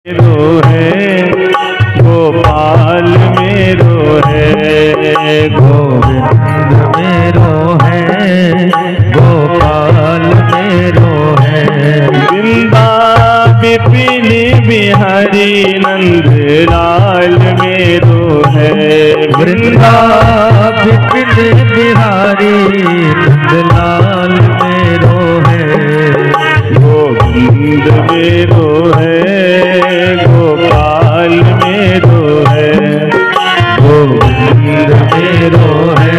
मेरो है गोपाल मेरो है, गोविंद मेरो है, गोपाल मेरो है। वृंदा विपिन बिहारी नंद लाल मेरो है, वृंदा विपिन बिहारी नंद लाल मेरो है। गोविंद मेरो है, गोपाल मेरो है, गोविंद मेरो है,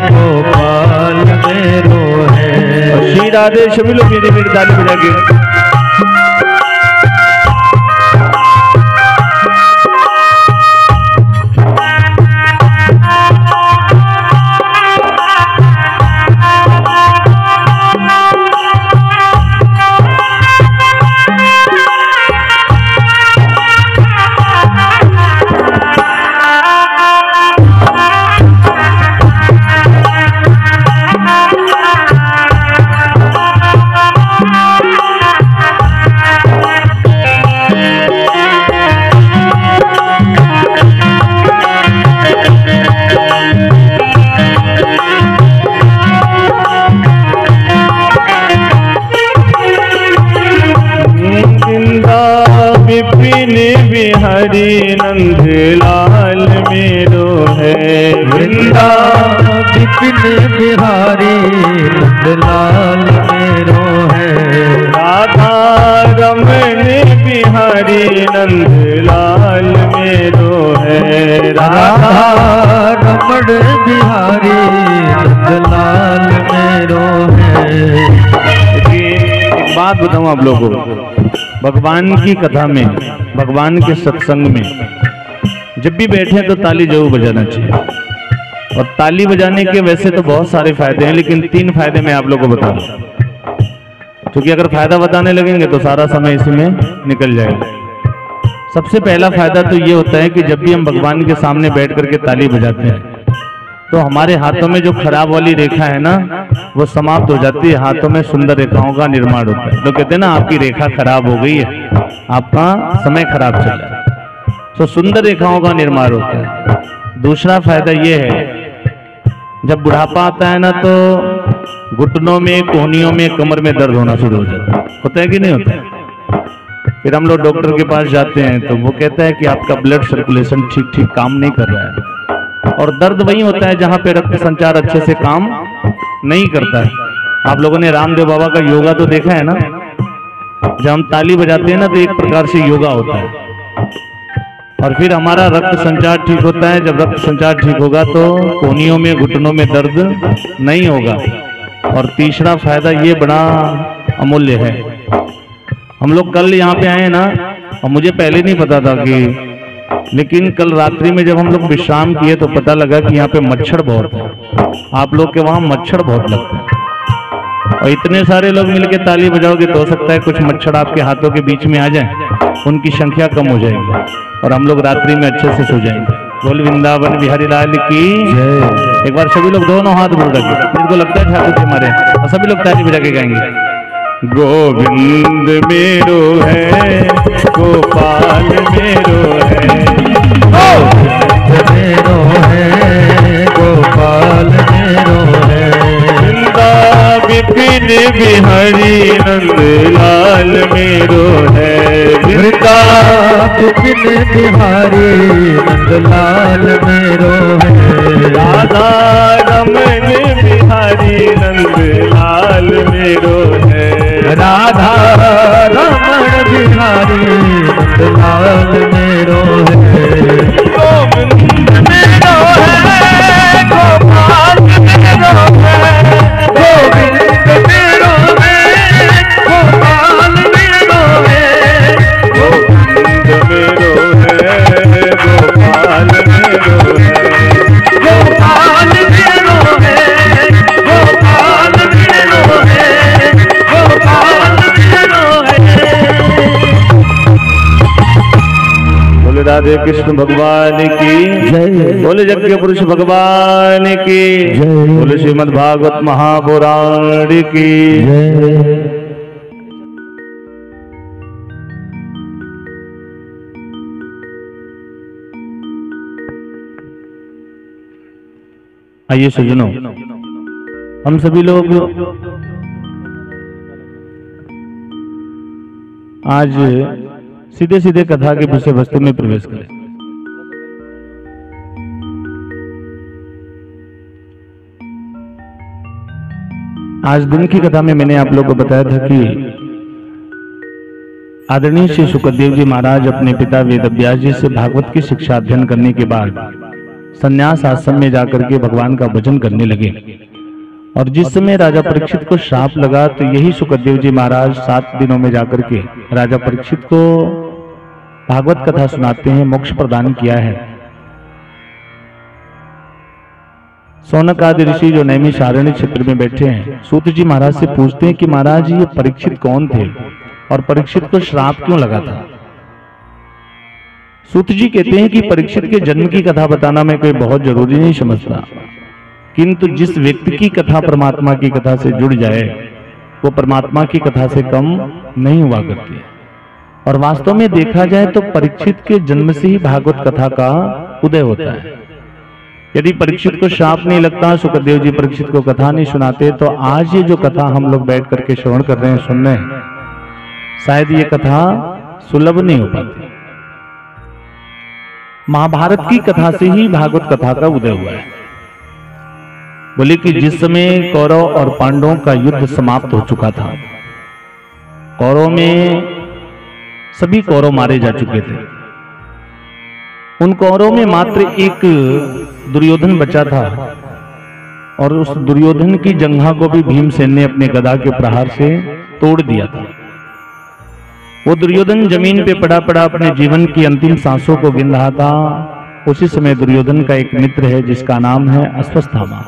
गोपाल मेरो है। श्री राधे। सभी लोग मेरी मेरी ताली बजा के विपिन बिहारी नंद लाल मेरो है, वृंदा विपिन बिहारी नंद लाल मेरो है। राधा रमन बिहारी नंद लाल मेरो है, राधा रमण बिहारी नंद लाल मेरो है। एक बात बताऊं आप लोगों को, भगवान की कथा में, भगवान के सत्संग में जब भी बैठे तो ताली जरूर बजाना चाहिए। और ताली बजाने के वैसे तो बहुत सारे फायदे हैं, लेकिन 3 फायदे मैं आप लोगों को बता दूं, क्योंकि अगर फायदा बताने लगेंगे तो सारा समय इसी में निकल जाएगा। सबसे पहला फायदा तो ये होता है कि जब भी हम भगवान के सामने बैठ करके ताली बजाते हैं तो हमारे हाथों में जो खराब वाली रेखा है ना, वो समाप्त हो जाती है, हाथों में सुंदर रेखाओं का निर्माण होता है। लोग कहते हैं ना आपकी रेखा खराब हो गई है, आपका समय खराब चल रहा है, तो सुंदर रेखाओं का निर्माण होता है। दूसरा फायदा ये है, जब बुढ़ापा आता है ना तो घुटनों में, कोहनियों में, कमर में दर्द होना शुरू हो जाता है। होता है कि नहीं होता है? फिर हम लोग डॉक्टर के पास जाते हैं तो वो कहता है कि आपका ब्लड सर्कुलेशन ठीक ठीक काम नहीं कर रहा है। और दर्द वही होता है जहां पे रक्त संचार अच्छे से काम नहीं करता है। आप लोगों ने रामदेव बाबा का योगा तो देखा है ना, जब हम ताली बजाते हैं ना तो एक प्रकार से योगा होता है। और फिर हमारा रक्त संचार ठीक होता है। जब रक्त संचार ठीक होगा तो कोहनियों में, घुटनों में दर्द नहीं होगा। और तीसरा फायदा ये बड़ा अमूल्य है, हम लोग कल यहाँ पे आए ना, और मुझे पहले नहीं पता था कि, लेकिन कल रात्रि में जब हम लोग विश्राम किए तो पता लगा कि यहाँ पे मच्छर बहुत है। आप लोग के वहाँ मच्छर बहुत लगते हैं, और इतने सारे लोग मिलके ताली बजाओगे तो हो सकता है कुछ मच्छर आपके हाथों के बीच में आ जाएं, उनकी संख्या कम हो जाएगी और हम लोग रात्रि में अच्छे से सो जाएंगे। बोल वृंदावन बिहारी लाल की जय। एक बार सभी लोग दोनों हाथ बोल रखे, जिनको लगता है ठाकुर जी हमारे, और सभी लोग ताली बजा के गाएंगे। गोविंद मेरो है, गोपाल मेरो है, गोविंद मेरो है, गोपाल मेरो है। वृंदा विपिन बिहारी नंद लाल मेरो है, वृंदा विपिन बिहारी नंद लाल मेरो है। राधा रमन बिहारी नंद लाल मेरो है, राधा रमण बिहारी नंद लाल मेरो है। गोविंद मेरो है, गोपाल मेरो है, गोविंद मेरो है, गोपाल मेरो है। गोविंद मेरो है, गोपाल मेरो है, गोपाल मेरो है, गोपाल मेरो है, गोपाल मेरो है। बोले राधे कृष्ण भगवान की जय। बोले यज्ञ पुरुष भगवान की जय। बोले श्रीमद् भागवत महापुराण की जय। आइए सज्जनों, हम सभी लोग आज सीधे सीधे कथा के विषय वस्तु में प्रवेश करें। आज दिन की कथा में मैंने आप लोगों को बताया था कि आदरणीय श्री शुकदेव जी महाराज अपने पिता वेदव्यास जी से भागवत की शिक्षा अध्ययन करने के बाद संन्यास आश्रम में जाकर के भगवान का भजन करने लगे। और जिस समय राजा परीक्षित को श्राप लगा तो यही शुकदेव जी महाराज 7 दिनों में जाकर के राजा परीक्षित को भागवत कथा सुनाते हैं, मोक्ष प्रदान किया है। सौनक आदि ऋषि जो नैमिषारण्य क्षेत्र में बैठे हैं, सूत जी महाराज से पूछते हैं कि महाराज ये परीक्षित कौन थे और परीक्षित को श्राप क्यों लगा था। सूत जी कहते हैं कि परीक्षित के जन्म की कथा बताना मैं कोई बहुत जरूरी नहीं समझता, किंतु जिस व्यक्ति की कथा परमात्मा की कथा से जुड़ जाए वो परमात्मा की कथा से कम नहीं हुआ करती है। और वास्तव में देखा जाए तो परीक्षित के जन्म से ही भागवत कथा का उदय होता है। यदि परीक्षित को श्राप नहीं लगता, शुकदेव जी परीक्षित को कथा नहीं सुनाते, तो आज ये जो कथा हम लोग बैठ करके श्रवण कर रहे हैं, सुन रहे हैं, शायद ये कथा सुलभ नहीं हो पाती। महाभारत की कथा से ही भागवत कथा का उदय हुआ है। बोले कि जिस समय कौरव और पांडवों का युद्ध समाप्त हो चुका था, कौरव में सभी कौरव मारे जा चुके थे, उन कौरव में मात्र एक दुर्योधन बचा था और उस दुर्योधन की जंघा को भी भीमसेन ने अपने गदा के प्रहार से तोड़ दिया था। वो दुर्योधन जमीन पे पड़ा पड़ा अपने जीवन की अंतिम सांसों को गिन रहा था। उसी समय दुर्योधन का एक मित्र है जिसका नाम है अश्वत्थामा।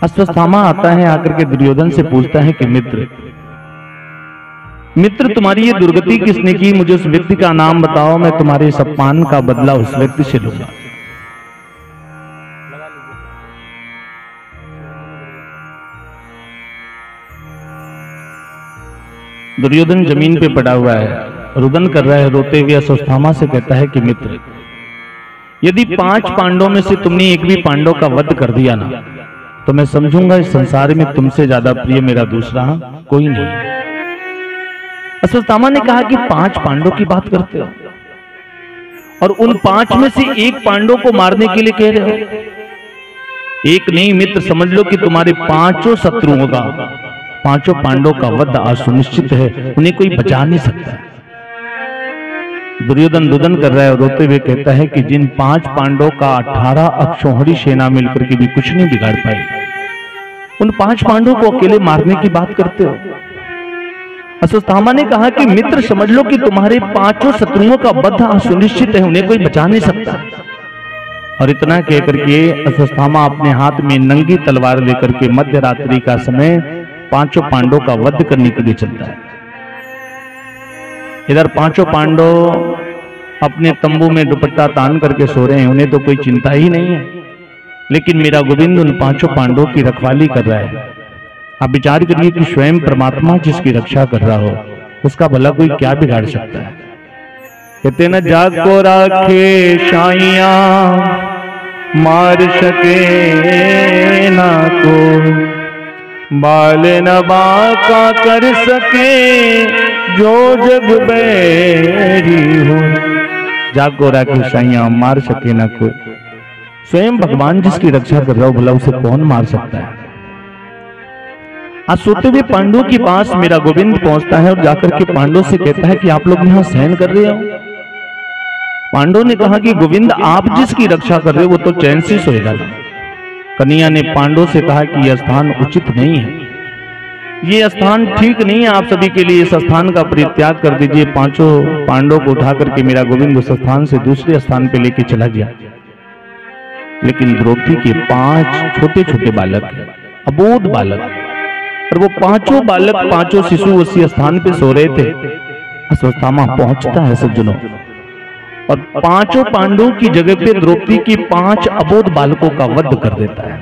अश्वत्थामा आता है, आकर के दुर्योधन से पूछता है कि मित्र तुम्हारी ये दुर्गति किसने की, मुझे उस व्यक्ति का नाम बताओ, मैं तुम्हारे इस अपमान का बदला उस व्यक्ति से लूंगा। दुर्योधन जमीन पे पड़ा हुआ है, रुदन कर रहा है, रोते हुए अश्वत्थामा से कहता है कि मित्र, यदि 5 पांडवों में से तुमने एक भी पांडव का वध कर दिया ना, तो मैं समझूंगा इस संसार में तुमसे ज्यादा प्रिय मेरा दूसरा कोई नहीं। अश्वत्थामा ने कहा कि 5 पांडव की बात करते हो और उन 5 में से एक पांडव को मारने के लिए कह रहे हो। एक नहीं मित्र, समझ लो कि तुम्हारे 5 शत्रुओं का, 5 पांडवों का वध आज सुनिश्चित है, उन्हें कोई बचा नहीं सकता। दुर्योधन रुदन कर रहा है और रोते हुए कहता है कि जिन 5 पांडवों का 18 अक्षौहिणी सेना मिलकर के भी कुछ नहीं बिगाड़ पाई, उन 5 पांडवों को अकेले मारने की बात करते हो। अश्वत्थामा ने कहा कि मित्र, समझ लो कि तुम्हारे 5 शत्रुओं का वध आज सुनिश्चित है, उन्हें कोई बचा नहीं सकता। और इतना कहकर के अश्वत्थामा अपने हाथ में नंगी तलवार लेकर के मध्य रात्रि का समय 5 पांडवों का वध करने के लिए चलता है। इधर 5 पांडव अपने तंबू में दुपट्टा तान करके सो रहे हैं, उन्हें तो कोई चिंता ही नहीं है, लेकिन मेरा गोविंद उन 5 पांडवों की रखवाली कर रहा है। आप विचार करिए कि स्वयं परमात्मा जिसकी रक्षा कर रहा हो, उसका भला कोई क्या बिगाड़ सकता है। कहते न जाग को राखे शाइया, मार सके ना को, बाल न बाका कर सके जो जग बैरी हो। जागो राखे साइया, मार सके ना कोई। स्वयं भगवान जिसकी रक्षा कर रहा हो, भला उसे कौन मार सकता है। आज सोते हुए पांडवों के पास मेरा गोविंद पहुंचता है और जाकर के पांडवों से कहता है कि आप लोग यहां सहन कर रहे हो। पांडवों ने कहा कि गोविंद, आप जिसकी रक्षा कर रहे हो वो तो चैन से सोएगा। कन्हैया ने पांडवों से कहा कि यह स्थान उचित नहीं है, ये स्थान ठीक नहीं है, आप सभी के लिए इस स्थान का परित्याग कर दीजिए। 5 पांडवों को उठा करके मेरा गोविंद उस स्थान से दूसरे स्थान पे लेके चला गया। लेकिन द्रौपदी के 5 छोटे छोटे बालक, अबोध बालक, और वो 5 बालक, 5 शिशु उसी स्थान पे सो रहे थे। अश्वत्थामा पहुंचता है सज्जनों, और 5 पांडवों की जगह पे द्रौपदी की 5 अबोध बालकों का वध कर देता है।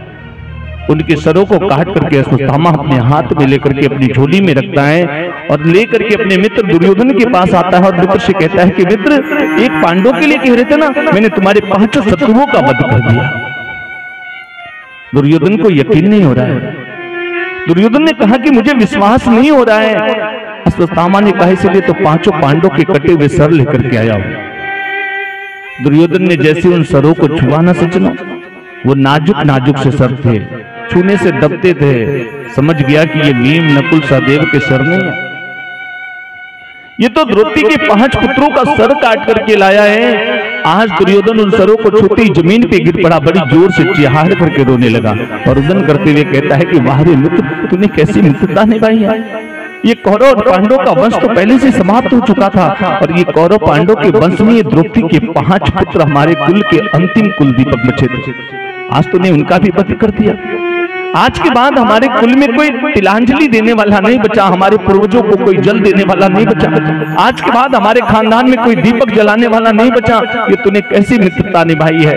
उनके सरों को काट करके अश्वत्थामा अपने हाथ में लेकर के अपनी झोली में रखता है और लेकर के अपने मित्र दुर्योधन के पास आता है और मित्र से कहता है कि मित्र, एक पांडव के लिए कह रहे थे ना, मैंने तुम्हारे 5 शत्रुओं का वध कर दिया। दुर्योधन को यकीन नहीं हो रहा है। दुर्योधन ने कहा कि मुझे विश्वास नहीं हो रहा है। अश्वत्थामा ने कहा इसलिए तो पांचों पांडवों के कटे हुए सर लेकर के आया हूं। दुर्योधन ने जैसे उन सरों को छुआ ना सजना, वो नाजुक नाजुक से सर थे, छूने से दबते थे। समझ गया कि ये भीम नकुल सहदेव के सर नहीं है, ये तो द्रौपदी के 5 पुत्रों का सर काट करके लाया है। आज दुर्योधन उन सरों को छूते ही जमीन पे गिर पड़ा, बड़ी जोर से चिहाड़ करके रोने लगा और रुदन करते हुए कहता है कि वाह रे मित्र, तूने कैसी मित्रता निभाई है। ये कौरव और पांडव का वंश तो पहले से समाप्त हो चुका था और ये कौरव पांडव के वंश में ये द्रौपदी के 5 पुत्र हमारे कुल के अंतिम कुल दीपक बचे थे, आज तूने उनका भी वध कर दिया। आज के बाद हमारे कुल में कोई तिलांजलि देने वाला नहीं बचा, हमारे पूर्वजों को कोई जल देने वाला नहीं बचा, आज के बाद हमारे खानदान में कोई दीपक जलाने वाला नहीं बचा। ये तूने कैसी मित्रता निभाई है।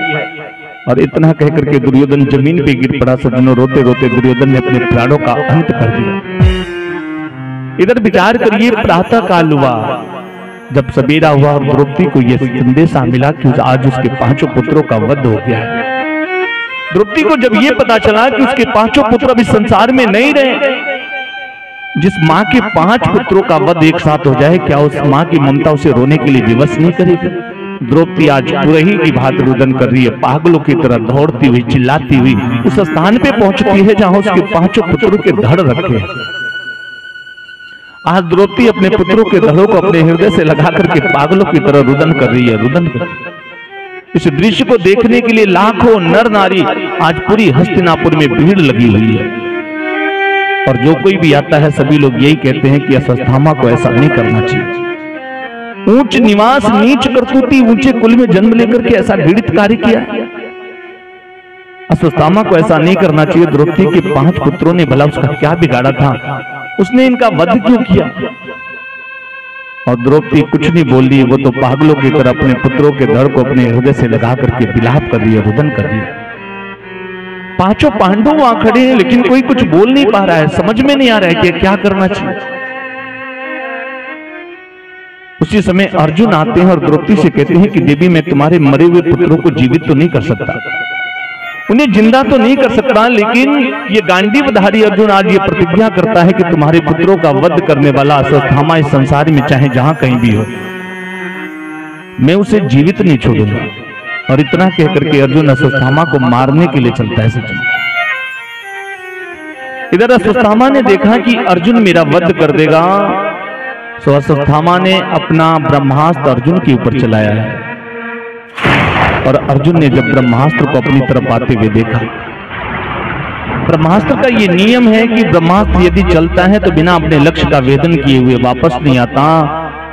और इतना कहकर के दुर्योधन जमीन पे गिर पड़ा। सज्जनों, रोते रोते दुर्योधन ने अपने प्राणों का अंत कर दिया। इधर विचार करिए, प्रातः काल हुआ, जब सवेरा हुआ और द्रौपदी को यह संदेशा मिला कि आज उसके 5 पुत्रों का वध हो गया है। द्रौपदी को जब यह पता चला कि उसके 5 पुत्र अभी संसार में नहीं रहे, जिस मां के 5 पुत्रों का वध एक साथ हो जाए, क्या उस मां की ममता उसे रोने के लिए विवश नहीं करेगी। द्रौपदी आज कुरही की भांति रुदन कर रही है, पागलों की तरह दौड़ती हुई चिल्लाती हुई उस स्थान पे पहुंचती है जहां उसके 5 पुत्रों के धड़ रखे हैं। आज द्रौपदी अपने पुत्रों के धड़ों को अपने हृदय से लगा करके पागलों की तरह रुदन कर रही है, रुदन कर रही है। इस दृश्य को देखने के लिए लाखों नर नारी आज पूरी हस्तिनापुर में भीड़ लगी हुई है और जो कोई भी आता है सभी लोग यही कहते हैं कि अश्वत्थामा को ऐसा नहीं करना चाहिए। ऊंच निवास नीच करतूती, ऊंचे कुल में जन्म लेकर के ऐसा घृणित कार्य किया। अश्वत्थामा को ऐसा नहीं करना चाहिए। द्रौपदी के 5 पुत्रों ने भला उसका क्या बिगाड़ा था, उसने इनका वध क्यों किया। और द्रौपदी कुछ नहीं बोल रही, वो तो पागलों की तरह अपने पुत्रों के धड़ को अपने हृदय से लगा करके विलाप कर रही है, रुदन कर रही है। 5 पांडव वहां खड़े हैं लेकिन कोई कुछ बोल नहीं पा रहा है, समझ में नहीं आ रहा है कि क्या करना चाहिए। उसी समय अर्जुन आते हैं और द्रौपदी से कहते हैं कि देवी, मैं तुम्हारे मरे हुए पुत्रों को जीवित तो नहीं कर सकता, उन्हें जिंदा तो नहीं कर सकता, लेकिन ये गांडीवधारी अर्जुन आज ये प्रतिज्ञा करता है कि तुम्हारे पुत्रों का वध करने वाला अश्वत्थामा इस संसार में चाहे जहां कहीं भी हो, मैं उसे जीवित नहीं छोड़ूंगा। और इतना कहकर के अर्जुन अश्वत्थामा को मारने के लिए चलता है। सचिन, इधर अश्वत्थामा ने देखा कि अर्जुन मेरा वध कर देगा, तो अश्वत्थामा ने अपना ब्रह्मास्त्र अर्जुन के ऊपर चलाया है। और अर्जुन ने जब ब्रह्मास्त्र को अपनी तरफ आते हुए देखा, ब्रह्मास्त्र का ये नियम है कि ब्रह्मास्त्र यदि चलता है तो बिना अपने लक्ष्य का वेदन किए हुए वापस नहीं आता।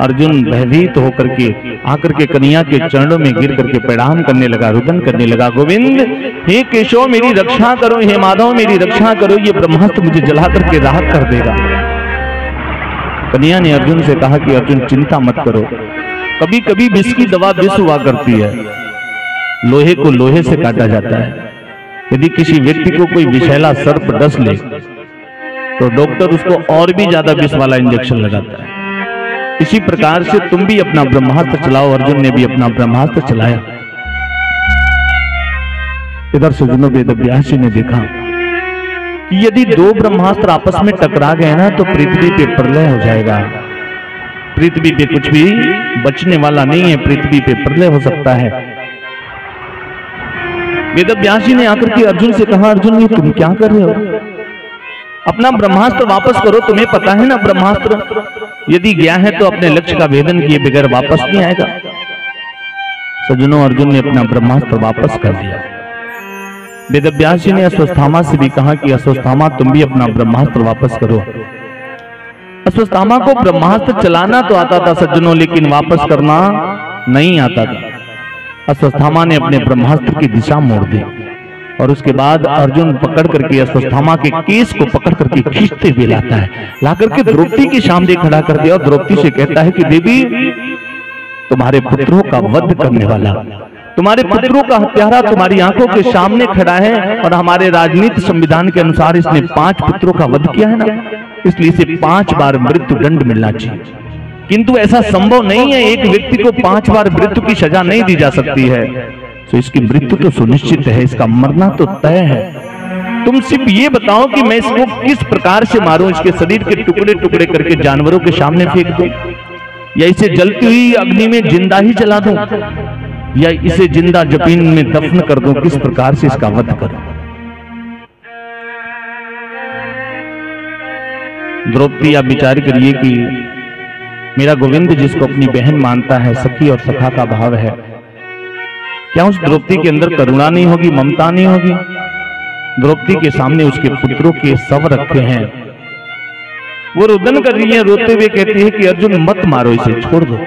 अर्जुन भयभीत होकर के आकर के कन्हैया के चरणों में गिर करके प्रणाम करने लगा, रुदन करने लगा, गोविंद, हे केशव मेरी रक्षा करो, हे माधव मेरी रक्षा करो, ये ब्रह्मास्त्र मुझे जला करके राहत कर देगा। कन्हैया ने अर्जुन से कहा कि अर्जुन चिंता मत करो, कभी कभी विष की दवा विष हुआ करती है, लोहे को लोहे से काटा जाता है। यदि किसी व्यक्ति को कोई विषैला सर्प डस ले तो डॉक्टर उसको और भी ज्यादा विष वाला इंजेक्शन लगाता है। इसी प्रकार से तुम भी अपना ब्रह्मास्त्र चलाओ। अर्जुन ने भी अपना ब्रह्मास्त्र चलाया। इधर सज्जनों, वेदव्यास जी ने देखा कि यदि 2 ब्रह्मास्त्र आपस में टकरा गए ना तो पृथ्वी पे प्रलय हो जाएगा। पृथ्वी पे कुछ भी बचने वाला नहीं है, पृथ्वी पे प्रलय हो सकता है। वेदव्यास जी ने आकर के अर्जुन से कहा, अर्जुन ये तुम क्या कर रहे हो, अपना ब्रह्मास्त्र वापस करो, तुम्हें पता है ना ब्रह्मास्त्र यदि गया है तो अपने लक्ष्य का भेदन किए बगैर वापस नहीं आएगा। सज्जनों, अर्जुन ने अपना ब्रह्मास्त्र वापस कर दिया। वेदव्यास जी ने अश्वत्थामा से भी कहा कि अश्वत्थामा तुम भी अपना ब्रह्मास्त्र वापस करो। अश्वत्थामा को ब्रह्मास्त्र चलाना तो आता था सज्जनों, लेकिन वापस करना नहीं आता था। अश्वत्थामा ने अपने ब्रह्मास्त्र की दिशा मोड़ दी और उसके बाद अर्जुन पकड़ करके अश्वत्थामा के केस को पकड़ करके खींचते हुए लाता है, लाकर के द्रौपदी के सामने खड़ा कर दिया और द्रौपदी से कहता है कि देवी, तुम्हारे पुत्रों का वध करने वाला, तुम्हारे पुत्रों का हत्यारा तुम्हारी आंखों के सामने खड़ा है और हमारे राजनीति संविधान के अनुसार इसने 5 पुत्रों का वध किया है ना, इसलिए इसे 5 बार मृत्यु दंड मिलना चाहिए। किंतु ऐसा संभव नहीं है, एक व्यक्ति को 5 बार मृत्यु की सजा नहीं दी जा सकती है, तो इसकी मृत्यु तो सुनिश्चित है, इसका मरना तो तय है। तुम सिर्फ ये बताओ कि मैं इसको किस प्रकार से मारूं, इसके शरीर के टुकड़े टुकड़े करके जानवरों के सामने फेंक दूं, या इसे जलती हुई अग्नि में जिंदा ही जला दूं, या इसे जिंदा जमीन में दफन कर दूं, किस प्रकार से इसका वध करूं। द्रौपदी, आप विचार करिए कि मेरा गोविंद जिसको अपनी बहन मानता है, सखी और सखा का भाव है, क्या उस द्रौपदी के अंदर करुणा नहीं होगी, ममता नहीं होगी? द्रौपदी के सामने उसके पुत्रों के शव रखे हैं, वो रुदन कर रही है, रोते हुए कहती है कि अर्जुन मत मारो, इसे छोड़ दो,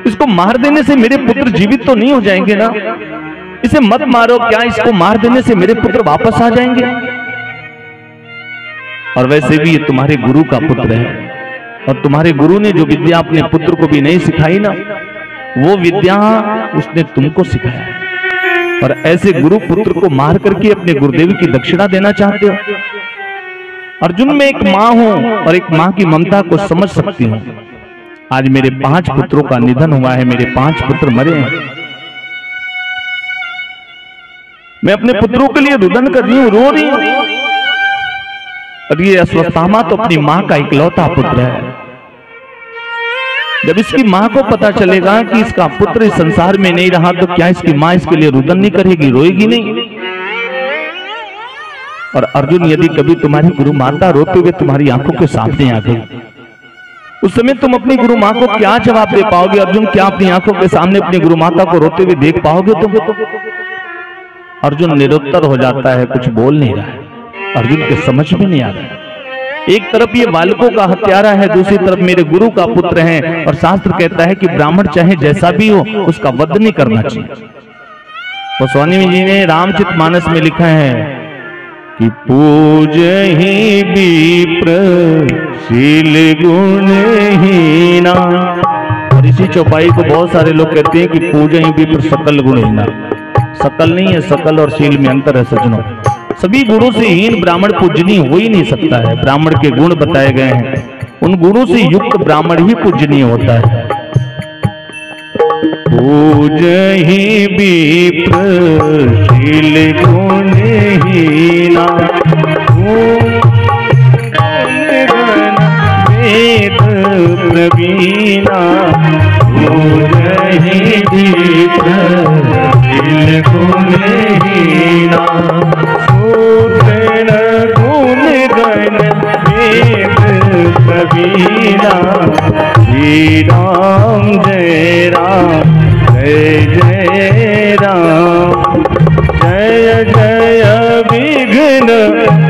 इसको मार देने से मेरे पुत्र जीवित तो नहीं हो जाएंगे ना, इसे मत मारो, क्या इसको मार देने से मेरे पुत्र वापस आ जाएंगे? और वैसे भी ये तुम्हारे गुरु का पुत्र है, और तुम्हारे गुरु ने जो विद्या अपने पुत्र को भी नहीं सिखाई ना, वो विद्या उसने तुमको सिखाया है। और ऐसे गुरु पुत्र को मार करके अपने गुरुदेव की दक्षिणा देना चाहते हो? अर्जुन, मैं एक मां हूं और एक मां की ममता को समझ सकती हूं। आज मेरे 5 पुत्रों का निधन हुआ है, मेरे 5 पुत्र मरे हैं, मैं अपने पुत्रों के लिए रुदन कर रही हूं, रो रही हूं। और ये अश्वत्थामा तो अपनी मां का इकलौता पुत्र है। जब इसकी मां को पता चलेगा कि इसका पुत्र इस संसार में नहीं रहा, तो क्या इसकी मां इसके लिए रुदन नहीं करेगी, रोएगी नहीं? और अर्जुन, यदि कभी तुम्हारी गुरु माता रोते हुए तुम्हारी आंखों के सामने आ गई, उस समय तुम अपनी गुरु मां को क्या जवाब दे पाओगे? अर्जुन, क्या अपनी आंखों के सामने अपनी गुरु माता को रोते हुए देख पाओगे तुम? अर्जुन निरुत्तर हो जाता है, कुछ बोल नहीं रहा है। अर्जुन के समझ में नहीं आ रहा है। एक तरफ ये बालकों का हत्यारा है, दूसरी तरफ मेरे गुरु का पुत्र है, और शास्त्र कहता है कि ब्राह्मण चाहे जैसा भी हो उसका वध नहीं करना चाहिए। तो गोस्वामी जी ने रामचरितमानस में लिखा है कि पूजहि विप्र शील गुणहीना। और इसी चौपाई को बहुत सारे लोग कहते हैं कि पूजहि विप्र सकल गुणहीना। सकल नहीं है, सकल और शील में अंतर है सज्जनों। सभी गुणों से हीन ब्राह्मण पूजनीय हो ही नहीं सकता है। ब्राह्मण के गुण बताए गए हैं, उन गुणों से युक्त ब्राह्मण ही पूजनीय होता है। पूजहि विप्र शील गुणहीना, वेद प्रवीणा। पूजहि विप्र शील गुणहीना, सूत्रण गुण गण वेद प्रवीणा। श्री राम जय राम जय जय राम, जय जय विघ्न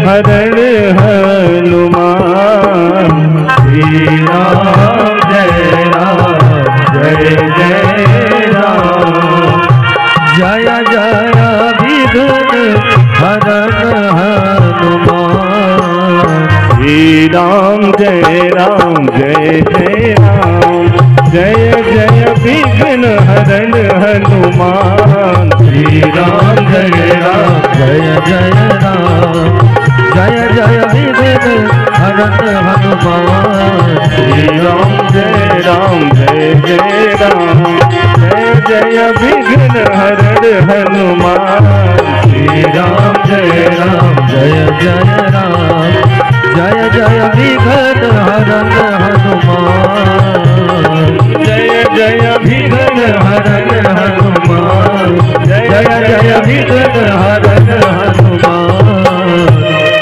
हरण हनुमान। श्री राम जय जय राम, जय जय विघ्न हरण हनुमान। श्री राम जय जय राम, जय जय विघ्न हरण हनुमान। श्री राम जय जय राम, जय जय विघ्न हरण हनुमान। श्री राम जय जय राम, जय जय विघ्न हरण हनुमान। श्री राम जय जय राम, जय जय विघ्न हरण हनुमान। जय जय विघ्न हरण हनुमान, जय जय विघ्न हरण हनुमान।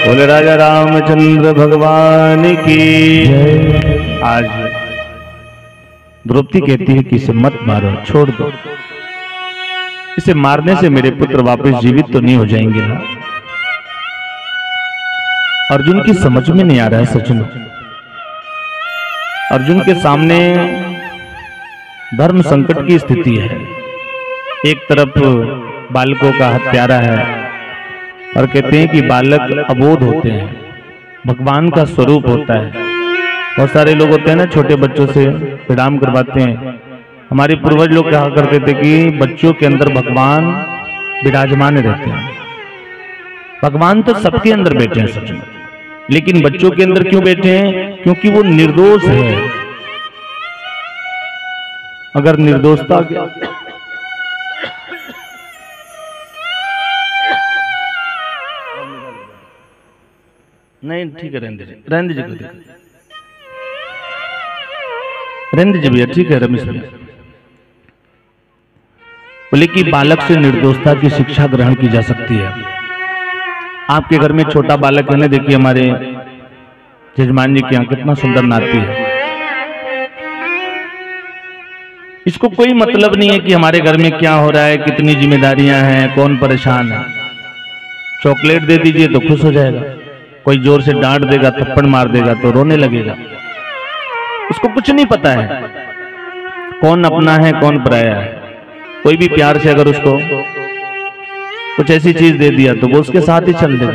बोले राजा रामचंद्र भगवान की जय। आज द्रौपदी कहती है कि इसे मत मारो, छोड़ दो, इसे मारने से मेरे पुत्र वापस जीवित तो नहीं हो जाएंगे ना। अर्जुन की समझ में नहीं आ रहा है सज्जनों। अर्जुन के सामने धर्म संकट की स्थिति है। एक तरफ बालकों का हत्यारा है, और कहते हैं कि बालक अबोध होते हैं, भगवान का स्वरूप होता है। बहुत सारे लोग होते हैं ना, छोटे बच्चों से प्रणाम करवाते हैं। हमारे पूर्वज लोग कहा करते थे कि बच्चों के अंदर भगवान विराजमान रहते हैं। भगवान तो सबके अंदर बैठे हैं सच में, लेकिन बच्चों के अंदर क्यों बैठे हैं? क्योंकि वो निर्दोष है। अगर निर्दोषता नहीं ठीक है, रहने दीजिए, रहने दीजिए, रहने दीजिए भैया, ठीक है रमेश भैया। बोले कि बालक से निर्दोषता की शिक्षा ग्रहण की जा सकती है। आपके घर में छोटा बालक है ना, देखिए हमारे जजमान जी के यहाँ कितना सुंदर नाती है। इसको कोई मतलब नहीं है कि हमारे घर में क्या हो रहा है, कितनी जिम्मेदारियां हैं, कौन परेशान है। चॉकलेट दे दीजिए तो खुश हो जाएगा, कोई जोर से डांट देगा, थप्पड़ मार देगा तो रोने लगेगा। उसको कुछ नहीं पता है कौन अपना है कौन पराया है। कोई भी प्यार से अगर उसको कुछ ऐसी चीज दे दिया तो वो उसके साथ ही चल देगा।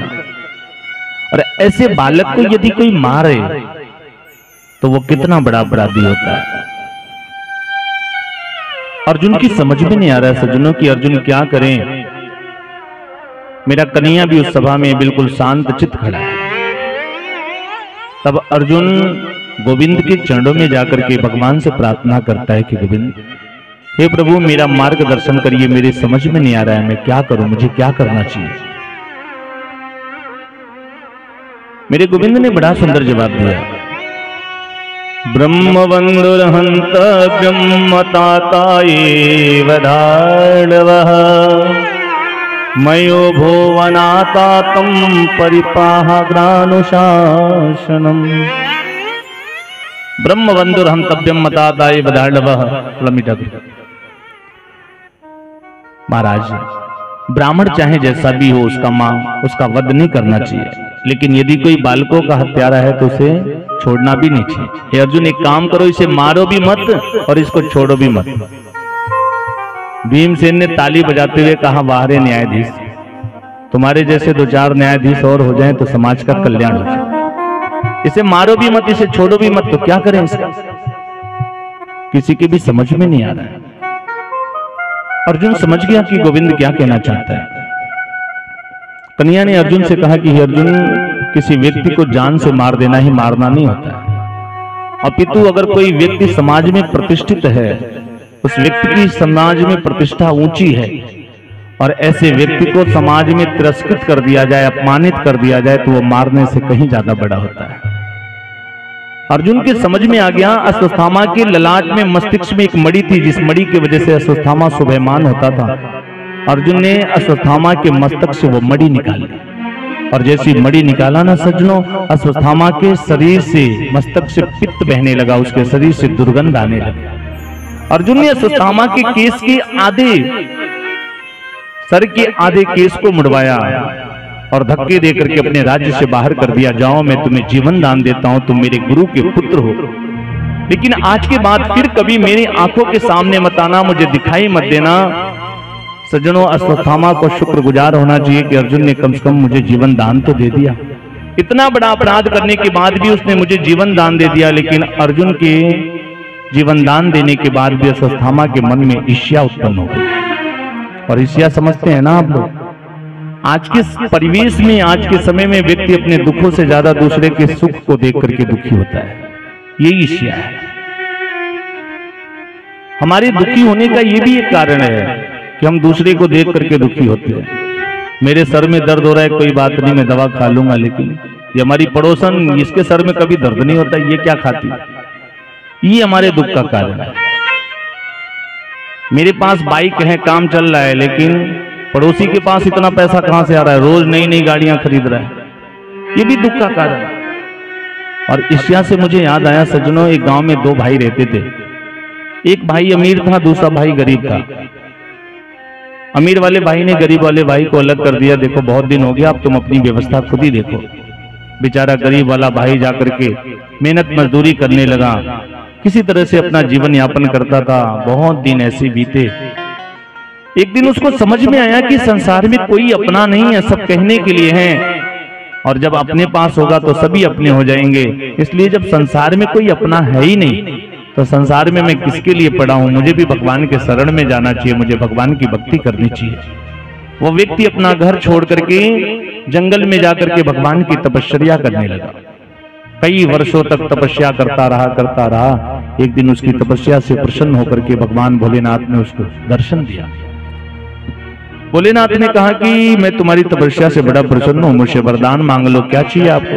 और ऐसे बालक को यदि कोई मारे तो वो कितना बड़ा अपराधी होता है। अर्जुन की समझ में नहीं आ रहा है सज्जनों की अर्जुन क्या करें। मेरा कन्हैया भी उस सभा में बिल्कुल शांत चित्त खड़ा है। तब अर्जुन गोविंद के चरणों में जाकर के भगवान से प्रार्थना करता है कि गोविंद, हे प्रभु मेरा मार्गदर्शन करिए, मेरे समझ में नहीं आ रहा है, मैं क्या करूं, मुझे क्या करना चाहिए। मेरे गोविंद ने बड़ा सुंदर जवाब दिया। ब्रह्मबंधुर्हन्तव्यं मताताएव धार्णवः मयो भुवनातातं परिपाहाग्रानुशासनम्। ब्रह्मबंधुर्हन्तव्यं मताताएव धार्णवः। महाराज, ब्राह्मण चाहे जैसा भी हो उसका वध नहीं करना चाहिए, लेकिन यदि कोई बालकों का हत्यारा है तो उसे छोड़ना भी नहीं चाहिए। हे अर्जुन, एक काम करो, इसे मारो भी मत और इसको छोड़ो भी मत। भीमसेन ने ताली बजाते हुए कहा, वाह रे न्यायाधीश, तुम्हारे जैसे 2-4 न्यायाधीश और हो जाएं तो समाज का कल्याण हो जाए। इसे मारो भी मत, इसे छोड़ो भी मत, तो क्या करें इसका? किसी की भी समझ में नहीं आ रहा है। अर्जुन समझ गया कि गोविंद क्या कहना चाहता है। कन्हैया ने अर्जुन से कहा कि अर्जुन, किसी व्यक्ति को जान से मार देना ही मारना नहीं होता है, अपितु अगर कोई व्यक्ति समाज में प्रतिष्ठित है, उस व्यक्ति की समाज में प्रतिष्ठा ऊंची है और ऐसे व्यक्ति को समाज में तिरस्कृत कर दिया जाए, अपमानित कर दिया जाए, तो वो मारने से कहीं ज्यादा बड़ा होता है। अर्जुन के समझ में आ गया, अश्वत्थामा के ललाट में मस्तिष्क में एक मणि थी, जिस मणि की वजह से अश्वत्थामा शोभायमान होता था। अर्जुन ने अश्वत्थामा के मस्तक से वो मणि निकाली और जैसी मणि निकाला ना सज्जनों, अश्वत्थामा के शरीर से, मस्तक से पित्त बहने लगा, उसके शरीर से दुर्गंध आने लगी। अर्जुन ने अश्वत्थामा के केस के आधे, सर के आधे केस को मुड़वाया और धक्के देकर के अपने राज्य से बाहर कर दिया। जाओ, मैं तुम्हें जीवन दान देता हूं, तुम मेरे गुरु के पुत्र हो, लेकिन आज के बाद फिर कभी मेरी आंखों के सामने मत आना, मुझे दिखाई मत देना। सज्जनों, अश्वत्थामा को शुक्रगुजार होना चाहिए कि अर्जुन ने कम से कम मुझे जीवन दान तो दे दिया। इतना बड़ा अपराध करने के बाद भी उसने मुझे जीवन दान दे दिया, लेकिन अर्जुन के जीवन दान देने के बाद भी अश्वत्थामा के मन में ईर्ष्या उत्पन्न हो गई। और ईर्ष्या समझते हैं ना आप लोग, आज के परिवेश में, आज के समय में व्यक्ति अपने दुखों से ज्यादा दूसरे के सुख को देख करके दुखी होता है। यही ईर्ष्या है। हमारे दुखी होने का ये भी एक कारण है कि हम दूसरे को देख करके दुखी होते हैं। मेरे सर में दर्द हो रहा है, कोई बात नहीं, मैं दवा खा लूंगा, लेकिन ये हमारी पड़ोसन, इसके सर में कभी दर्द नहीं होता, ये क्या खाती? ये हमारे दुख का कारण है। मेरे पास बाइक है, काम चल रहा है, लेकिन पड़ोसी के पास इतना पैसा कहां से आ रहा है, रोज नई नई गाड़ियां खरीद रहा है, ये भी दुख का कारण है। और ईर्ष्या से मुझे याद आया सज्जनों, एक गांव में 2 भाई रहते थे। एक भाई अमीर था, दूसरा भाई गरीब था। अमीर वाले भाई ने गरीब वाले भाई को अलग कर दिया, देखो बहुत दिन हो गया, अब तुम अपनी व्यवस्था खुद ही देखो। बेचारा गरीब वाला भाई जाकर के मेहनत मजदूरी करने लगा, किसी तरह से अपना जीवन यापन करता था। बहुत दिन ऐसे बीते। एक दिन उसको समझ में आया कि संसार में कोई अपना नहीं है, सब कहने के लिए हैं, और जब अपने पास होगा तो सभी अपने हो जाएंगे। इसलिए जब संसार में कोई अपना है ही नहीं, तो संसार में मैं किसके लिए पड़ा हूं? मुझे भी भगवान के शरण में जाना चाहिए, मुझे भगवान की भक्ति करनी चाहिए। वो व्यक्ति अपना घर छोड़ करके जंगल में जाकर के भगवान की तपस्या करने लगा। कई वर्षों तक तपस्या करता रहा। एक दिन उसकी तपस्या से प्रसन्न होकर के भगवान भोलेनाथ ने उसको दर्शन दिया। भोलेनाथ ने कहा कि मैं तुम्हारी तपस्या से बड़ा प्रसन्न हूं, मुझसे वरदान मांग लो, क्या चाहिए आपको?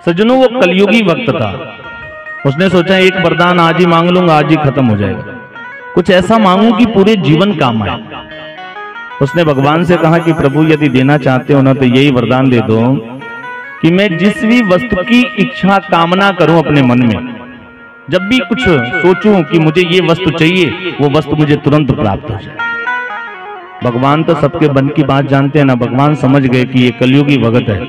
सज्जनों, वो कलयुगी वक्त था। उसने सोचा एक वरदान आज ही मांग लूंगा, आज ही खत्म हो जाएगा, कुछ ऐसा मांगू कि पूरे जीवन काम आए। उसने भगवान से कहा कि प्रभु यदि देना चाहते हो ना तो यही वरदान दे दो कि मैं जिस भी वस्तु की इच्छा कामना करूं अपने मन में, जब भी कुछ सोचूं कि मुझे ये वस्तु चाहिए, वो वस्तु मुझे तुरंत प्राप्त हो जाए। भगवान तो सबके मन की बात जानते हैं ना। भगवान समझ गए कि ये कलयुगी भगत है।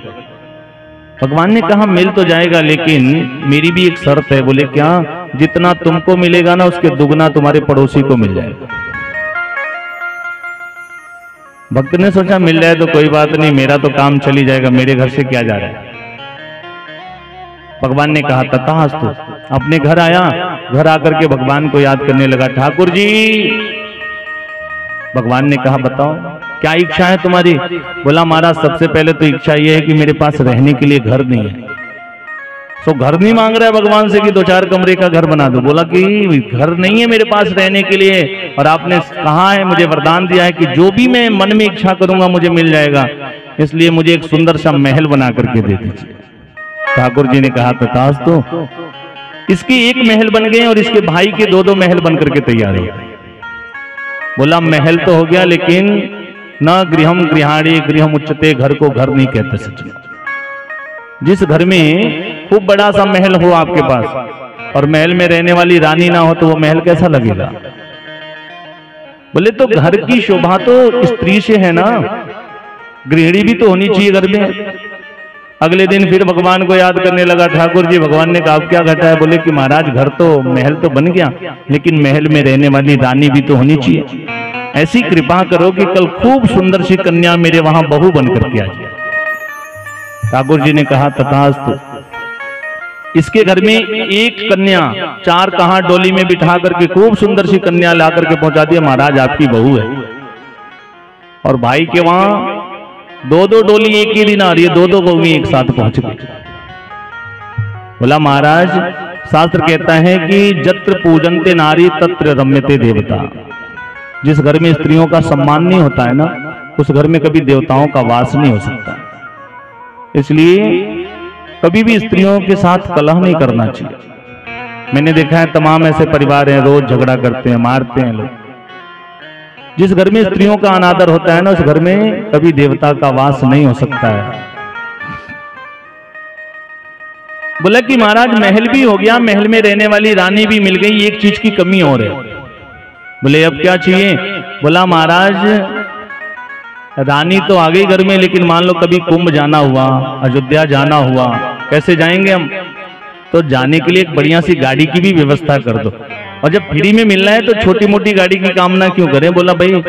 भगवान ने कहा मिल तो जाएगा, लेकिन मेरी भी एक शर्त है। बोले क्या? जितना तुमको मिलेगा ना उसके दुगना तुम्हारे पड़ोसी को मिल जाएगा। भक्त ने सोचा मिल जाए तो कोई बात नहीं, मेरा तो काम चली जाएगा, मेरे घर से क्या जा रहा है। भगवान ने कहा तथास्तु। अपने घर आया, घर आकर के भगवान को याद करने लगा। ठाकुर जी, भगवान ने कहा बताओ क्या इच्छा है तुम्हारी? बोला महाराज सबसे पहले तो इच्छा यह है कि मेरे पास रहने के लिए घर नहीं है। सो घर नहीं मांग रहा है भगवान से कि 2-4 कमरे का घर बना दो। बोला कि घर नहीं है मेरे पास रहने के लिए, और आपने कहा है, मुझे वरदान दिया है कि जो भी मैं मन में इच्छा करूंगा मुझे मिल जाएगा, इसलिए मुझे एक सुंदर सा महल बना करके दे दीजिए। ठाकुर जी ने कहा तथास्तु। इसके एक महल बन गए और इसके भाई के 2-2 महल बन करके तैयार हो गए। बोला महल तो हो गया, लेकिन न गृहम गृहाणी गृहम उच्चते, घर को घर नहीं कहते सच। जिस घर में खूब बड़ा सा महल हो आपके पास और महल में रहने वाली रानी ना हो तो वो महल कैसा लगेगा? बोले तो घर की शोभा तो स्त्री से है ना, गृहिणी भी तो होनी चाहिए घर में। अगले दिन फिर भगवान को याद करने लगा। ठाकुर जी, भगवान ने कहा क्या घटा है? बोले कि महाराज घर तो महल तो बन गया, लेकिन महल में रहने वाली रानी भी तो होनी चाहिए। ऐसी कृपा करो कि कल खूब सुंदर सी कन्या मेरे वहां बहू बन करके आ जाए। ठाकुर जी ने कहा तथास्तु। इसके घर में एक कन्या 4 कहां डोली में बिठा करके खूब सुंदर सी कन्या ला करके पहुंचा दिया, महाराज आपकी बहू है। और भाई के वहां 2-2 डोली एक ही दिन आ रही है, 2-2 बहू एक साथ पहुंच गई। बोला महाराज शास्त्र कहता है कि जत्र पूजनते नारी तत्र रम्यते देवता। जिस घर में स्त्रियों का सम्मान नहीं होता है ना, उस घर में कभी देवताओं का वास नहीं हो सकता। इसलिए कभी भी स्त्रियों के साथ कलह नहीं करना चाहिए। मैंने देखा है तमाम ऐसे परिवार हैं रोज झगड़ा करते हैं, मारते हैं लोग। जिस घर में स्त्रियों का अनादर होता है ना, उस घर में कभी देवता का वास नहीं हो सकता है। बोला कि महाराज महल भी हो गया, महल में रहने वाली रानी भी मिल गई, एक चीज की कमी और है। बोले अब क्या चाहिए? बोला महाराज रानी तो आ गई घर में, लेकिन मान लो कभी कुंभ जाना हुआ, अयोध्या जाना हुआ, कैसे जाएंगे हम? तो जाने के लिए एक बढ़िया सी गाड़ी की भी व्यवस्था कर दो। और जब फ्री में मिलना है तो छोटी मोटी गाड़ी की कामना क्यों करें? बोला भाई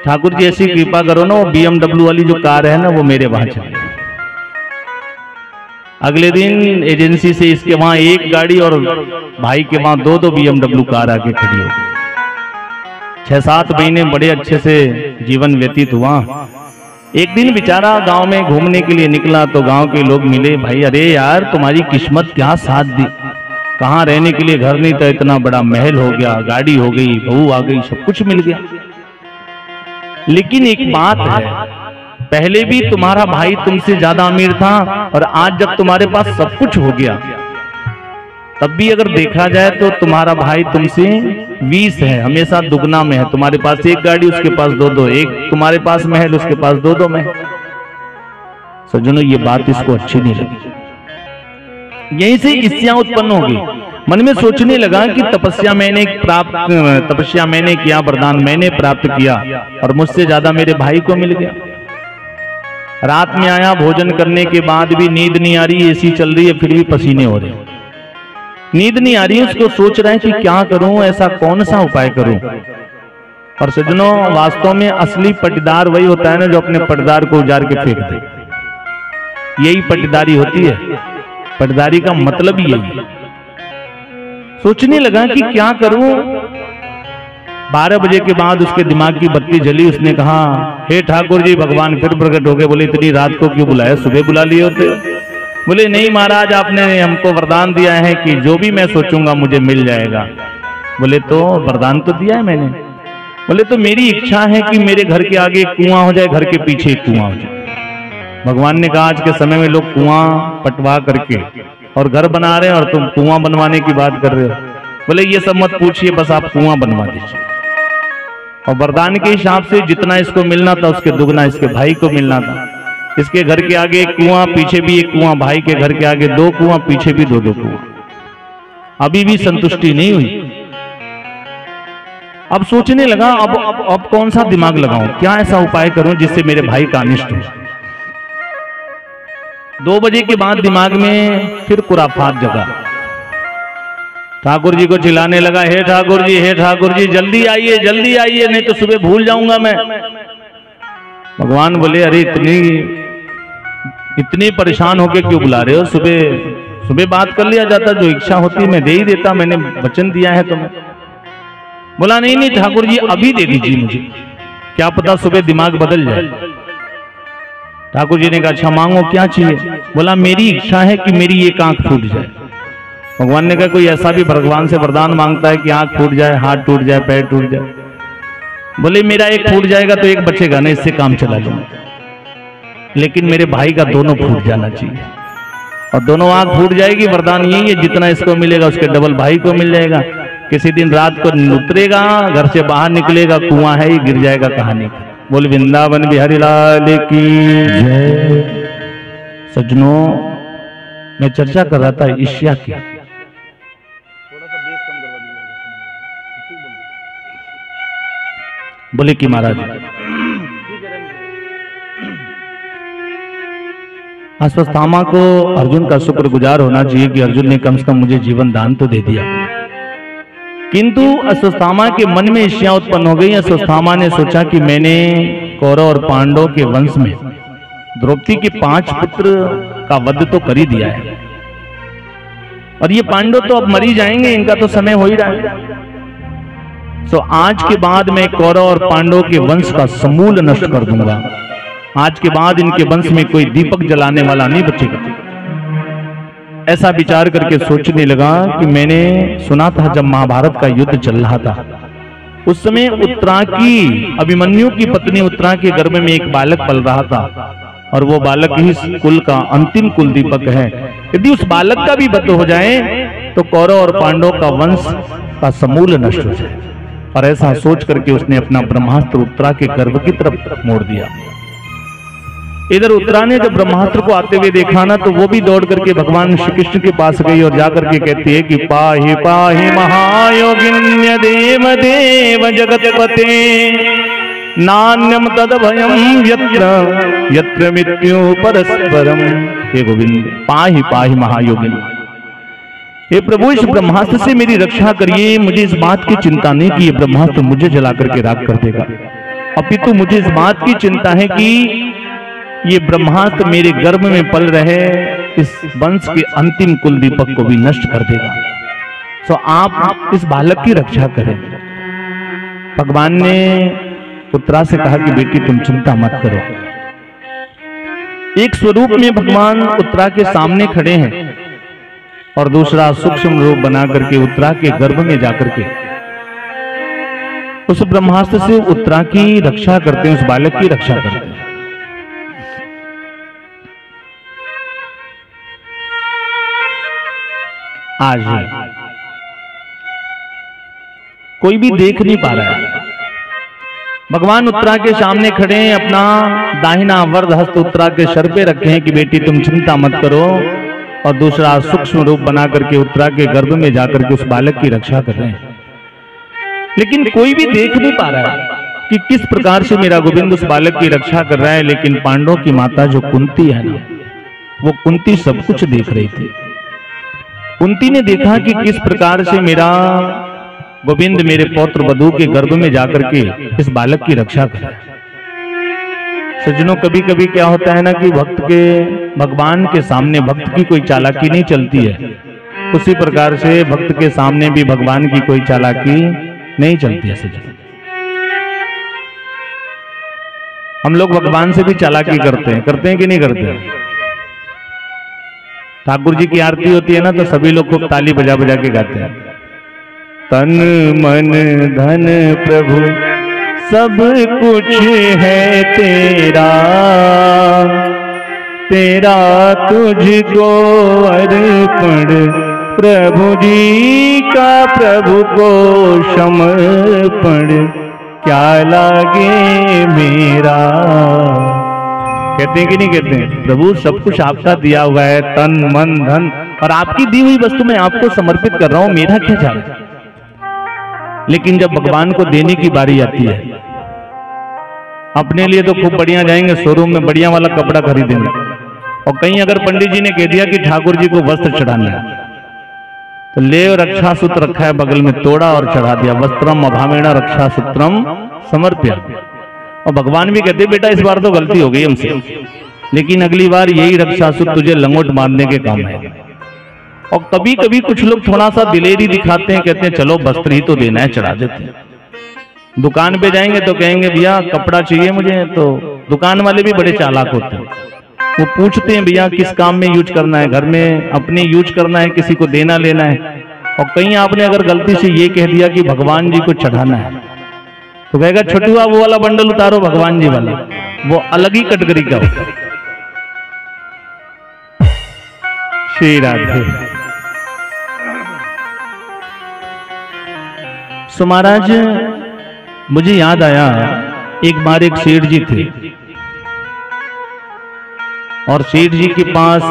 ठाकुर जी ऐसी कृपा करो ना, वो BMW वाली जो कार है ना वो मेरे वहां चले। अगले दिन एजेंसी से इसके वहां एक गाड़ी और भाई के वहां 2-2 BMW कार आके खड़ी हो गई। 6-7 महीने बड़े अच्छे से जीवन व्यतीत हुआ। एक दिन बेचारा गांव में घूमने के लिए निकला तो गांव के लोग मिले। भाई अरे यार तुम्हारी किस्मत क्या साथ दी, कहाँ रहने के लिए घर नहीं था, इतना बड़ा महल हो गया, गाड़ी हो गई, बहू आ गई, सब कुछ मिल गया। लेकिन एक बात है, पहले भी तुम्हारा भाई तुमसे ज्यादा अमीर था और आज जब तुम्हारे पास सब कुछ हो गया तब भी अगर देखा जाए तो तुम्हारा भाई तुमसे 20 है, हमेशा दुगना में है। तुम्हारे पास एक गाड़ी, उसके पास 2-2, एक तुम्हारे पास महल, उसके पास 2-2 महल। सज्जनों ये बात इसको अच्छी नहीं लगी। यहीं से ईर्ष्या उत्पन्न हो गई। मन में सोचने लगा कि तपस्या मैंने किया, वरदान मैंने प्राप्त किया और मुझसे ज्यादा मेरे भाई को मिल गया। रात में आया, भोजन करने के बाद भी नींद नहीं आ रही, एसी चल रही है, फिर भी पसीने हो रहे हैं, नींद नहीं आ रही है। उसको सोच रहे हैं कि क्या करूं, ऐसा कौन सा उपाय करूं। और सज्जनों वास्तव में असली पटीदार वही होता है ना जो अपने पटीदार को उजाड़ के फेंक दे। यही पटीदारी होती है, पटीदारी का मतलब ही यही। सोचने लगा कि क्या करूं। 12 बजे के बाद उसके दिमाग की बत्ती जली। उसने कहा हे ठाकुर जी, भगवान फिर प्रकट हो गए। बोले इतनी रात को क्यों बुलाया, सुबह बुला लिए होते। बोले नहीं महाराज, आपने हमको वरदान दिया है कि जो भी मैं सोचूंगा मुझे मिल जाएगा। बोले तो वरदान तो दिया है मैंने। बोले तो मेरी इच्छा है कि मेरे घर के आगे एक कुआं हो जाए, घर के पीछे एक कुआं हो जाए। भगवान ने कहा आज के समय में लोग कुआं पटवा करके और घर बना रहे हैं और तुम कुआं बनवाने की बात कर रहे हो। बोले ये सब मत पूछिए, बस आप कुआं बनवा दीजिए। और वरदान के हिसाब से जितना इसको मिलना था उसके दुगना इसके भाई को मिलना था। इसके घर के आगे एक कुआं, पीछे भी एक कुआं, भाई के घर के आगे 2 कुआं, पीछे भी 2-2 कुआं। अभी भी संतुष्टि नहीं हुई। अब सोचने लगा अब कौन सा दिमाग लगाऊं, क्या ऐसा उपाय करूं जिससे मेरे भाई का अनिष्ट हो। 2 बजे के बाद दिमाग में फिर खुराफात जगा। ठाकुर जी को चिल्लाने लगा, हे ठाकुर जी जल्दी आइए नहीं तो सुबह भूल जाऊंगा मैं। भगवान बोले अरे इतनी परेशान होके क्यों बुला रहे हो, सुबह बात कर लिया जाता, जो इच्छा होती मैं दे ही देता, मैंने वचन दिया है तुम्हें। बोला नहीं ठाकुर जी अभी दे दीजिए मुझे, क्या पता सुबह दिमाग बदल जाए। ठाकुर जी ने कहा अच्छा मांगो क्या चाहिए। बोला मेरी इच्छा है कि मेरी एक आंख फूट जाए। भगवान ने कहा कोई ऐसा भी भगवान से वरदान मांगता है कि आंख फूट जाए, हाथ टूट जाए, पैर टूट जाए। बोले मेरा एक फूट जाएगा तो एक बचेगा ना, इससे काम चला लूंगा, लेकिन मेरे भाई का दोनों फूट जाना चाहिए। और दोनों आंख फूट जाएगी, वरदान यही है जितना इसको मिलेगा उसके डबल भाई को मिल जाएगा। किसी दिन रात को उतरेगा, घर से बाहर निकलेगा, कुआं है ही, गिर जाएगा कहानी। बोल वृंदावन बिहारी लाल की जय। सज्जनों मैं चर्चा कर रहा था ईर्ष्या की। बोले कि महाराज अश्वत्थामा को अर्जुन का शुक्रगुजार होना चाहिए कि अर्जुन ने कम से कम मुझे जीवन दान तो दे दिया। किंतु अश्वत्थामा के मन में ईर्ष्या उत्पन्न हो गई। अश्वत्थामा ने सोचा कि मैंने कौरव और पांडव के वंश में द्रौपदी के 5 पुत्र का वध तो कर ही दिया है, और ये पांडव तो अब मर ही जाएंगे, इनका तो समय हो ही रहा है। तो आज के बाद मैं कौरव और पांडव के वंश का समूल नष्ट कर दूंगा। आज के बाद इनके वंश में कोई दीपक जलाने वाला नहीं बचेगा। ऐसा विचार करके सोचने लगा कि मैंने सुना था जब महाभारत का युद्ध चल रहा था उस समय उत्तरा की, अभिमन्यु की पत्नी उत्तरा के गर्भ में एक बालक पल रहा था, और वो बालक ही कुल का अंतिम कुल दीपक है। यदि उस बालक का भी वध हो जाए तो कौरव और पांडव का वंश का समूल नष्ट हो जाए। और ऐसा सोच करके उसने अपना ब्रह्मास्त्र उत्तरा के गर्भ की तरफ मोड़ दिया। इधर उत्तरा ने जब ब्रह्मास्त्र को आते हुए देखा ना, तो वो भी दौड़ करके भगवान श्री कृष्ण के पास गई और जाकर के कहती है कि पाहि पाहि महायोगिन्य देव देव जगतपते नान्यम तद भयम यत्र यत्र मृत्यु परस्परम। हे गोविंद पाहि पाहि महायोगिन, हे प्रभु इस ब्रह्मास्त्र से मेरी रक्षा करिए। मुझे इस बात की चिंता नहीं कि ये ब्रह्मास्त्र मुझे जला करके राख कर देगा, अपितु मुझे इस बात की चिंता है कि ये ब्रह्मास्त्र मेरे गर्भ में पल रहे इस वंश के अंतिम कुल दीपक को भी नष्ट कर देगा। तो आप इस बालक की रक्षा करें। भगवान ने उत्तरा से कहा कि बेटी तुम चिंता मत करो। एक स्वरूप में भगवान उत्तरा के सामने खड़े हैं और दूसरा सूक्ष्म रूप बना करके उत्तरा के गर्भ में जाकर के उस ब्रह्मास्त्र से उत्तरा की रक्षा करते हैं, उस बालक की रक्षा करते हैं। आज कोई भी देख नहीं पा रहा है। भगवान उत्तरा के सामने खड़े हैं, अपना दाहिना वरद हस्त उत्तरा के सर पे रखे हैं कि बेटी तुम चिंता मत करो, और दूसरा सूक्ष्म रूप बना करके उत्तरा के गर्भ में जाकर के उस बालक की रक्षा कर रहे हैं। लेकिन कोई भी देख नहीं पा रहा है कि किस प्रकार से मेरा गोविंद उस बालक की रक्षा कर रहा है। लेकिन पांडवों की माता जो कुंती है ना, वो कुंती सब कुछ देख रही थी। कुंती ने देखा कि किस प्रकार से मेरा गोविंद मेरे पौत्र वधू के गर्भ में जाकर के इस बालक की रक्षा कर रहा है। सज्जनों कभी कभी क्या होता है ना कि भक्त के भगवान के सामने भक्त की कोई चालाकी नहीं चलती है, उसी प्रकार से भक्त के सामने भी भगवान की कोई चालाकी नहीं चलती है। सज्जनों हम लोग भगवान से भी चालाकी करते हैं कि नहीं करते हैं? ठाकुर जी की आरती होती है ना, तो सभी लोग खूब ताली बजा बजा के गाते हैं, तन मन धन प्रभु सब कुछ है तेरा, तेरा तुझको अर्पण प्रभु जी का, प्रभु को समर्पण क्या लागे मेरा। कहते हैं कि नहीं कहते हैं, प्रभु सब कुछ आपका दिया हुआ है, तन मन धन, और आपकी दी हुई वस्तु मैं आपको समर्पित कर रहा हूं, मेरा क्या जा रहा है। लेकिन जब भगवान को देने की बारी आती है, अपने लिए तो खूब बढ़िया जाएंगे शोरूम में, बढ़िया वाला कपड़ा खरीदेंगे, और कहीं अगर पंडित जी ने कह दिया कि ठाकुर जी को वस्त्र चढ़ाना है, तो ले रक्षा सूत्र रखा है बगल में, तोड़ा और चढ़ा दिया। वस्त्रम अभावेण रक्षा सूत्रम समर्प्य। और भगवान भी कहते बेटा इस बार तो गलती हो गई हमसे, लेकिन अगली बार यही रक्षा सूत्र तुझे लंगोट मारने के काम है। और कभी कभी कुछ लोग थोड़ा सा दिलेरी दिखाते हैं, कहते हैं चलो वस्त्र ही तो देना है, चढ़ा देते हैं। दुकान पे जाएंगे तो कहेंगे भैया कपड़ा चाहिए मुझे, तो दुकान वाले भी बड़े चालाक होते हैं, वो पूछते हैं भैया किस काम में यूज करना है, घर में अपने यूज करना है, किसी को देना लेना है। और कहीं आपने अगर गलती से ये कह दिया कि भगवान जी को चढ़ाना है, तो कहेगा छोटुआ वो वाला बंडल उतारो, भगवान जी वाला वो अलग ही कैटेगरी का होता है। श्री राधे। सो महाराज मुझे याद आया, एक बार एक सेठ जी थे, और सेठ जी के पास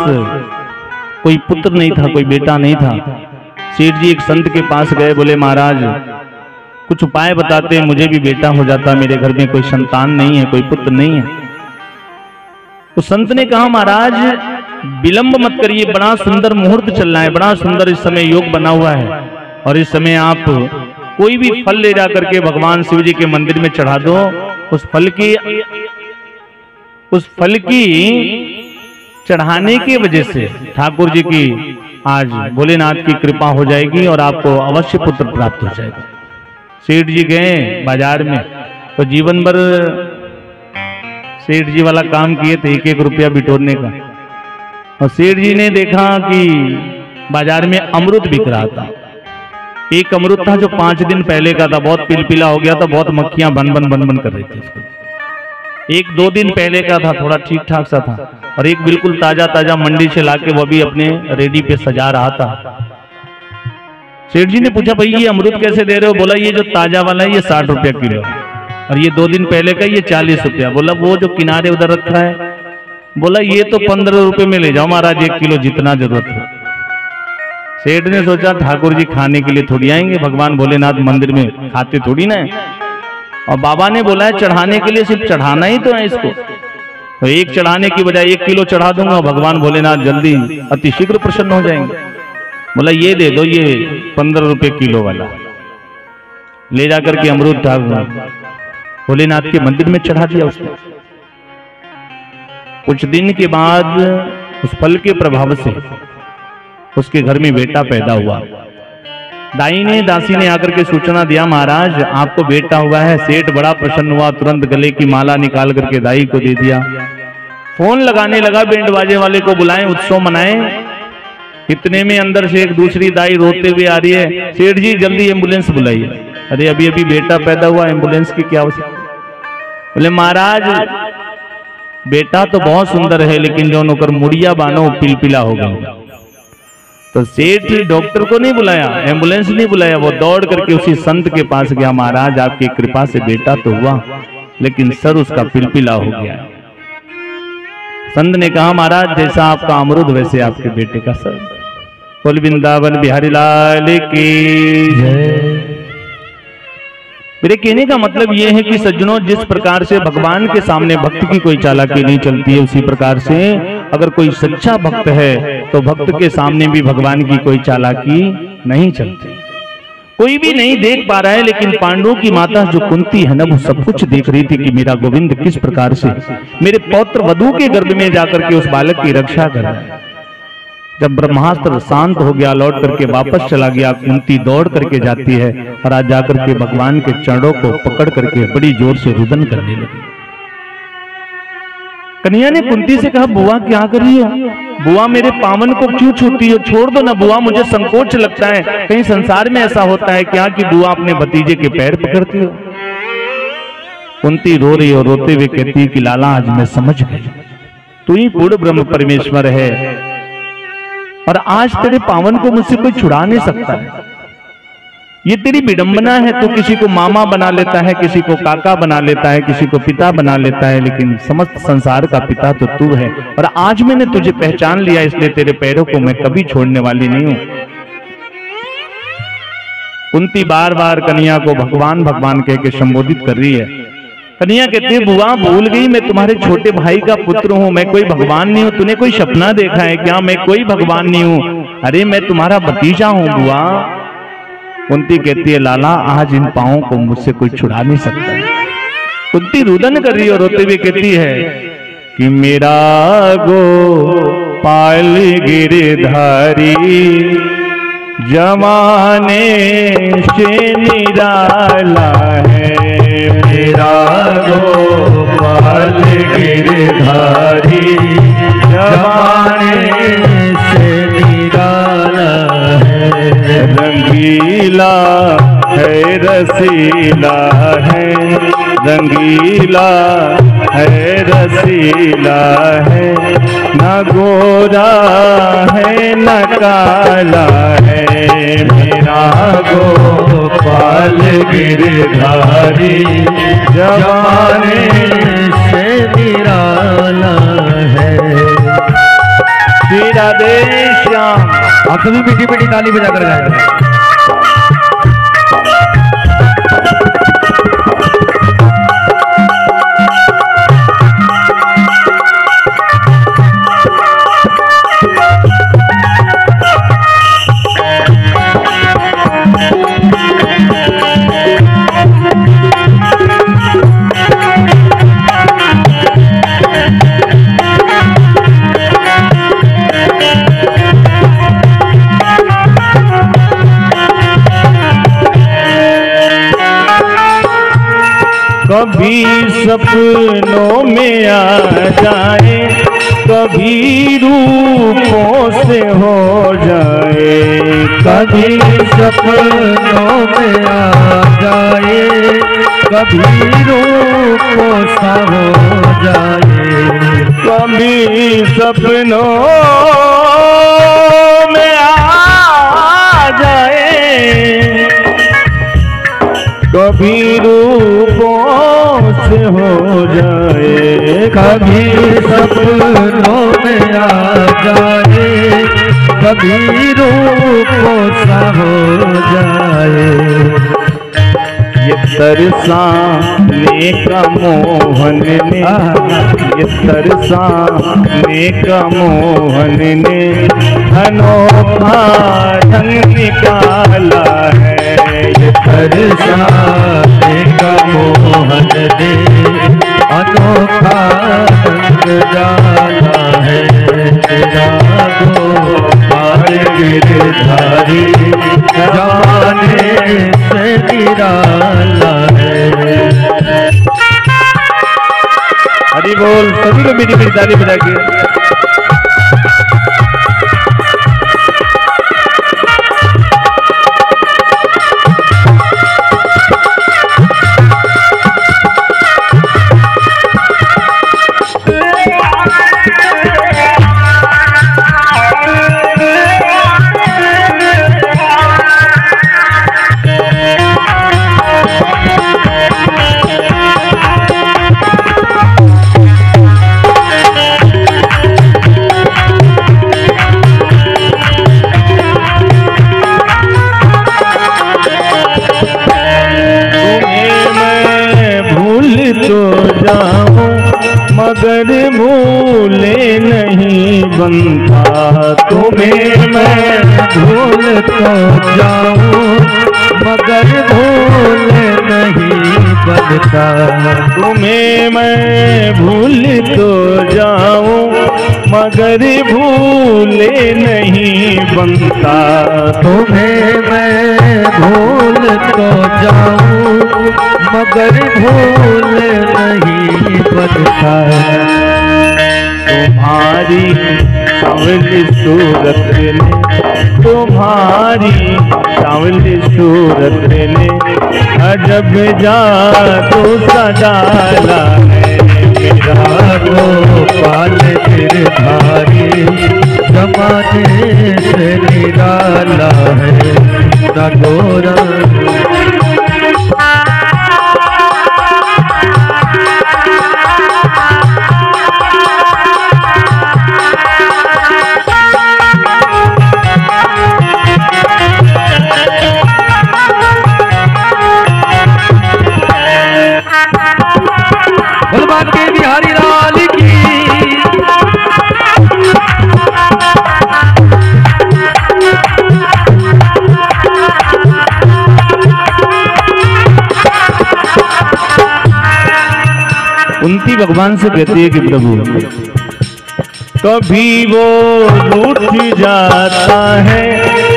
कोई पुत्र नहीं था, कोई बेटा नहीं था। सेठ जी एक संत के पास गए, बोले महाराज कुछ उपाय बताते, मुझे भी बेटा हो जाता, मेरे घर में कोई संतान नहीं है, कोई पुत्र नहीं है। तो संत ने कहा महाराज विलंब मत करिए, बड़ा सुंदर मुहूर्त चल रहा है, बड़ा सुंदर इस समय योग बना हुआ है, और इस समय आप कोई भी फल ले जाकर के भगवान शिव जी के मंदिर में चढ़ा दो, उस फल की चढ़ाने की वजह से ठाकुर जी की आज भोलेनाथ की कृपा हो जाएगी और आपको अवश्य पुत्र प्राप्त हो जाएगा। सेठ जी गए बाजार में, तो जीवन भर सेठ जी वाला काम किए थे, 1-1 रुपया बिटोरने का। और सेठ जी ने देखा कि बाजार में अमृत बिक रहा था। एक अमृत था जो 5 दिन पहले का था, बहुत पिलपिला हो गया था, बहुत मक्खियां बन बन कर रही थी उसको। 1-2 दिन पहले का था, थोड़ा ठीक ठाक सा था, और एक बिल्कुल ताजा ताजा मंडी से लाके वो भी अपने रेडी पे सजा रहा था। सेठ जी ने पूछा भाई ये अमरूद कैसे दे रहे हो? बोला ये जो ताजा वाला है ये 60 रुपया किलो, और ये 2 दिन पहले का ये 40 रुपया। बोला वो जो किनारे उधर रखा है, बोला ये तो 15 रुपए में ले जाओ महाराज, 1 किलो जितना जरूरत हो। सेठ ने सोचा ठाकुर जी खाने के लिए थोड़ी आएंगे, भगवान भोलेनाथ मंदिर में खाते थोड़ी ना है। और बाबा ने बोला है चढ़ाने के लिए, सिर्फ चढ़ाना ही तो है इसको, तो एक चढ़ाने की बजाय 1 किलो चढ़ा दूंगा, भगवान भोलेनाथ जल्दी अति शीघ्र प्रसन्न हो जाएंगे। बोला ये दे दो, ये 15 रुपए किलो वाला। ले जाकर के अमरूद ठाकुर भोलेनाथ के मंदिर में चढ़ा दिया उसने। कुछ दिन के बाद उस फल के प्रभाव से उसके घर में बेटा पैदा हुआ। दासी ने आकर के सूचना दिया महाराज आपको बेटा हुआ है। सेठ बड़ा प्रसन्न हुआ, तुरंत गले की माला निकाल करके दाई को दे दिया। फोन लगाने लगा, बैंड बाजे वाले को बुलाएं, उत्सव मनाएं। इतने में अंदर से एक दूसरी दाई रोते हुए आ रही है, सेठ जी जल्दी एम्बुलेंस बुलाइए। अरे अभी अभी बेटा पैदा हुआ, एम्बुलेंस की क्या आवश्यकता? बोले महाराज बेटा तो बहुत सुंदर है, लेकिन जो नौकर मुड़िया बानो पिलपिला हो गया। तो सेठ डॉक्टर को नहीं बुलाया, एम्बुलेंस नहीं बुलाया, वो दौड़ करके उसी संत के पास गया। महाराज आपकी कृपा से बेटा तो हुआ, लेकिन सर उसका पिलपिला हो गया। संत ने कहा महाराज जैसा आपका अमरूद वैसे आपके बेटे का सर। बोल वृंदावन बिहारी लाल की जय। मेरे कहने का मतलब यह है कि सज्जनों, जिस प्रकार से भगवान के सामने भक्त की कोई चालाकी नहीं चलती है, उसी प्रकार से अगर कोई सच्चा भक्त है तो भक्त के सामने भी भगवान की कोई चालाकी नहीं चलती। कोई भी नहीं देख पा रहा है, लेकिन पांडवों की माता जो कुंती है ना, वो सब कुछ देख रही थी कि मेरा गोविंद किस प्रकार से मेरे पौत्र वधू के गर्भ में जाकर के उस बालक की रक्षा कर रहा है। जब ब्रह्मास्त्र शांत हो गया, लौट करके वापस चला गया, कुंती दौड़ करके जाती है और आज जाकर के भगवान के चरणों को पकड़ करके बड़ी जोर से रुदन करने लगी। कन्हैया ने कुंती से कहा बुआ क्या कर रही हो? बुआ मेरे पावन को क्यों छूती हो? छोड़ दो ना बुआ, मुझे संकोच लगता है, कहीं संसार में ऐसा होता है क्या कि बुआ अपने भतीजे के पैर पकड़ती हो? कुंती रो रही और रोते हुए कहती कि लाला आज मैं समझ गई, तू ही पूर्ण ब्रह्म परमेश्वर है और आज तेरे पावन को मुझसे कोई छुड़ा नहीं सकता है। ये तेरी विडंबना है, तू किसी को मामा बना लेता है, किसी को काका बना लेता है, किसी को पिता बना लेता है, लेकिन समस्त संसार का पिता तो तू है। और आज मैंने तुझे पहचान लिया, इसलिए तेरे पैरों को मैं कभी छोड़ने वाली नहीं हूं। कुंती बार बार कन्या को भगवान भगवान कह के संबोधित कर रही है। कन्या कहती है, बुआ भूल गई, मैं तुम्हारे छोटे भाई का पुत्र हूँ, मैं कोई भगवान नहीं हूँ। तूने कोई सपना देखा है क्या? मैं कोई भगवान नहीं हूँ। अरे मैं तुम्हारा भतीजा हूँ बुआ। कुंती कहती है, लाला आज इन पांवों को मुझसे कोई छुड़ा नहीं सकता। कुंती रुदन कर रही है और रोते हुए कहती है कि मेरा गोपाल गिरधारी जमाने से निराला है। मेरा गोपाल गिरधारी जमाने से निराला है। रंगीला है रसीला है, रंगीला है रसीला है, न गोरा है न काला है। मेरा गोपाल गिरधारी जमाने से निराला है। श्री राधे श्याम। आप सभी मीठी मीठी ताली बजाकर गाएंगे। कभी सपनों में आ जाए, कभी रूपों से हो जाए। कभी सपनों में आ जाए, कभी रूपों सा हो जाए। कभी सपनों में आ जाए, कभी रूपों से हो जाए। कभी सपनों में आ जाए, कभी रूपों सा हो जाए। ये तरसाने का मोहन ने, ये तरसाने का मोहन ने अनोखा ढंग निकाला है। ये तरसाने का मोहन ने अनोखा ढंग डाला है। तेरा गोपाल गिरधारी जमाने से निराला है। हरि बोल। सभी को मेरी मेरी ताली बजा के मगर भूले नहीं बनता। तुम्हें मैं भूल तो जाऊं, मगर भूल नहीं बनता। तुम्हें मैं भूल तो जाऊं, मगर भूले नहीं बनता। तुम्हें मैं भूल तो जाऊं, मगर भूल नहीं बनता। तुम्हारी सांवली सूरत ने, तुम्हारी सांवली सूरत ने अजब जादू सा डाला है। मेरा गोपाल गिरधारी जमाने से निराला है न गोरा। भगवान के बिहारी लाल की कुंती भगवान से कहती है कि प्रभु कभी वो रूठ जाता है,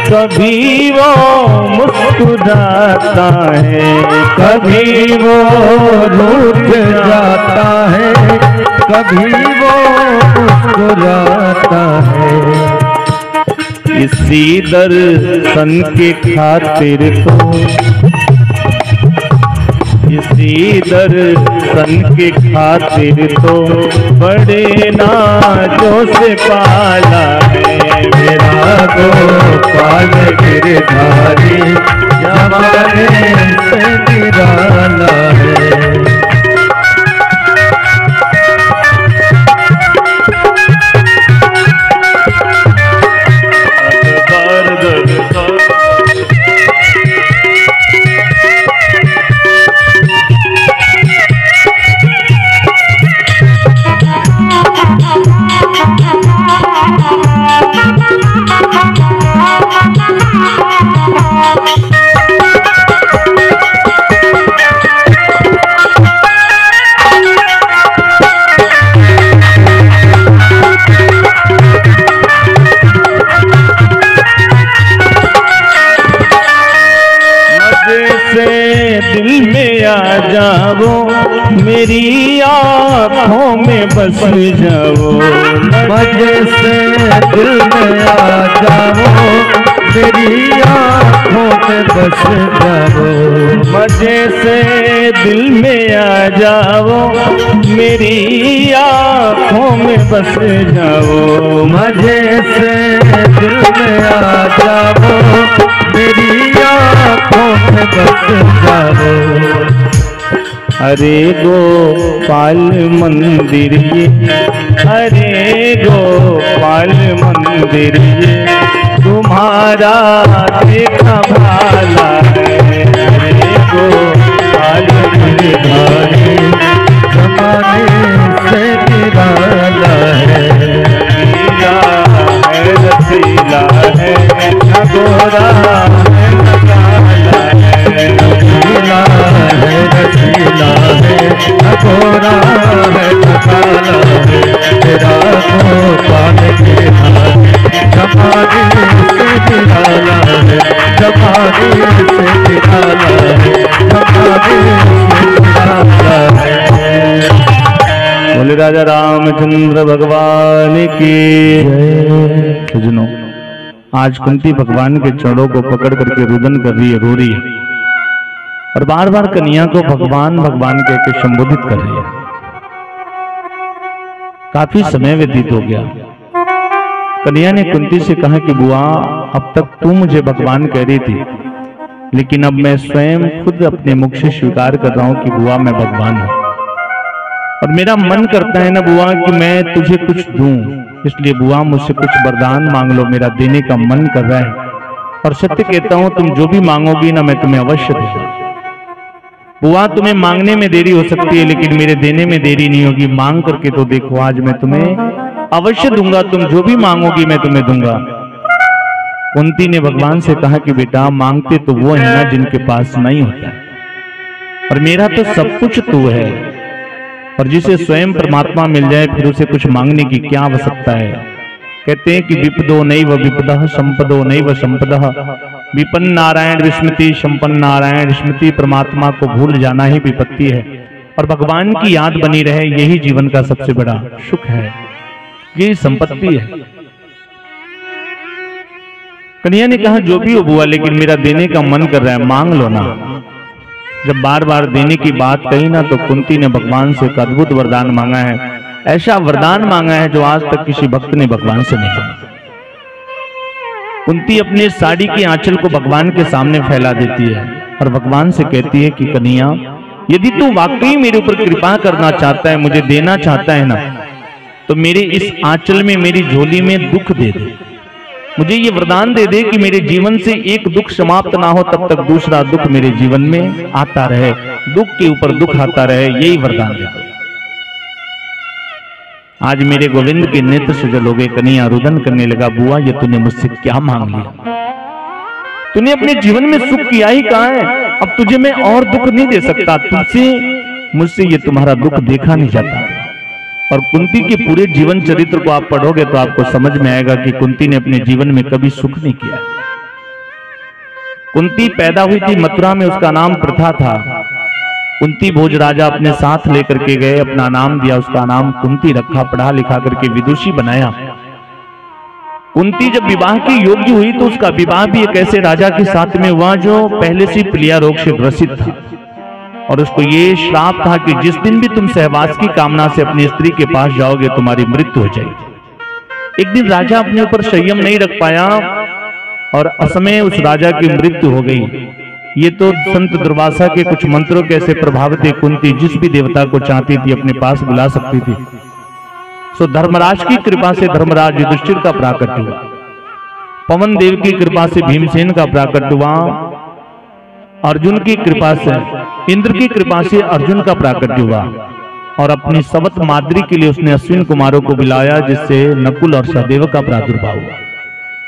कभी वो मुस्कुराता है, कभी वो रूठ जाता है, कभी वो मुस्कुराता है। इसी दर्शन के खातिर तो, इसी दर्शन के खातिर तो बड़े नाजों से पाला है मेरा गोपाल गिरधारी जमाने से निराला है। दिल में आ जाओ, मेरी आँखों में बस जाओ, मजे से दिल में आ जाओ, मेरी आँखों में बस जाओ। मजे से दिल में आ जाओ, मेरी आँखों में बस जाओ, मजे से दिल में आ जाओ, मेरी आँखों में बस जाओ। अरे गोपाल मंदिर ये, अरे गोपाल मंदिर ये तुम्हारा देखा भाला है। अरे गोपाल गिरधारी जमाने से निराला है, रसीला है न गोरा है न काला है, रसीला है रसीला है न गोरा है न काला है। तेरा गोपाल गिरधारी जमाने से निराला है, जमाने से निराला है, जमाने से निराला है। बोले राजा रामचंद्र भगवान की जय। सजनों, आज कुंती भगवान के चरणों को पकड़ करके रुदन कर रही है, रो रही है और बार बार कन्या को भगवान भगवान कह के संबोधित कर रही है। काफी समय व्यतीत हो गया। कन्या ने कुंती से कहा कि बुआ, अब तक तू मुझे भगवान कह रही थी, लेकिन अब मैं स्वयं खुद अपने मुख से स्वीकार कर रहा हूं कि बुआ मैं भगवान हूं, और मेरा मन करता है ना बुआ कि मैं तुझे कुछ दूं, इसलिए बुआ मुझसे कुछ वरदान मांग लो, मेरा देने का मन कर रहा है। और सत्य कहता हूं, तुम जो भी मांगोगी ना मैं तुम्हें अवश्य दूंगा। बुआ, तुम्हें मांगने में देरी हो सकती है, लेकिन मेरे देने में देरी नहीं होगी। मांग करके तो देखो, आज मैं तुम्हें अवश्य दूंगा, तुम जो भी मांगोगी मैं तुम्हें दूंगा। कुंती ने भगवान से कहा कि बेटा, मांगते तो वो है ना जिनके पास नहीं होता, और मेरा तो सब कुछ तू है, और जिसे स्वयं परमात्मा मिल जाए फिर उसे कुछ मांगने की क्या आवश्यकता है। कहते हैं कि विपदो नैव विपदः संपदो नैव संपदः, विपन्न नारायण विस्मृति संपन्न नारायण स्मृति। परमात्मा को भूल जाना ही विपत्ति है, और भगवान की याद बनी रहे यही जीवन का सबसे बड़ा सुख है, यही संपत्ति है। कन्या ने कहा जो भी हो बुआ, लेकिन मेरा देने का मन कर रहा है, मांग लो ना। जब बार बार देने की बात कही ना, तो कुंती ने भगवान से एक अद्भुत वरदान मांगा है। ऐसा वरदान मांगा है जो आज तक किसी भक्त ने भगवान से नहीं मांगा। कुंती अपने साड़ी की आंचल को भगवान के सामने फैला देती है और भगवान से कहती है कि कन्हैया, यदि तू वाकई मेरे ऊपर कृपा करना चाहता है, मुझे देना चाहता है ना, तो मेरे इस आंचल में, मेरी झोली में दुख दे दे। मुझे ये वरदान दे दे कि मेरे जीवन से एक दुख समाप्त ना हो, तब तक दूसरा दुख मेरे जीवन में आता रहे, दुख के ऊपर दुख आता रहे, यही वरदान दे दे। आज मेरे गोविंद के नेत्र से जलोगे। कन्हैया रुदन करने लगा, बुआ ये तूने मुझसे क्या मांग लिया? तूने अपने जीवन में सुख किया ही कहां है? अब तुझे मैं और दुख नहीं दे सकता, तुझसे मुझसे ये तुम्हारा दुख देखा नहीं जाता। और कुंती के पूरे जीवन चरित्र को आप पढ़ोगे तो आपको समझ में आएगा कि कुंती ने अपने जीवन में कभी सुख नहीं किया। कुंती पैदा हुई थी मथुरा में, उसका नाम प्रथा था। कुंती भोज राजा अपने साथ लेकर के गए, अपना नाम दिया, उसका नाम कुंती रखा, पढ़ा लिखा करके विदुषी बनाया। कुंती जब विवाह की योग्य हुई तो उसका विवाह भी एक ऐसे राजा के साथ में हुआ जो पहले से प्लिया रोग से ग्रसित था, और उसको ये श्राप था कि जिस दिन भी तुम सहवास की कामना से अपनी स्त्री के पास जाओगे तुम्हारी मृत्यु हो जाएगी। एक दिन राजा अपने ऊपर संयम नहीं रख पाया और असमय उस राजा की मृत्यु हो गई। ये तो संत दुर्वासा के कुछ मंत्रों के ऐसे प्रभावित थे, कुंती जिस भी देवता को चाहती थी अपने पास बुला सकती थी। सो धर्मराज की कृपा से धर्मराज युधिष्ठिर का प्राकट्य हुआ, पवन देव की कृपा से भीमसेन का प्राकट्य हुआ, अर्जुन की कृपा से, इंद्र की कृपा से अर्जुन का प्राकट्य हुआ, और अपनी सवत माद्री के लिए उसने अश्विन कुमारों को बुलाया, जिससे नकुल और सहदेव का प्रादुर्भाव हुआ।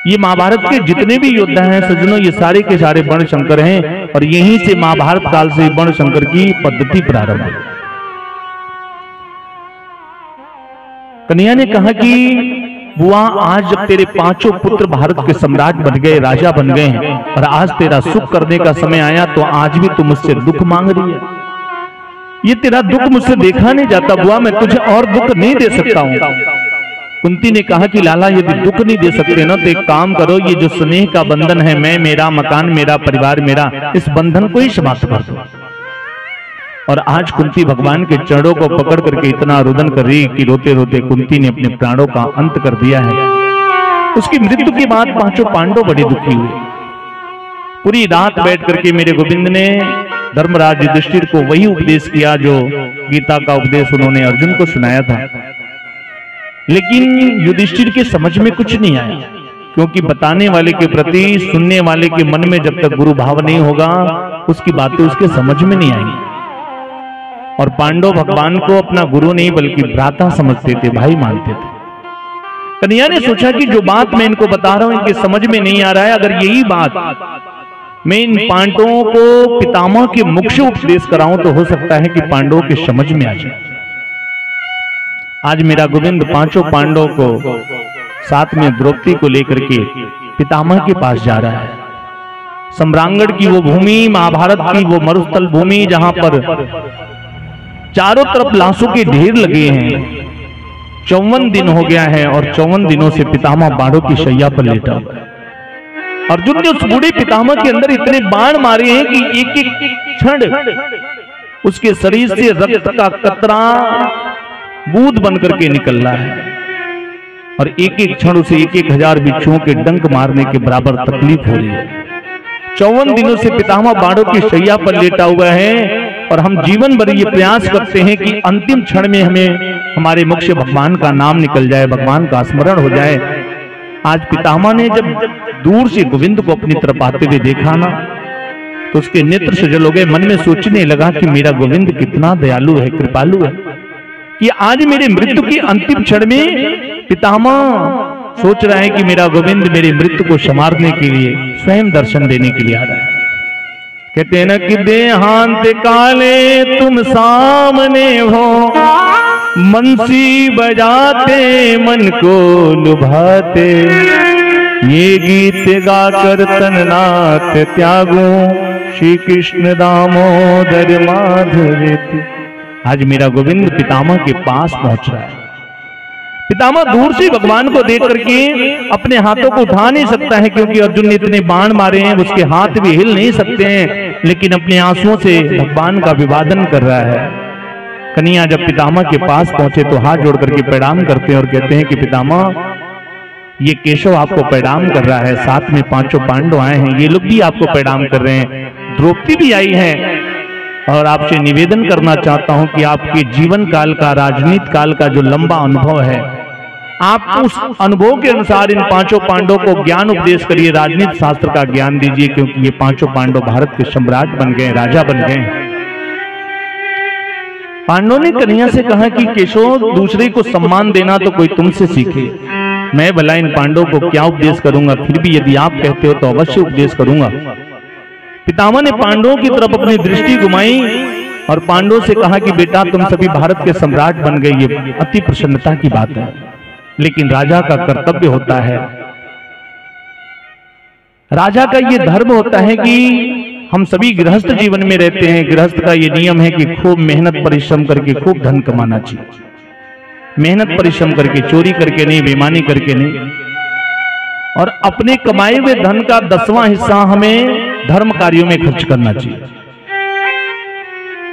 ये महाभारत के जितने भी योद्धा हैं सज्जनों, ये सारे के सारे बण शंकर हैं, और यहीं से महाभारत काल से बण शंकर की पद्धति प्रारंभ हुई। कन्हैया ने कहा कि बुआ, आज जब तेरे पांचों पुत्र भारत के सम्राट बन गए, राजा बन गए हैं, और आज तेरा सुख करने का समय आया, तो आज भी तू मुझसे दुख मांग रही है। ये तेरा दुख मुझसे देखा नहीं जाता बुआ, मैं तुझे और दुख नहीं दे सकता हूं। कुंती ने कहा कि लाला, यदि दुख नहीं दे सकते ना, तो एक काम करो, ये जो स्नेह का बंधन है, मैं, मेरा मकान, मेरा परिवार, मेरा, इस बंधन को ही समाप्त कर दो। और आज कुंती भगवान के चरणों को पकड़ करके इतना रुदन कर रही कि रोते रोते कुंती ने अपने प्राणों का अंत कर दिया है। उसकी मृत्यु के बाद पांचों पांडव बड़े दुखी हुए। पूरी रात बैठ करके मेरे गोविंद ने धर्मराज युधिष्ठिर को वही उपदेश किया जो गीता का उपदेश उन्होंने अर्जुन को सुनाया था। लेकिन युधिष्ठिर के समझ में कुछ नहीं आया, क्योंकि बताने वाले के प्रति सुनने वाले के मन में जब तक गुरु भाव नहीं होगा, उसकी बातें उसके समझ में नहीं आएंगी। और पांडव भगवान को अपना गुरु नहीं बल्कि भ्राता समझते थे, भाई मानते थे। कन्हैया ने सोचा कि जो बात मैं इनको बता रहा हूं इनके समझ में नहीं आ रहा है, अगर यही बात मैं इन पांडवों को पितामह के मुख से उपदेश कराऊं तो हो सकता है कि पांडवों के समझ में आ जाए। आज मेरा गोविंद पांचों पांडवों को साथ में द्रौपदी को लेकर के पितामह के पास जा रहा है। सम्रांगण की वो भूमि, महाभारत की वो मरुस्थल भूमि, जहां पर चारों तरफ लाशों के ढेर लगे हैं। 54 दिन हो गया है और 54 दिनों से पितामह बाणों की शैया पर लेटा हुआ है। अर्जुन ने उस बूढ़े पितामह के अंदर इतने बाण मारे हैं कि एक एक क्षण उसके शरीर से रक्त का कतरा बूंद बन करके निकल रहा है, और एक एक क्षण उसे 1,000 बिच्छुओं के डंक मारने के बराबर तकलीफ हो रही है। 54 दिनों से पितामह बाणों की शैया पर लेटा हुआ है, और हम जीवन भर ये प्रयास करते हैं कि अंतिम क्षण में हमें हमारे मुख से भगवान का नाम निकल जाए, भगवान का स्मरण हो जाए। आज पितामह ने जब दूर से गोविंद को अपनी तरफ आते हुए देखा ना, तो उसके नेत्र से जल हो गए। मन में सोचने लगा कि मेरा गोविंद कितना दयालु है, कृपालु है, कि आज मेरे मृत्यु के अंतिम क्षण में पितामह सोच रहा है कि मेरा गोविंद मेरी मृत्यु को संवारने के लिए, स्वयं दर्शन देने के लिए आ रहा है। कहते हैं ना कि देहांत काले तुम सामने हो, बंसी बजाते मन को लुभाते, ये गीत गाकर तननाथ त्यागो, श्री कृष्ण दामोदर माधव। आज मेरा गोविंद पितामह के पास पहुंच रहा है। पितामह दूर से भगवान को देख करके अपने हाथों को उठा नहीं सकता है, क्योंकि अर्जुन ने इतने बाण मारे हैं, उसके हाथ भी हिल नहीं सकते हैं, लेकिन अपने आंसुओं से भगवान का अभिवादन कर रहा है। कन्हैया जब पितामह के पास पहुंचे तो हाथ जोड़ करके प्रणाम करते हैं और कहते हैं कि पितामह, ये केशव आपको प्रणाम कर रहा है, साथ में 5 पांडव आए हैं, ये लोग भी आपको प्रणाम कर रहे हैं, द्रौपदी भी आई है, और आपसे निवेदन करना चाहता हूं कि आपके जीवन काल का, राजनीति काल का जो लंबा अनुभव है, आप उस अनुभव के अनुसार इन 5 पांडवों को ज्ञान उपदेश करिए, राजनीति शास्त्र का ज्ञान दीजिए, क्योंकि ये 5 पांडव भारत के सम्राट बन गए, राजा बन गए। पांडवों ने कन्हैया से कहा कि केशव, दूसरे को सम्मान देना तो कोई तुमसे सीखे, मैं भला इन पांडवों को क्या उपदेश करूंगा, फिर भी यदि आप कहते हो तो अवश्य उपदेश करूंगा। पितामह ने पांडवों की तरफ अपनी दृष्टि घुमाई और पांडवों से कहा कि बेटा, तुम सभी भारत के सम्राट बन गए, ये अति प्रसन्नता की बात है, लेकिन राजा का कर्तव्य होता है, राजा का ये धर्म होता है कि हम सभी गृहस्थ जीवन में रहते हैं, गृहस्थ का ये नियम है कि खूब मेहनत परिश्रम करके खूब धन कमाना चाहिए, मेहनत परिश्रम करके, चोरी करके नहीं, बेईमानी करके नहीं, और अपने कमाए हुए धन का 10वां हिस्सा हमें धर्म कार्यों में खर्च करना चाहिए।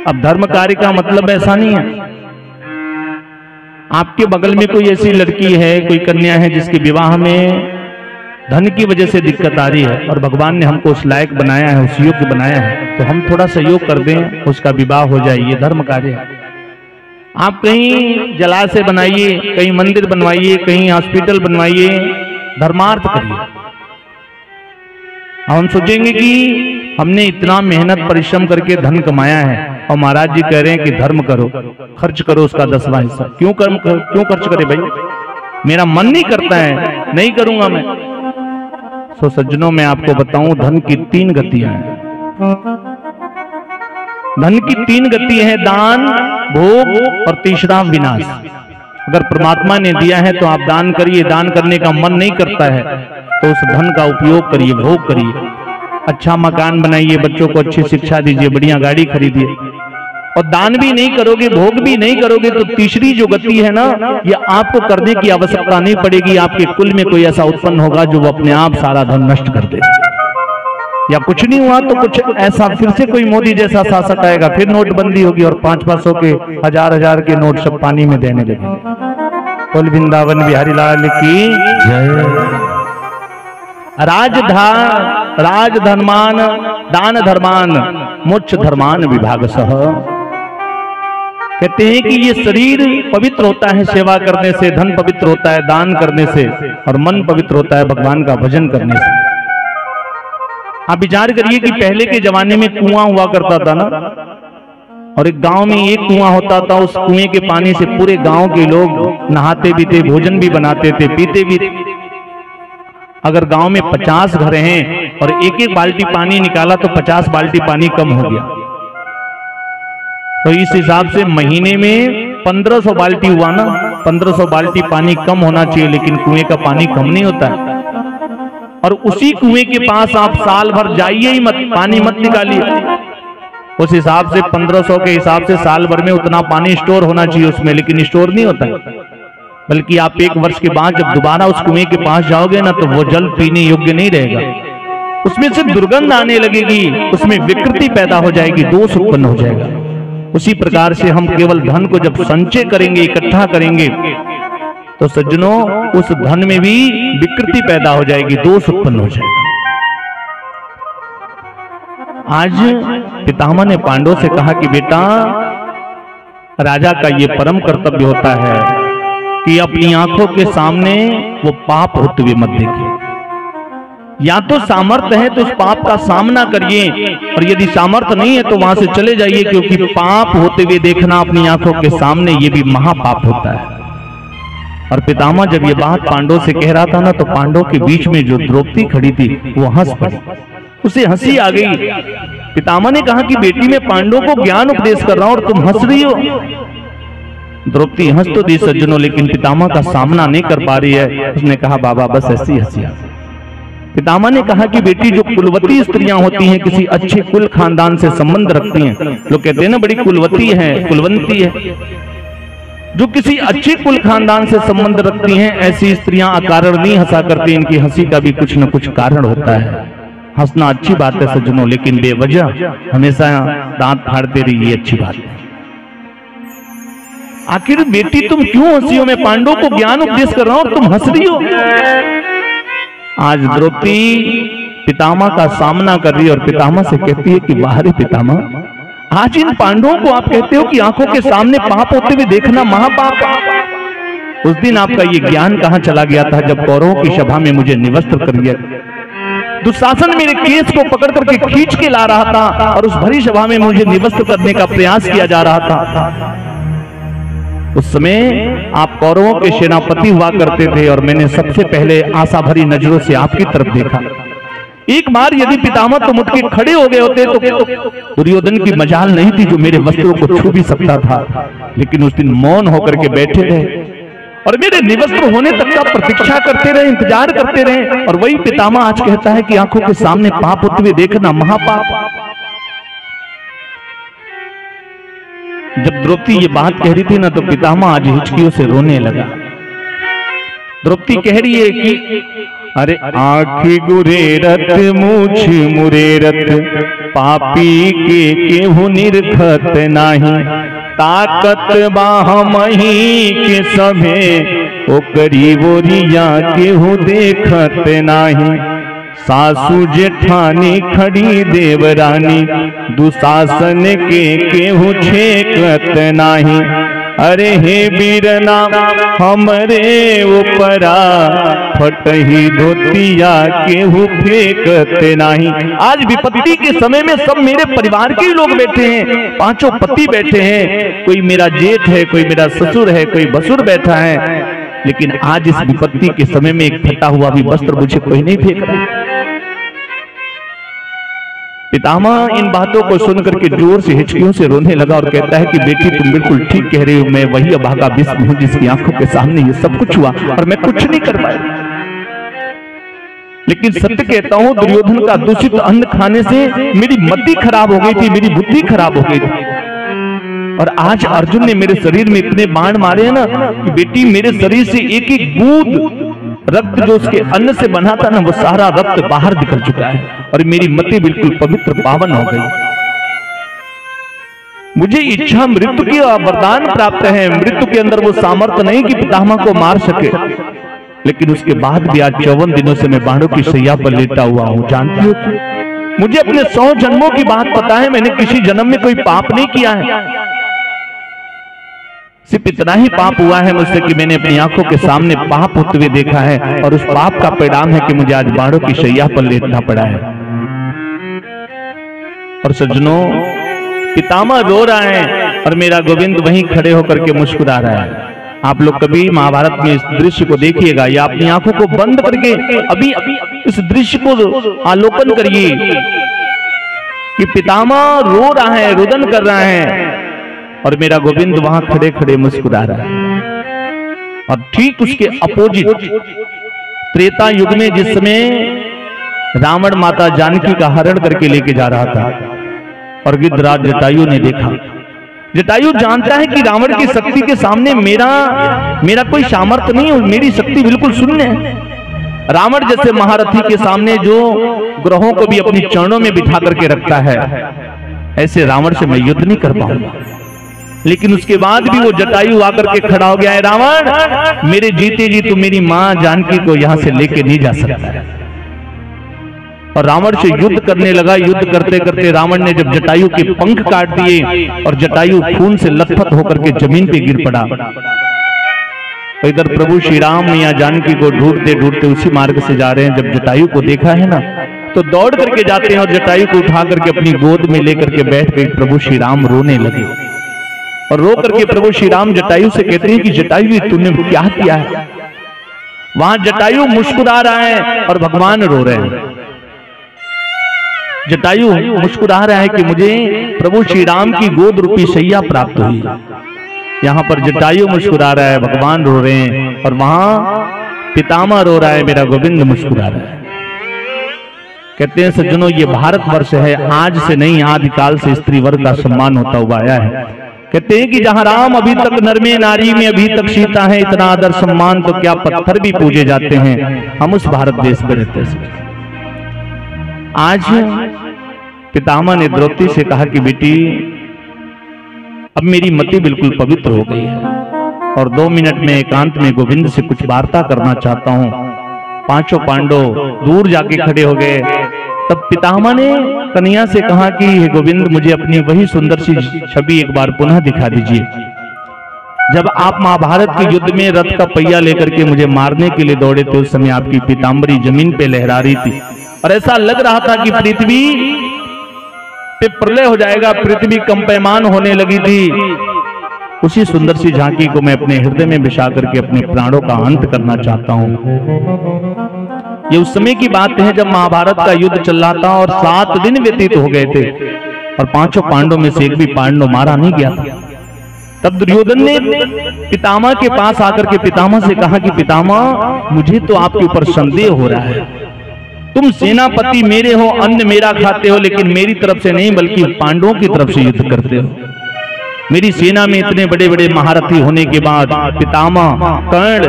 अब धर्म कार्य का मतलब ऐसा नहीं है, आपके बगल में कोई ऐसी लड़की है, कोई कन्या है जिसके विवाह में धन की वजह से दिक्कत आ रही है, और भगवान ने हमको उस लायक बनाया है, उस योग्य बनाया है, तो हम थोड़ा सहयोग कर दें, उसका विवाह हो जाए, ये धर्म कार्य है। आप कहीं जलाशय बनाइए, कहीं मंदिर बनवाइए, कहीं हॉस्पिटल बनवाइए, धर्मार्थ करिए। हम सोचेंगे कि हमने इतना मेहनत परिश्रम करके धन कमाया है और महाराज जी कह रहे हैं कि धर्म करो, खर्च करो उसका 10वां हिस्सा। क्यों खर्च करे भाई, मेरा मन नहीं करता है, नहीं करूंगा मैं। सो सज्जनों, मैं आपको बताऊं, धन की 3 गतियां हैं। धन की 3 गति है, दान, भोग और तीसरा विनाश। अगर परमात्मा ने दिया है तो आप दान करिए, दान करने का मन नहीं करता है तो उस धन का उपयोग करिए, भोग करिए, अच्छा मकान बनाइए, बच्चों को अच्छी शिक्षा दीजिए, बढ़िया गाड़ी खरीदिए। और दान भी नहीं करोगे, भोग भी नहीं करोगे, तो तीसरी जो गति है ना, ये आपको करने की आवश्यकता नहीं पड़ेगी। आपके कुल में कोई ऐसा उत्पन्न होगा जो वो अपने आप सारा धन नष्ट कर दे, या कुछ नहीं हुआ तो कुछ ऐसा फिर से कोई मोदी जैसा शासक आएगा, फिर नोटबंदी होगी और 500 के 1000 के नोट सब पानी में देने लगेंगे। बोल वृंदावन बिहारी लाल की जय। राजधर्मान दान धर्मान मोक्ष धर्मान विभागशः। कहते हैं कि ये शरीर पवित्र होता है सेवा करने से, धन पवित्र होता है दान करने से, और मन पवित्र होता है भगवान का भजन करने से। आप विचार करिए कि पहले के जमाने में कुआं हुआ करता था ना, और एक गांव में एक कुआं होता था, उस कुएं के पानी से पूरे गांव के लोग नहाते भी थे, भोजन भी बनाते थे, पीते भी थे। अगर गांव में 50 घर हैं और एक एक बाल्टी पानी निकाला तो 50 बाल्टी पानी कम हो गया। तो इस हिसाब से महीने में 1500 बाल्टी हुआ ना, 1500 बाल्टी पानी कम होना चाहिए, लेकिन कुएं का पानी कम नहीं होता है। और उसी कुएं के पास आप साल भर जाइए ही मत, पानी मत निकालिए। उस हिसाब से 1500 के हिसाब से साल भर में उतना पानी स्टोर होना चाहिए उसमें, लेकिन स्टोर नहीं होता है। बल्कि आप 1 वर्ष के बाद जब दोबारा उस कुएं के पास जाओगे ना, तो वो जल पीने योग्य नहीं रहेगा, उसमें से दुर्गंध आने लगेगी, उसमें विकृति पैदा हो जाएगी, दोष उत्पन्न हो जाएगा। उसी प्रकार से हम केवल धन को जब संचय करेंगे, इकट्ठा करेंगे, तो सज्जनों उस धन में भी विकृति पैदा हो जाएगी, दोष उत्पन्न हो जाएगा। आज पितामह ने पांडवों से कहा कि बेटा, राजा का ये परम कर्तव्य होता है कि अपनी आंखों के सामने वो पाप होते हुए मत देखिए। या तो सामर्थ्य है तो उस पाप का सामना करिए, और यदि सामर्थ्य नहीं है तो वहां से चले जाइए, क्योंकि पाप होते हुए देखना अपनी आंखों के सामने ये भी महापाप होता है। और पितामह जब ये बात पांडवों से कह रहा था ना, तो पांडवों के बीच में जो द्रौपदी खड़ी थी वो हंस पड़ी, उसे हंसी आ गई। पितामह ने कहा कि बेटी, मैं पांडवों को ज्ञान उपदेश कर रहा हूं और तुम हंस रही हो। द्रौपदी हंस तो दी सज्जनों, लेकिन पितामह का सामना नहीं कर पा रही है। उसने कहा बाबा बस ऐसी हंसी। पितामह ने कहा कि बेटी, जो कुलवती स्त्रियां होती हैं, किसी अच्छे कुल खानदान से संबंध रखती हैं, लोग कहते हैं ना बड़ी कुलवती है, कुलवंती है, जो किसी अच्छे कुल खानदान से संबंध रखती हैं, ऐसी स्त्रियां अकारण नहीं हंसा करती। इनकी हंसी का भी कुछ न कुछ कारण होता है। हंसना अच्छी बात है सज्जनों, लेकिन बेवजह हमेशा दांत फाड़ते रहिए, अच्छी बात है। आखिर बेटी तुम क्यों हंसी हो? मैं पांडवों को ज्ञान उपदेश कर रहा हूं और तुम हंस रही हो। आज द्रौपदी पितामह का सामना कर रही है और पितामह से कहती है कि बाहर पितामह, आज इन पांडवों को आप कहते हो कि आंखों के सामने पाप होते हुए देखना महापाप। उस दिन आपका ये ज्ञान कहां चला गया था जब कौरवों की सभा में मुझे निवस्त्र कर दिया। दुशासन मेरे केस को पकड़ करके खींच के ला रहा था और उस भरी सभा में मुझे निवस्त्र करने का प्रयास किया जा रहा था। उस समय आप कौरवों के सेनापति हुआ करते थे और मैंने सबसे पहले आशा भरी नजरों से आपकी तरफ देखा। एक बार यदि पितामह तुम उठ के खड़े हो गए होते तो दुर्योधन की मजाल नहीं थी जो मेरे वस्त्रों को छू भी सकता था, लेकिन उस दिन मौन होकर के बैठे रहे और मेरे निवस्त्र होने तक का प्रतीक्षा करते रहे, इंतजार करते रहे। और वही पितामह आज कहता है कि आंखों के सामने पाप होते हुए देखना महापाप। जब द्रौपदी ये बात कह रही थी ना, तो पितामह आज हिचकियों से रोने लगा। द्रौपदी कह रही है कि अरे आँखी गुरेरत मूछ मुरेरत, पापी के केहू निरखत नाही, ताकत बाहमही के सभे ओकरी बोरिया केहू देखत नाही। सासू जेठानी खड़ी देवरानी, दुशासन के केहू छेकत नाही। अरे हे बीरना हमरे ऊपरा, फटही धोतिया केहू फेंकत नाही। आज विपत्ति के समय में सब मेरे परिवार के ही लोग बैठे हैं, पांचों पति बैठे हैं, कोई मेरा जेठ है, कोई मेरा ससुर है, कोई भसुर बैठा है, लेकिन आज इस विपत्ति के समय में एक फटा हुआ भी वस्त्र मुझे कोई नहीं फेंक रहा। पितामह इन बातों को सुनकर के जोर से हिचकियों से रोने लगा और कहता है कि बेटी तुम बिल्कुल ठीक कह रही हो, मैं वही अभागा विष्णु हूं जिसकी आंखों के सामने ये सब कुछ हुआ और मैं कुछ नहीं कर पाया। लेकिन सत्य कहता हूं, दुर्योधन का दूषित अन्न खाने से मेरी मति खराब हो गई थी, मेरी बुद्धि खराब हो गई थी। और आज अर्जुन ने मेरे शरीर में इतने बाण मारे हैं ना कि बेटी मेरे शरीर से एक एक बूंद रक्त जो उसके अन्न से बना था ना, वो सारा रक्त बाहर निकल चुका है और मेरी मति बिल्कुल पवित्र पावन हो गई। मुझे इच्छा मृत्यु की वरदान प्राप्त है। मृत्यु के अंदर वो सामर्थ्य नहीं कि पितामह को मार सके, लेकिन उसके बाद भी आज 54 दिनों से मैं बाणों की शैया पर लेटा हुआ हूं। जानती हो मुझे अपने 100 जन्मों की बात पता है, मैंने किसी जन्म में कोई पाप नहीं किया है। सिर्फ इतना ही पाप हुआ है मुझसे कि मैंने अपनी आंखों के सामने पाप होते हुए देखा है और उस पाप का परिणाम है कि मुझे आज बाणों की शैया पर लेटना पड़ा है। और सज्जनों, पितामह रो रहा है और मेरा गोविंद वहीं खड़े होकर के मुस्कुरा रहा है। आप लोग कभी महाभारत में इस दृश्य को देखिएगा या अपनी आंखों को बंद करके अभी इस दृश्य को आलोकन करिए कि पितामह रो रहा है, रुदन कर रहा है और मेरा गोविंद वहां खड़े खड़े मुस्कुरा रहा है। और ठीक उसके अपोजिट त्रेता युग में जिस समय रावण माता जानकी का हरण करके लेके जा रहा था और गिद्धराज जटायु ने देखा। जटायु जानता है कि रावण की शक्ति के सामने मेरा कोई सामर्थ्य नहीं है, मेरी शक्ति बिल्कुल शून्य है। रावण जैसे महारथी के सामने जो ग्रहों को भी अपनी चरणों में बिठा करके रखता है, ऐसे रावण से मैं युद्ध नहीं कर पाऊंगा। लेकिन उसके बाद भी वो जटायु आकर के खड़ा हो गया है, रावण मेरे जीते जी तू मेरी मां जानकी को यहां से लेके नहीं जा सकता है। और रावण से युद्ध करने लगा। युद्ध करते करते रावण ने जब जटायु के पंख काट दिए और जटायु खून से लथपथ होकर के जमीन पे गिर पड़ा, तो इधर प्रभु श्री राम या जानकी को ढूंढते ढूंढते उसी मार्ग से जा रहे हैं। जब जटायु को देखा है ना, तो दौड़ करके जाते हैं और जटायु को उठा करके अपनी गोद में लेकर के बैठ गए। प्रभु श्री राम रोने लगे और रो करके प्रभु श्री राम जटायु से कहते हैं कि जटायु तूने क्या किया है। वहां जटायु मुस्कुरा रहा है और भगवान रो रहे हैं। जटायु मुस्कुरा रहा है कि मुझे प्रभु श्री राम की गोद रूपी शैया प्राप्त हुई। यहाँ पर जटायु मुस्कुरा रहा है, भगवान रो रहे हैं, और वहां पितामह रो रहा है, मेरा गोविंद मुस्कुरा रहा है। कहते हैं सज्जनों, ये भारतवर्ष है, आज से नहीं आदिकाल से स्त्री वर्ग का सम्मान होता हुआ आया है। कहते हैं कि जहां राम अभी तक नर में, नारी में अभी तक सीता है, इतना आदर सम्मान तो क्या पत्थर भी पूजे जाते हैं। हम उस भारत देश में रहते हैं। आज पितामह ने द्रौपदी से कहा कि बेटी अब मेरी मति बिल्कुल पवित्र हो गई है और 2 मिनट में एकांत में गोविंद से कुछ वार्ता करना चाहता हूं। 5 पांडव दूर जाके खड़े हो गए। तब पितामह ने कन्हैया से कहा कि हे गोविंद, मुझे अपनी वही सुंदर सी छवि एक बार पुनः दिखा दीजिए। जब आप महाभारत के युद्ध में रथ का पहिया लेकर के मुझे मारने के लिए दौड़े थे, उस समय आपकी पीताम्बरी जमीन पे लहरा रही थी और ऐसा लग रहा था कि पृथ्वी पे प्रलय हो जाएगा, पृथ्वी कंपयमान होने लगी थी। उसी सुंदर सी झांकी को मैं अपने हृदय में बिछा करके अपने प्राणों का अंत करना चाहता हूं। ये उस समय की बात है जब महाभारत का युद्ध चल रहा था और 7 दिन व्यतीत हो गए थे और 5 पांडवों में से एक भी पांडव मारा नहीं गया था। तब दुर्योधन ने पितामह के पास आकर के पितामह से कहा कि पितामह, मुझे तो आपके ऊपर संदेह हो रहा है। तुम सेनापति मेरे हो, अन्न मेरा खाते हो, लेकिन मेरी तरफ से नहीं बल्कि पांडवों की तरफ से युद्ध करते हो। मेरी सेना में इतने बड़े बड़े महारथी होने के बाद पितामह, कर्ण,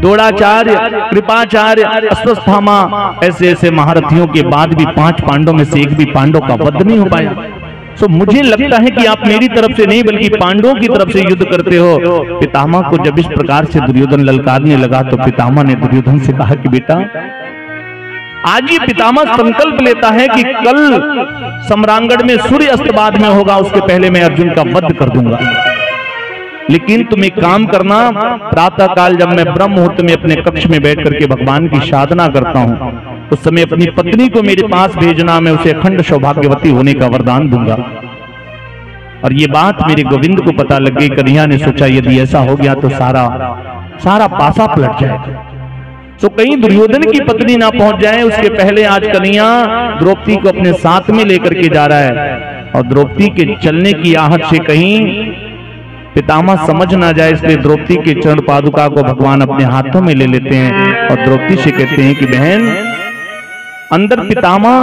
द्रोणाचार्य, कृपाचार्य, अश्वत्थामा, ऐसे ऐसे महारथियों के बाद भी 5 पांडवों में से एक भी पांडव का वध नहीं हो पाया। सो मुझे लगता है कि आप मेरी तरफ से नहीं बल्कि पांडवों की तरफ से युद्ध करते हो। पितामह को जब इस प्रकार से दुर्योधन ललकारने लगा तो पितामह ने दुर्योधन से कहा कि बेटा, आज ही पितामह संकल्प लेता है कि कल सम्रांगण में सूर्य अस्त बाद में होगा, उसके पहले मैं अर्जुन का वध कर दूंगा। लेकिन तुम एक काम करना, प्रातः काल जब मैं ब्रह्म मुहूर्त में अपने कक्ष में बैठ करके भगवान की साधना करता हूं, उस समय अपनी पत्नी को मेरे पास भेजना, मैं उसे अखंड सौभाग्यवती होने का वरदान दूंगा। और ये बात मेरे गोविंद को पता लग गई। कन्हैया ने सोचा यदि ऐसा हो गया तो सारा पासा पलट जाएगा। तो कहीं दुर्योधन की पत्नी ना पहुंच जाए उसके पहले आज कन्हैया द्रौपदी को अपने साथ में लेकर के जा रहा है और द्रौपदी के चलने की आहट से कहीं पितामह समझ ना जाए, इसलिए द्रौपदी के चरण पादुका को भगवान अपने हाथों में ले लेते हैं और द्रौपदी से कहते हैं कि बहन, अंदर पितामह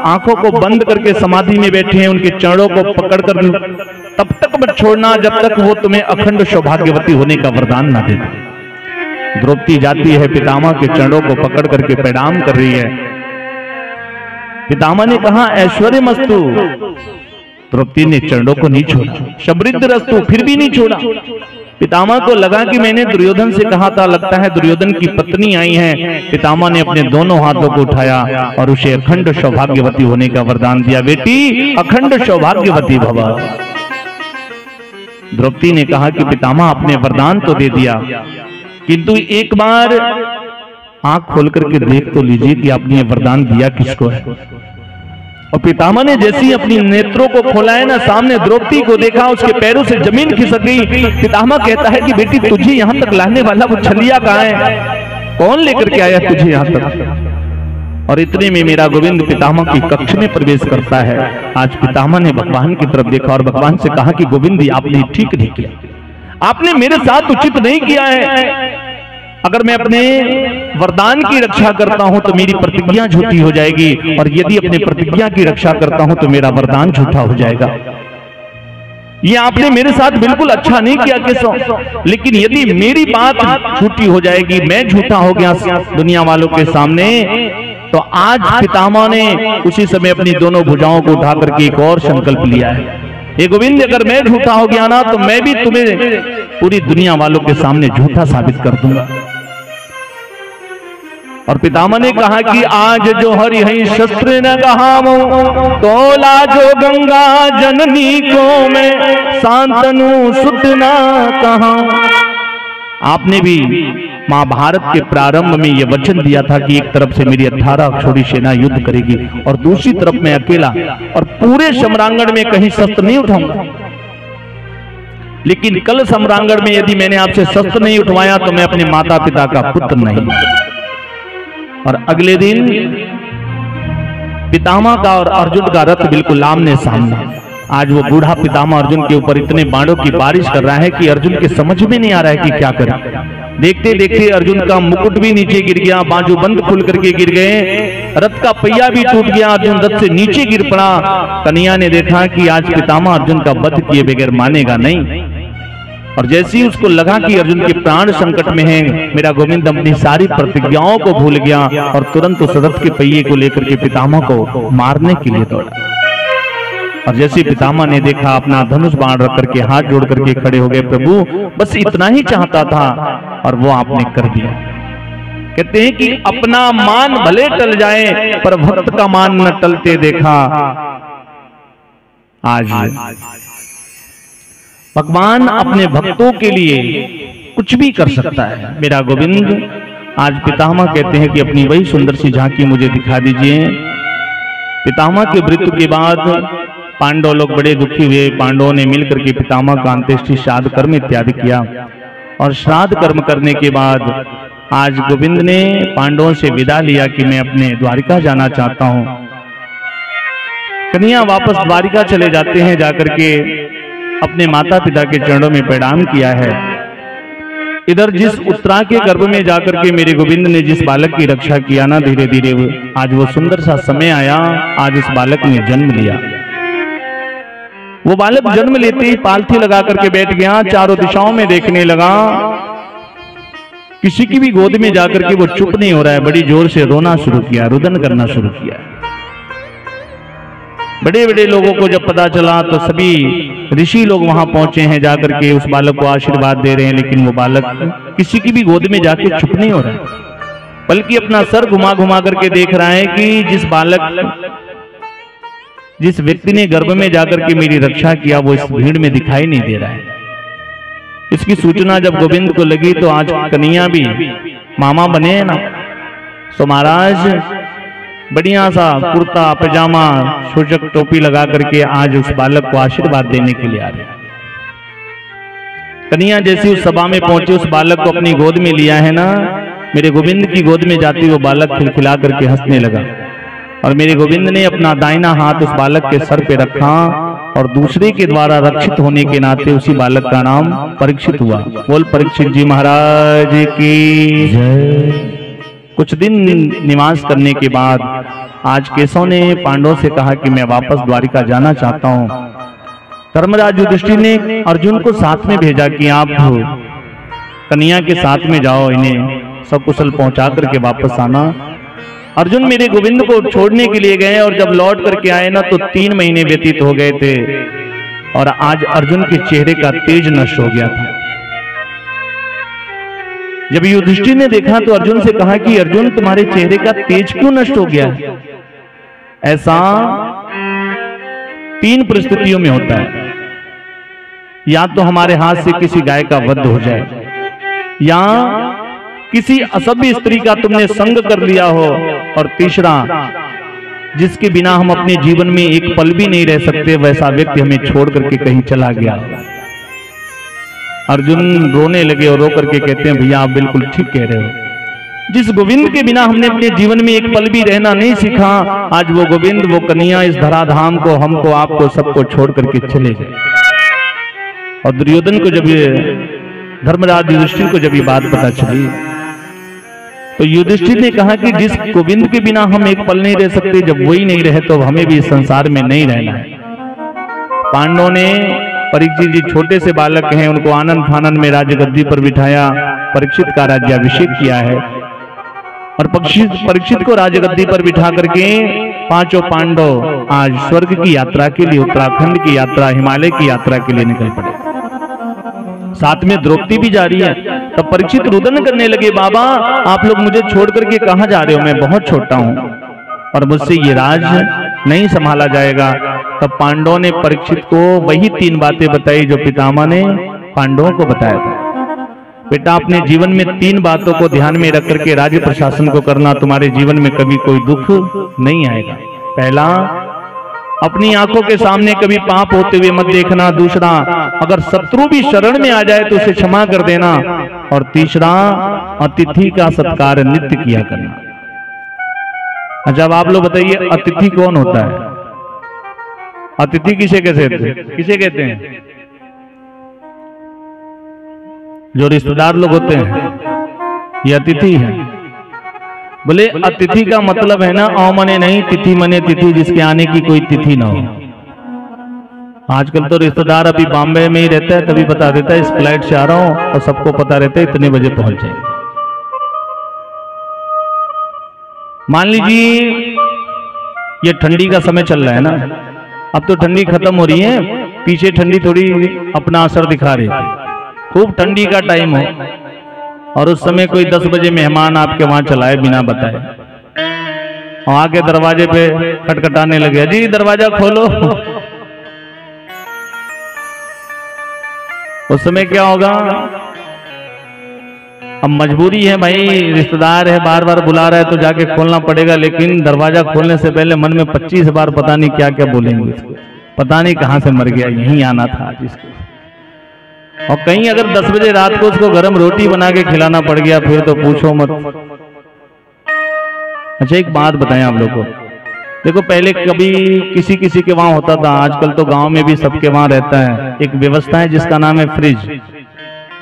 आंखों को बंद करके समाधि में बैठे हैं, उनके चरणों को पकड़कर तब तक मत छोड़ना जब तक वो तुम्हें अखंड सौभाग्यवती होने का वरदान ना दे। द्रौपदी जाती है, पितामह के चरणों को पकड़ करके प्रणाम कर रही है। पितामह ने कहा ऐश्वर्यमस्तु, द्रौपदी ने चरणों को नहीं छोड़ा। समृद्धिरस्तु, फिर भी नहीं छोड़ा। पितामह को लगा कि मैंने दुर्योधन से कहा था, लगता है दुर्योधन की पत्नी आई है। पितामह ने अपने दोनों हाथों को उठाया और उसे अखंड सौभाग्यवती होने का वरदान दिया। बेटी अखंड सौभाग्यवती भव। द्रौपदी ने कहा कि पितामह आपने वरदान तो दे दिया, किंतु एक बार आंख खोल करके देख तो लीजिए कि आपने ये वरदान दिया किसको है। और पितामह ने जैसे ही अपनी नेत्रों को खोला है ना, सामने द्रौपदी को देखा, उसके पैरों से जमीन खिसक गई। पितामह कहता है कि बेटी तुझे यहां तक लाने वाला वो छलिया कहां है, कौन लेकर के आया तुझे यहां तक। और इतने में मेरा गोविंद पितामह की कक्ष में प्रवेश करता है। आज पितामह ने भगवान की तरफ देखा और भगवान से कहा कि गोविंद आपने ठीक नहीं किया, आपने मेरे साथ उचित नहीं किया है। अगर मैं अपने वरदान की रक्षा करता हूं तो मेरी प्रतिज्ञा झूठी हो जाएगी, और यदि अपने प्रतिज्ञा की रक्षा करता हूं तो मेरा वरदान झूठा हो जाएगा। ये आपने मेरे साथ बिल्कुल अच्छा नहीं किया केशव, लेकिन यदि मेरी बात झूठी हो जाएगी, मैं झूठा हो गया दुनिया वालों के सामने, तो आज पितामह ने उसी समय अपनी दोनों भुजाओं को उठा करके एक और संकल्प लिया है। ये गोविंद, अगर मैं झूठा हो गया ना तो मैं भी तुम्हें पूरी दुनिया वालों के सामने झूठा साबित कर दूंगा। और पितामह ने कहा कि आज जो हरि शस्त्र न कहामो, तोला जो गंगा जननी को मैं शांतनु सुत ना कहा। आपने भी महाभारत के प्रारंभ में यह वचन दिया था कि एक तरफ से मेरी 18 अक्षौहिणी सेना युद्ध करेगी और दूसरी तरफ मैं अकेला, और पूरे सम्रांगण में कहीं शस्त्र नहीं उठाऊंगा। लेकिन कल सम्रांगण में यदि मैंने आपसे शस्त्र नहीं उठवाया तो मैं अपने माता पिता का पुत्र नहीं। और अगले दिन पितामह का और अर्जुन का रथ बिल्कुल आमने सामने। आज वो बूढ़ा पितामह अर्जुन के ऊपर इतने बाणों की बारिश कर रहा है कि अर्जुन के समझ में नहीं आ रहा है कि क्या करे। देखते देखते अर्जुन का मुकुट भी नीचे गिर गया, बाजू बंद खुल करके गिर गए, रथ का पहिया भी टूट गया, अर्जुन रथ से नीचे गिर पड़ा। कन्हैया ने देखा कि आज पितामह अर्जुन का वध किए बगैर मानेगा नहीं, और जैसे ही उसको लगा कि अर्जुन के प्राण संकट में हैं, मेरा गोविंद अपनी सारी प्रतिज्ञाओं को भूल गया और तुरंत उस रथ के पहिए को लेकर के पितामह को मारने के लिए दौड़ा। और जैसे पितामह ने देखा, अपना धनुष बाण रख करके हाथ जोड़ करके खड़े हो गए, प्रभु बस इतना ही चाहता था और वो आपने कर दिया। कहते हैं कि अपना मान भले टल जाए पर भक्त का मान न टलते देखा। आज भगवान अपने भक्तों के लिए कुछ भी कर सकता है। मेरा गोविंद आज पितामह कहते हैं कि अपनी वही सुंदर सी झांकी मुझे दिखा दीजिए। पितामह के मृत्यु के बाद पांडव लोग बड़े दुखी हुए। पांडवों ने मिलकर के पितामह का अंत्येष्टि श्राद्ध कर्म इत्यादि किया, और श्राद्ध कर्म करने के बाद आज गोविंद ने पांडवों से विदा लिया कि मैं अपने द्वारिका जाना चाहता हूं। कन्हैया वापस द्वारिका चले जाते हैं, जाकर के अपने माता पिता के चरणों में प्रणाम किया है। इधर जिस उत्तरा के गर्भ में जाकर के मेरे गोविंद ने जिस बालक की रक्षा किया ना, धीरे धीरे आज वो सुंदर सा समय आया, आज उस बालक ने जन्म लिया। वो बालक जन्म लेते ही पालथी लगा करके बैठ गया, चारों दिशाओं में देखने लगा, किसी की भी गोद में जाकर के वो चुप नहीं हो रहा है, बड़ी जोर से रोना शुरू किया, रुदन करना शुरू किया। बड़े बड़े लोगों को जब पता चला तो सभी ऋषि लोग वहां पहुंचे हैं, जाकर के उस बालक को आशीर्वाद दे रहे हैं, लेकिन वो बालक किसी की भी गोद में जाके चुप नहीं हो रहा है, बल्कि अपना सर घुमा घुमा करके देख रहा है कि जिस व्यक्ति ने गर्भ में जाकर के मेरी रक्षा किया वो इस भीड़ में दिखाई नहीं दे रहा है। इसकी सूचना जब गोविंद को लगी तो आज कन्हैया भी मामा बने हैं ना, तो महाराज बढ़िया सा कुर्ता पजामा सूचक टोपी लगा करके आज उस बालक को आशीर्वाद देने के लिए आ रहे हैं। कन्हैया जैसी उस सभा में पहुंचे, उस बालक को अपनी गोद में लिया है ना, मेरे गोविंद की गोद में जाती वो बालक खिलखिला करके हंसने लगा, और मेरे गोविंद ने अपना दाहिना हाथ उस बालक के सर पे रखा, और दूसरे के द्वारा रक्षित होने के नाते उसी बालक का नाम परीक्षित हुआ। बोल परीक्षित जी महाराज की जय। कुछ दिन निवास करने के बाद आज केशव ने पांडवों से कहा कि मैं वापस द्वारिका जाना चाहता हूं। धर्मराज युधिष्ठिर ने अर्जुन को साथ में भेजा कि आप कन्हैया के साथ में जाओ, इन्हें सकुशल पहुंचा करके वापस आना। अर्जुन मेरे गोविंद को छोड़ने के लिए गए, और जब लौट करके आए ना तो 3 महीने व्यतीत हो गए थे, और आज अर्जुन के चेहरे का तेज नष्ट हो गया था। जब युधिष्ठिर ने देखा तो अर्जुन से कहा कि अर्जुन तुम्हारे चेहरे का तेज क्यों नष्ट हो गया है? ऐसा 3 परिस्थितियों में होता है, या तो हमारे हाथ से किसी गाय का वध हो जाए, या किसी असभ्य स्त्री का तुमने संग कर लिया हो, और तीसरा जिसके बिना हम अपने जीवन में एक पल भी नहीं रह सकते, वैसा व्यक्ति हमें छोड़ करके कहीं चला गया। अर्जुन रोने लगे और रो करके कहते हैं भैया आप बिल्कुल ठीक कह रहे हो, जिस गोविंद के बिना हमने अपने जीवन में एक पल भी रहना नहीं सीखा, आज वो गोविंद, वो कन्हैया इस धराधाम को, हमको, आपको, सबको छोड़ करके चले गए। और दुर्योधन को जब ये धर्मराज युधिष्ठिर को जब ये बात पता चली तो युधिष्ठिर ने कहा कि जिस गोविंद के बिना हम एक पल नहीं रह सकते, जब वही नहीं रहे तो हमें भी इस संसार में नहीं रहना है। पांडवों ने परीक्षित जी छोटे से बालक हैं, उनको आनंद फानन में राज्य गद्दी पर बिठाया, परीक्षित का राज्याभिषेक किया है, और परीक्षित को राज्य गद्दी पर बिठा करके 5 पांडव आज स्वर्ग की यात्रा के लिए, उत्तराखंड की यात्रा, हिमालय की यात्रा के लिए निकल पड़े। साथ में द्रौपदी भी जा रही है। तब परीक्षित रुदन करने लगे, बाबा आप लोग मुझे छोड़ करके कहां जा रहे हो, मैं बहुत छोटा हूं और मुझसे ये राज नहीं संभाला जाएगा। तब पांडवों ने परीक्षित को वही 3 बातें बताई जो पितामह ने पांडवों को बताया था। बेटा अपने जीवन में 3 बातों को ध्यान में रख करके राज्य प्रशासन को करना, तुम्हारे जीवन में कभी कोई दुख नहीं आएगा। पहला, अपनी आंखों के सामने कभी पाप होते हुए मत देखना। दूसरा, अगर शत्रु भी शरण में आ जाए तो उसे क्षमा कर देना। और तीसरा, अतिथि का सत्कार नित्य किया करना। अच्छा अब आप लोग बताइए अतिथि कौन होता है? अतिथि किसे कहते हैं? जो रिश्तेदार लोग होते हैं ये अतिथि है। बोले अतिथि का मतलब है ना औ मने नहीं, तिथि मने तिथि, जिसके आने की कोई तिथि ना हो। आजकल तो रिश्तेदार अभी बॉम्बे में ही रहता है, तभी बता देता है इस फ्लाइट से आ रहा हूं, और सबको पता रहता है इतने बजे पहुंच जाएंगे। मान लीजिए ये ठंडी का समय चल रहा है ना, अब तो ठंडी खत्म हो रही है, पीछे ठंडी थोड़ी अपना असर दिखा रही है, खूब ठंडी का टाइम हो, और उस समय कोई 10 बजे मेहमान आपके वहां चलाए बिना बताए, और आके दरवाजे पे खटखटाने लगे, जी दरवाजा खोलो। उस समय क्या होगा? अब मजबूरी है भाई, रिश्तेदार है बार बार बुला रहा है तो जाके खोलना पड़ेगा, लेकिन दरवाजा खोलने से पहले मन में 25 बार पता नहीं क्या क्या बोलेंगे, पता नहीं कहां से मर गया, यहीं आना था आज इसको। और कहीं अगर 10 बजे रात को उसको गरम रोटी बना के खिलाना पड़ गया फिर तो पूछो मत। अच्छा एक बात बताएं आप लोग को, देखो पहले कभी किसी किसी के वहां होता था, आजकल तो गांव में भी सबके वहां रहता है, एक व्यवस्था है जिसका नाम है फ्रिज।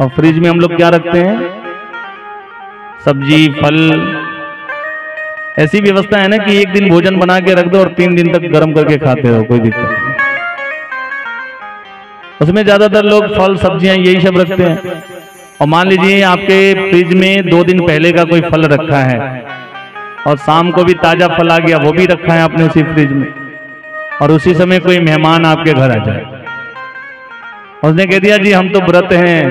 और फ्रिज में हम लोग क्या रखते हैं? सब्जी, फल, ऐसी व्यवस्था है ना कि एक दिन भोजन बना के रख दो और 3 दिन तक गर्म करके खाते रहो, कोई दिक्कत नहीं। उसमें ज्यादातर लोग फल सब्जियां यही सब रखते हैं। और मान लीजिए आपके फ्रिज में 2 दिन पहले का कोई फल रखा है और शाम को भी ताजा फल आ गया, वो भी रखा है आपने उसी फ्रिज में, और उसी समय कोई मेहमान आपके घर आ जाए, उसने कह दिया जी हम तो व्रत हैं,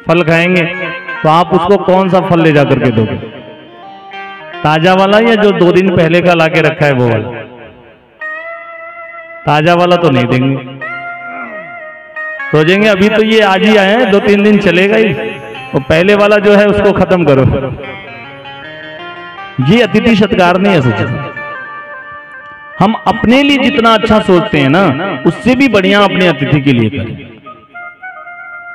फल खाएंगे, तो आप उसको कौन सा फल ले जा करके दोगे? ताजा वाला या जो 2 दिन पहले का लाके रखा है वो वाला? ताजा वाला तो नहीं देंगे, सोचेंगे अभी तो ये आज ही आए हैं, 2-3 दिन चलेगा ही, वो पहले वाला जो है उसको खत्म करो। ये अतिथि सत्कार नहीं है सच। हम अपने लिए जितना अच्छा सोचते हैं ना, उससे भी बढ़िया अपने अतिथि के लिए करें।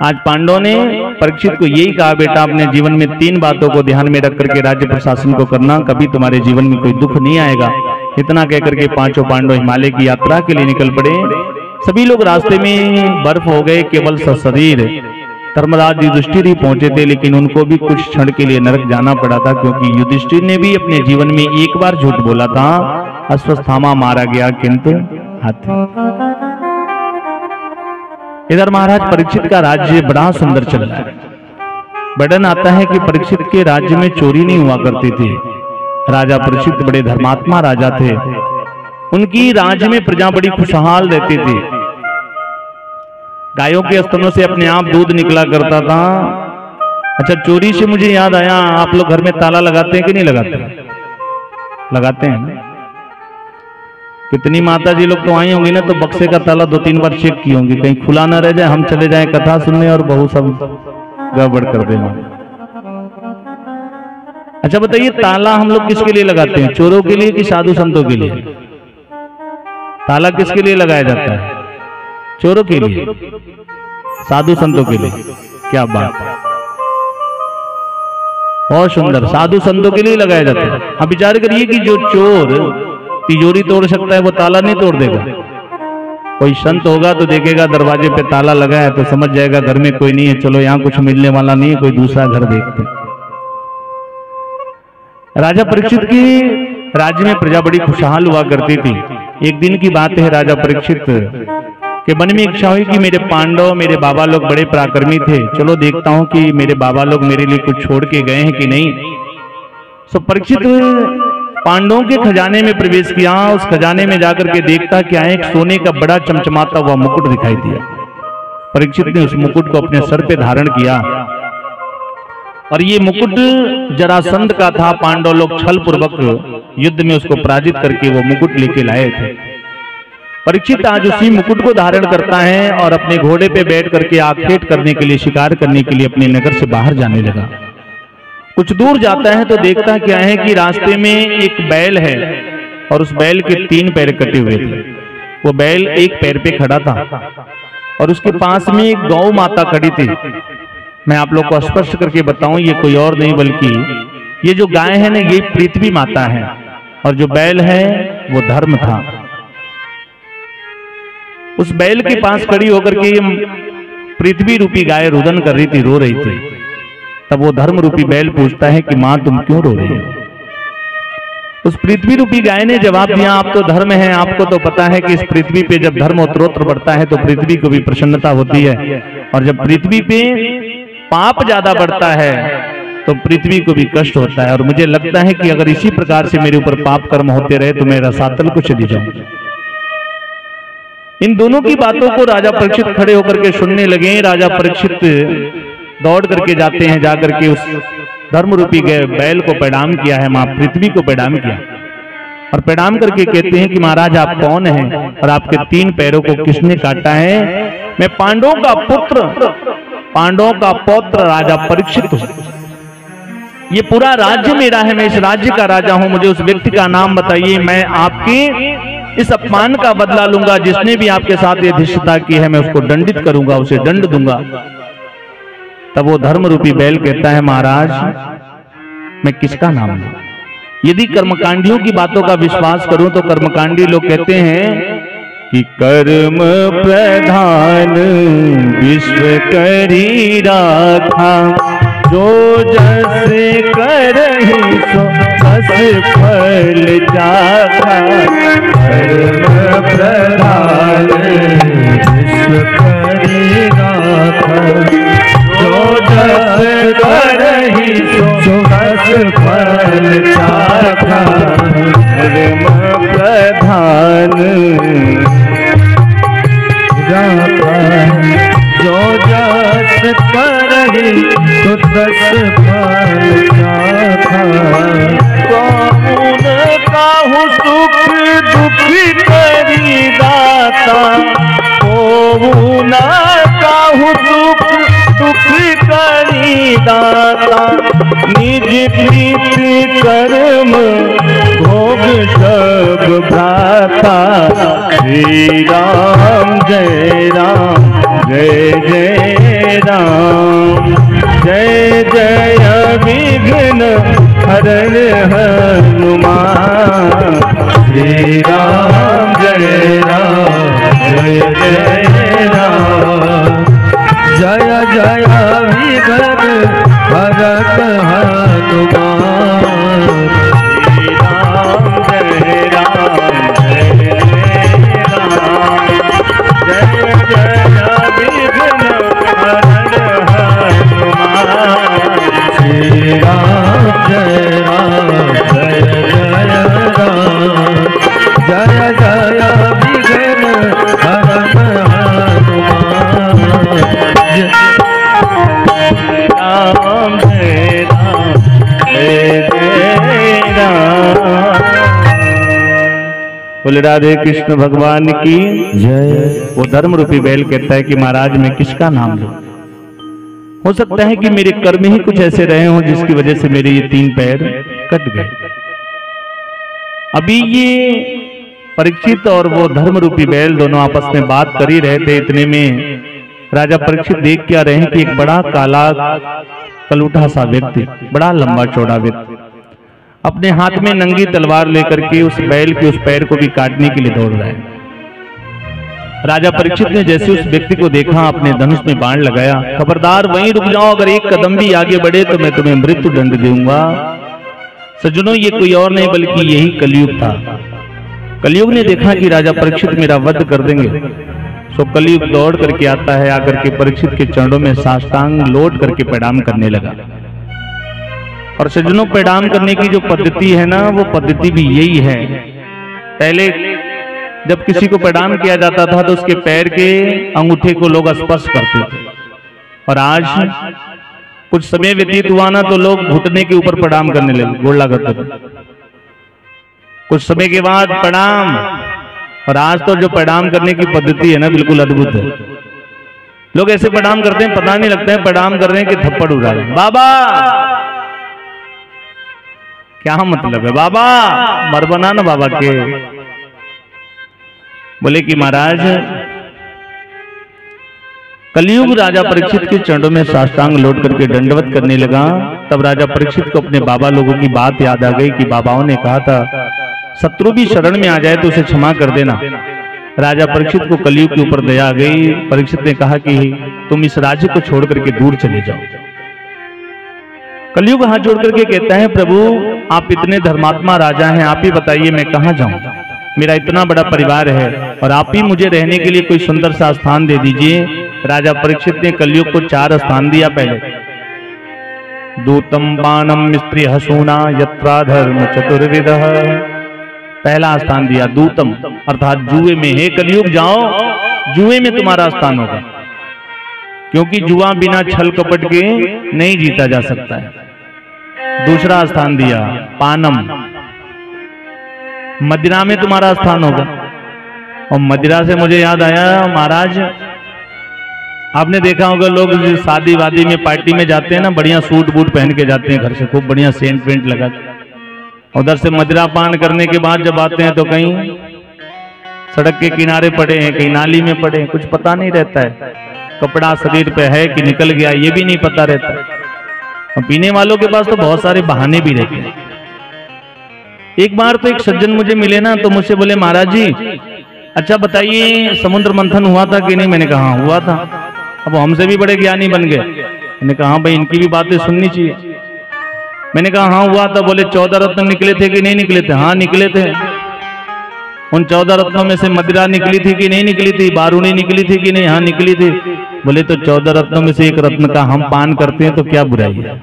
आज पांडवों ने परीक्षित को यही कहा, बेटा अपने जीवन में 3 बातों को ध्यान में रख करके राज्य प्रशासन को करना, कभी तुम्हारे जीवन में कोई दुख नहीं आएगा। इतना कहकर के 5 पांडव हिमालय की यात्रा के लिए निकल पड़े। सभी लोग रास्ते में बर्फ हो गए, केवल सशरीर धर्मराज युधिष्ठिर ही पहुंचे थे, लेकिन उनको भी कुछ क्षण के लिए नरक जाना पड़ा था, क्योंकि युधिष्ठिर ने भी अपने जीवन में एक बार झूठ बोला था, अश्वत्थामा मारा गया किंतु हाथी। इधर महाराज परीक्षित का राज्य बड़ा सुंदर चल रहा है। वर्णन आता है कि परीक्षित के राज्य में चोरी नहीं हुआ करती थी। राजा परीक्षित बड़े धर्मात्मा राजा थे, उनकी राज्य में प्रजा बड़ी खुशहाल रहती थी। गायों के स्तनों से अपने आप दूध निकला करता था। अच्छा चोरी से मुझे याद आया, आप लोग घर में ताला लगाते हैं कि नहीं लगाते? लगाते हैं। कितनी माता जी लोग तो आई होंगी ना, तो बक्से का ताला 2-3 बार चेक की होंगी, कहीं खुला ना रह जाए, हम चले जाएं कथा सुनने और बहू सब गड़बड़ कर दें। अच्छा बताइए ताला हम लोग किसके लिए लगाते हैं? चोरों के लिए कि साधु संतों के लिए? ताला किसके लिए लगाया जाता है? चोरों के लिए, साधु संतों के लिए। क्या बात है, बहुत सुंदर। साधु संतों के लिए लगाया जाता है। अब विचार करिए कि जो चोर तिजोरी तोड़ सकता है वो ताला नहीं तोड़ देगा। कोई संत होगा तो देखेगा दरवाजे पे ताला लगा है तो समझ जाएगा घर में कोई नहीं है, चलो यहाँ कुछ मिलने वाला नहीं है, कोई दूसरा घर देखते। राजा परीक्षित की राज्य में प्रजा बड़ी खुशहाल हुआ करती थी। एक दिन की बात है, राजा परीक्षित के मन में इच्छा हुई कि मेरे पांडव, मेरे बाबा लोग बड़े पराक्रमी थे, चलो देखता हूं कि मेरे बाबा लोग मेरे लिए कुछ छोड़ के गए हैं कि नहीं। सो परीक्षित पांडवों के खजाने में प्रवेश किया। उस खजाने में जाकर के देखता क्या है, एक सोने का बड़ा चमचमाता हुआ मुकुट दिखाई दिया। परीक्षित ने उस मुकुट को अपने सर पे धारण किया और ये मुकुट जरासंध का था। पांडव लोग छल पूर्वक युद्ध में उसको पराजित करके वो मुकुट लेके लाए थे। परीक्षित आज उसी मुकुट को धारण करता है और अपने घोड़े पे बैठ करके आखेट करने के लिए, शिकार करने के लिए अपने नगर से बाहर जाने लगा। कुछ दूर जाता है तो देखता क्या है कि रास्ते में एक बैल है और उस बैल के 3 पैर कटे हुए थे। वो बैल एक पैर पे खड़ा था और उसके पास में एक गौ माता खड़ी थी। मैं आप लोग को स्पष्ट करके बताऊं, ये कोई और नहीं बल्कि ये जो गाय है ना, ये पृथ्वी माता है और जो बैल है वो धर्म था। उस बैल के पास खड़ी होकर के पृथ्वी रूपी गाय रुदन कर रही थी, रो रही थी। तब वो धर्म रूपी बैल पूछता है कि मां तुम क्यों रो रही हो? उस पृथ्वी रूपी गाय ने जवाब दिया, आप तो धर्म है, आपको तो पता है कि इस पृथ्वी पे जब धर्म उत्तरोत्तर बढ़ता है तो पृथ्वी को भी प्रसन्नता होती है, और जब पृथ्वी पे पाप ज्यादा बढ़ता है तो पृथ्वी को भी कष्ट होता है। और मुझे लगता है कि अगर इसी प्रकार से मेरे ऊपर पाप कर्म होते रहे तो मैं रसातल को चली जाऊंगी। इन दोनों की बातों को राजा परीक्षित खड़े होकर के सुनने लगे। राजा परीक्षित दौड़ करके जाते हैं, जाकर के उस धर्म रूपी बैल को प्रणाम किया है, मां पृथ्वी को प्रणाम किया, और प्रणाम करके कहते हैं कि महाराज आप कौन हैं और आपके 3 पैरों को किसने काटा है? मैं पांडवों का पुत्र, पांडवों का पौत्र राजा परीक्षित हूं। ये पूरा राज्य मेरा है, मैं इस राज्य का राजा हूं। मुझे उस व्यक्ति का नाम बताइए, मैं आपके इस अपमान का बदला लूंगा। जिसने भी आपके साथ ये धृष्टता की है मैं उसको दंडित करूंगा, उसे दंड दूंगा। तब वो धर्म रूपी बैल कहता है, महाराज मैं किसका नाम लूं? यदि कर्मकांडियों की बातों का विश्वास करूं तो कर्मकांडी लोग कहते हैं कि कर्म प्रधान विश्व करी राखा, जो जस करहि सो तस फल चाखा। कर्म प्रधान विश्व करी राखा, जो जस करहि सो तस फल चाखा। कर्म प्रधान जो जस करहि तो तस फल चाखा। कौन काहू सुख दुख करी दाता, कौन काहू सुख दुख करी दाता। निज प्रीति कर्म भोग सब भ्राता। श्री राम जय राम जय जय राम, जय जय विघ्न हरण हनुमान। श्री राम जय राम जय जय राम, जय जय विघ्न हरत हनुमान। श्री राम जय राम जय जय राम, जय जय विघ्न हरण हनुमान। श्री राम जय राम जय जय राम, जय जय विघ्न हरण हनुमान। राम जय राम जय जय राम। बोले राधे कृष्ण भगवान की जय। वो धर्म रूपी बैल कहता है कि महाराज मैं किसका नाम लूं? हो सकता है कि मेरे कर्म ही कुछ ऐसे रहे हों जिसकी वजह से मेरे ये 3 पैर कट गए। अभी ये परीक्षित और वो धर्म रूपी बैल दोनों आपस में बात कर ही रहे थे। इतने में राजा परीक्षित देख क्या रहे हैं कि एक बड़ा काला कलूठा सा व्यक्ति, बड़ा लंबा चौड़ा व्यक्ति अपने हाथ में नंगी तलवार लेकर के उस बैल के उस पैर को भी काटने के लिए दौड़ रहा है। राजा परीक्षित ने जैसे उस व्यक्ति को देखा अपने धनुष में बाण लगाया, खबरदार वहीं रुक जाओ, अगर एक कदम भी आगे बढ़े तो मैं तुम्हें मृत्यु दंड दूंगा। सज्जनों ये कोई और नहीं बल्कि यही कलयुग था। कलयुग ने देखा कि राजा परीक्षित मेरा वध कर देंगे, सो कलयुग दौड़ करके आता है, आकर के परीक्षित के चरणों में साष्टांग लौट करके प्रणाम करने लगा। और सज्जनों प्रणाम करने की जो पद्धति है ना, वो पद्धति भी यही है। पहले जब किसी को प्रणाम किया जाता था तो उसके पैर के अंगूठे को लोग स्पर्श करते थे, और आज कुछ समय व्यतीत हुआ ना तो लोग घुटने के ऊपर प्रणाम करने लगे, गोड़ लगाते थे। कुछ समय के बाद प्रणाम, और आज तो जो प्रणाम करने की पद्धति है ना बिल्कुल अद्भुत है। लोग ऐसे प्रणाम करते हैं पता नहीं लगता है प्रणाम कर रहे हैं कि थप्पड़ उड़ा रहे हैं। बाबा क्या मतलब है? बाबा मर बना ना बाबा के। बोले कि महाराज कलयुग राजा परीक्षित के चरणों में साष्टांग लौट करके दंडवत करने लगा। तब राजा परीक्षित को अपने बाबा लोगों की बात याद आ गई कि बाबाओं ने कहा था शत्रु भी शरण में आ जाए तो उसे क्षमा कर देना, राजा परीक्षित को कलयुग के ऊपर दया आ गई। परीक्षित ने कहा कि तुम इस राज्य को छोड़ करके दूर चले जाओ। कलयुग हाथ जोड़ करके कहता है, प्रभु आप इतने धर्मात्मा राजा हैं, आप ही बताइए मैं कहां जाऊं। मेरा इतना बड़ा परिवार है और आप ही मुझे रहने के लिए कोई सुंदर सा स्थान दे दीजिए। राजा परीक्षित ने कलयुग को 4 स्थान दिया। पहले दूतम बाणम स्त्री हसूना यत्रा धर्म चतुर्विदः, पहला स्थान दिया दूतम अर्थात जुए में। हे कलयुग जाओ, जुए में तुम्हारा स्थान होगा, क्योंकि जुआ बिना छल कपट के नहीं जीता जा सकता है। दूसरा स्थान दिया पानम, मदिरा में तुम्हारा स्थान होगा। और मदिरा से मुझे याद आया महाराज, आपने देखा होगा लोग शादी वादी में पार्टी में जाते हैं ना, बढ़िया सूट बूट पहन के जाते हैं घर से, खूब बढ़िया सेंट पेंट लगा के। उधर से मदिरा पान करने के बाद जब आते हैं तो कहीं सड़क के किनारे पड़े हैं, कहीं नाली में पड़े हैं, कुछ पता नहीं रहता है। कपड़ा शरीर पे है कि निकल गया ये भी नहीं पता रहता है। और पीने वालों के पास तो बहुत सारे बहाने भी रहते हैं। एक बार तो एक सज्जन मुझे मिले ना, तो मुझसे बोले महाराज जी अच्छा बताइए समुद्र मंथन हुआ था कि नहीं। मैंने कहा हाँ हुआ था। अब हमसे भी बड़े ज्ञानी बन गए। मैंने कहा हाँ भाई इनकी भी बातें सुननी चाहिए। मैंने कहा हाँ हुआ था। बोले 14 रत्न निकले थे कि नहीं निकले थे। हाँ निकले थे। उन 14 रत्नों में से मदिरा निकली थी कि नहीं निकली थी, बारूणी निकली थी कि नहीं। हाँ निकली थी। बोले तो 14 रत्नों में से एक रत्न का हम पान करते हैं तो क्या बुराई है।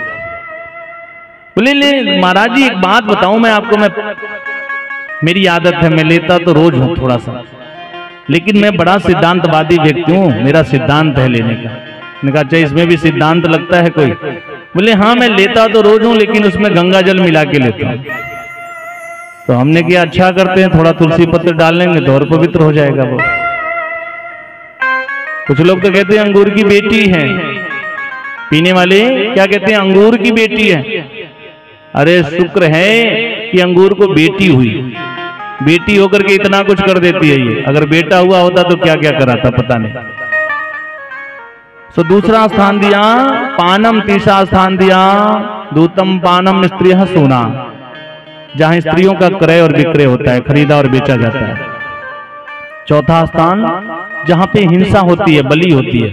बोले ले महाराज जी एक बात बताऊं मैं आपको, मेरी आदत है मैं लेता तो रोज हूं थोड़ा सा, लेकिन मैं बड़ा सिद्धांतवादी व्यक्ति हूं, मेरा सिद्धांत है लेने का। मैंने कहा अच्छा इसमें भी सिद्धांत लगता है कोई। बोले हाँ मैं लेता तो रोज हूं लेकिन उसमें गंगा जल मिला के लेता हूं। तो हमने किया अच्छा करते हैं, थोड़ा तुलसी पत्र डाल लेंगे तो और पवित्र हो जाएगा वो। कुछ लोग तो कहते हैं अंगूर की बेटी है, पीने वाले क्या कहते हैं अंगूर की बेटी है। अरे शुक्र है कि अंगूर को बेटी हुई, बेटी होकर के इतना कुछ कर देती है ये। अगर बेटा हुआ होता तो क्या क्या कराता पता नहीं। तो दूसरा स्थान दिया पानम, तीसरा स्थान दिया दूतम पानम स्त्रियः सूना, जहां स्त्रियों का क्रय और विक्रय होता है, खरीदा और बेचा जाता है। चौथा स्थान जहां पे हिंसा होती है, बलि होती है,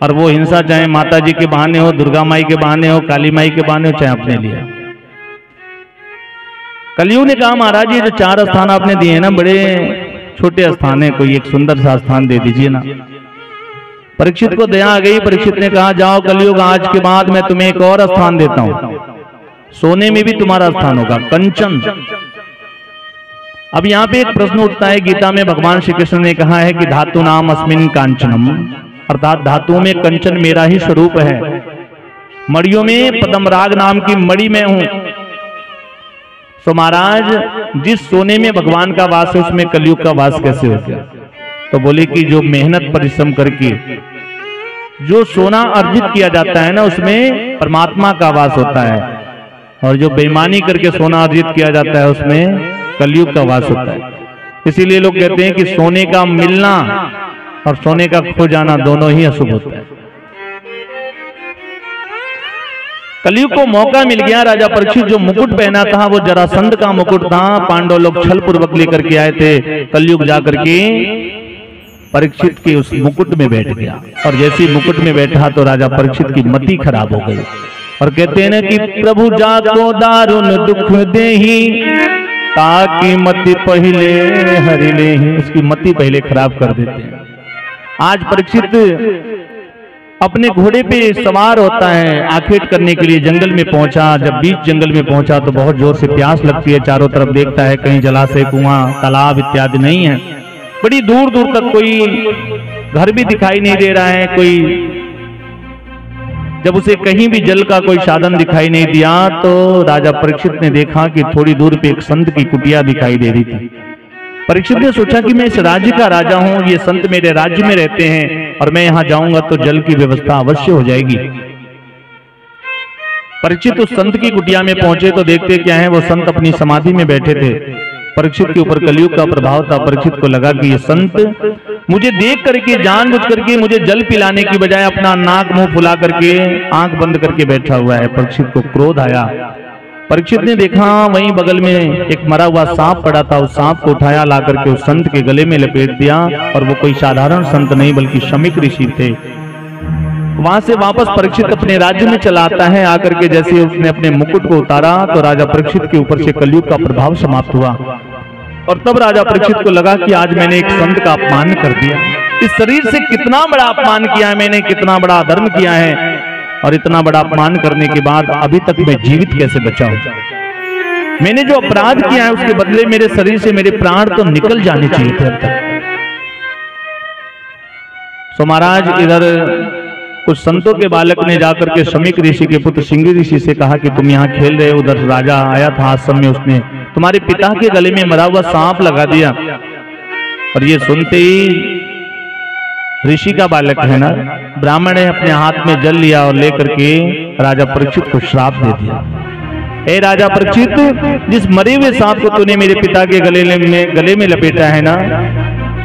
और वो हिंसा चाहे माता जी के बहाने हो, दुर्गा माई के बहाने हो, काली माई के बहाने हो, चाहे अपने लिए। कलयुग ने कहा महाराज ये जो 4 स्थान आपने दिए हैं ना बड़े छोटे स्थान है, कोई एक सुंदर सा स्थान दे दीजिए ना। परीक्षित को दया आ गई। परीक्षित ने कहा जाओ कलयुग आज के बाद मैं तुम्हें एक और स्थान देता हूं, सोने में भी तुम्हारा स्थान होगा, कंचन। अब यहाँ पे एक प्रश्न उठता है, गीता में भगवान श्री कृष्ण ने कहा है कि धातु नाम अस्मिन कांचनम, अर्थात धातुओं में कंचन मेरा ही स्वरूप है, मड़ियों में पद्मराग नाम की मणि में हूं। तो महाराज जिस सोने में भगवान का वास है उसमें कलयुग का वास कैसे हो गया। तो बोले कि जो मेहनत परिश्रम करके जो सोना अर्जित किया जाता है ना उसमें परमात्मा का वास होता है, और जो बेईमानी करके सोना अर्जित किया जाता है उसमें कलयुग का वास होता है। इसीलिए लोग कहते हैं कि सोने का मिलना और सोने का खो जाना दोनों ही अशुभ होता है। कलयुग को मौका मिल गया। राजा परीक्षित जो मुकुट पहना था वो जरासंध का मुकुट था, पांडव लोग छल पूर्वक लेकर के आए थे। कलयुग जाकर के परीक्षित के उस मुकुट में बैठ गया, और जैसे मुकुट में बैठा तो राजा परीक्षित की मति खराब हो गई। और कहते हैं ना कि प्रभु जाको दारुण दुख देही, ताकि मति पहले हरि लेहि, उसकी मति पहले खराब कर देते हैं। आज परीक्षित अपने घोड़े पे सवार होता है, आखेट करने के लिए जंगल में पहुंचा। जब बीच जंगल में पहुंचा तो बहुत जोर से प्यास लगती है, चारों तरफ देखता है कहीं जलाशय, कुआं, तालाब इत्यादि नहीं है। बड़ी दूर दूर तक कोई घर भी दिखाई नहीं दे रहा है कोई। जब उसे कहीं भी जल का कोई साधन दिखाई नहीं दिया तो राजा परीक्षित ने देखा कि थोड़ी दूर पे एक संत की कुटिया दिखाई दे रही थी। परीक्षित ने सोचा कि मैं इस राज्य का राजा हूं, ये संत मेरे राज्य में रहते हैं और मैं यहां जाऊंगा तो जल की व्यवस्था अवश्य हो जाएगी। परीक्षित उस संत की कुटिया में पहुंचे तो देखते क्या है, वो संत अपनी समाधि में बैठे थे। परीक्षित के ऊपर कलयुग का प्रभाव था। परीक्षित को लगा कि ये संत मुझे देख करके जानबूझ करके मुझे जल पिलाने की बजाय अपना नाक मुंह फुला करके आंख बंद करके बैठा हुआ है। परीक्षित को क्रोध आया परीक्षित ने देखा वहीं बगल में एक मरा हुआ सांप पड़ा था। उस सांप को उठाया, ला करके उस संत के गले में लपेट दिया। और वो कोई साधारण संत नहीं बल्कि शमीक ऋषि थे। वहां से वापस परीक्षित अपने राज्य में चला आता है। आकर के जैसे उसने अपने मुकुट को उतारा तो राजा परीक्षित के ऊपर से कलयुग का प्रभाव समाप्त हुआ। और तब राजा परीक्षित को लगा कि आज मैंने एक संत का अपमान कर दिया। इस शरीर से कितना बड़ा अपमान किया है मैंने, कितना बड़ा अधर्म किया है। और इतना बड़ा अपमान करने के बाद अभी तक मैं जीवित कैसे बचा हूं। मैंने जो अपराध किया है उसके बदले मेरे शरीर से मेरे प्राण तो निकल जाने चाहिए थे अब तक। तो महाराज इधर कुछ संतों के बालक ने जाकर के शमीक ऋषि के पुत्र सिंह ऋषि से कहा कि तुम यहाँ खेल रहे हो। उधर राजा आया था आश्रम में, उसने तुम्हारे पिता के गले में मरा हुआ सांप लगा दिया। और ये सुनते ही ऋषि का बालक है ना, ब्राह्मण ने अपने हाथ में जल लिया और लेकर के राजा परीक्षित को श्राप दे दिया। हे राजा परीक्षित, जिस मरे हुए सांप को तूने मेरे पिता के गले में लपेटा है ना,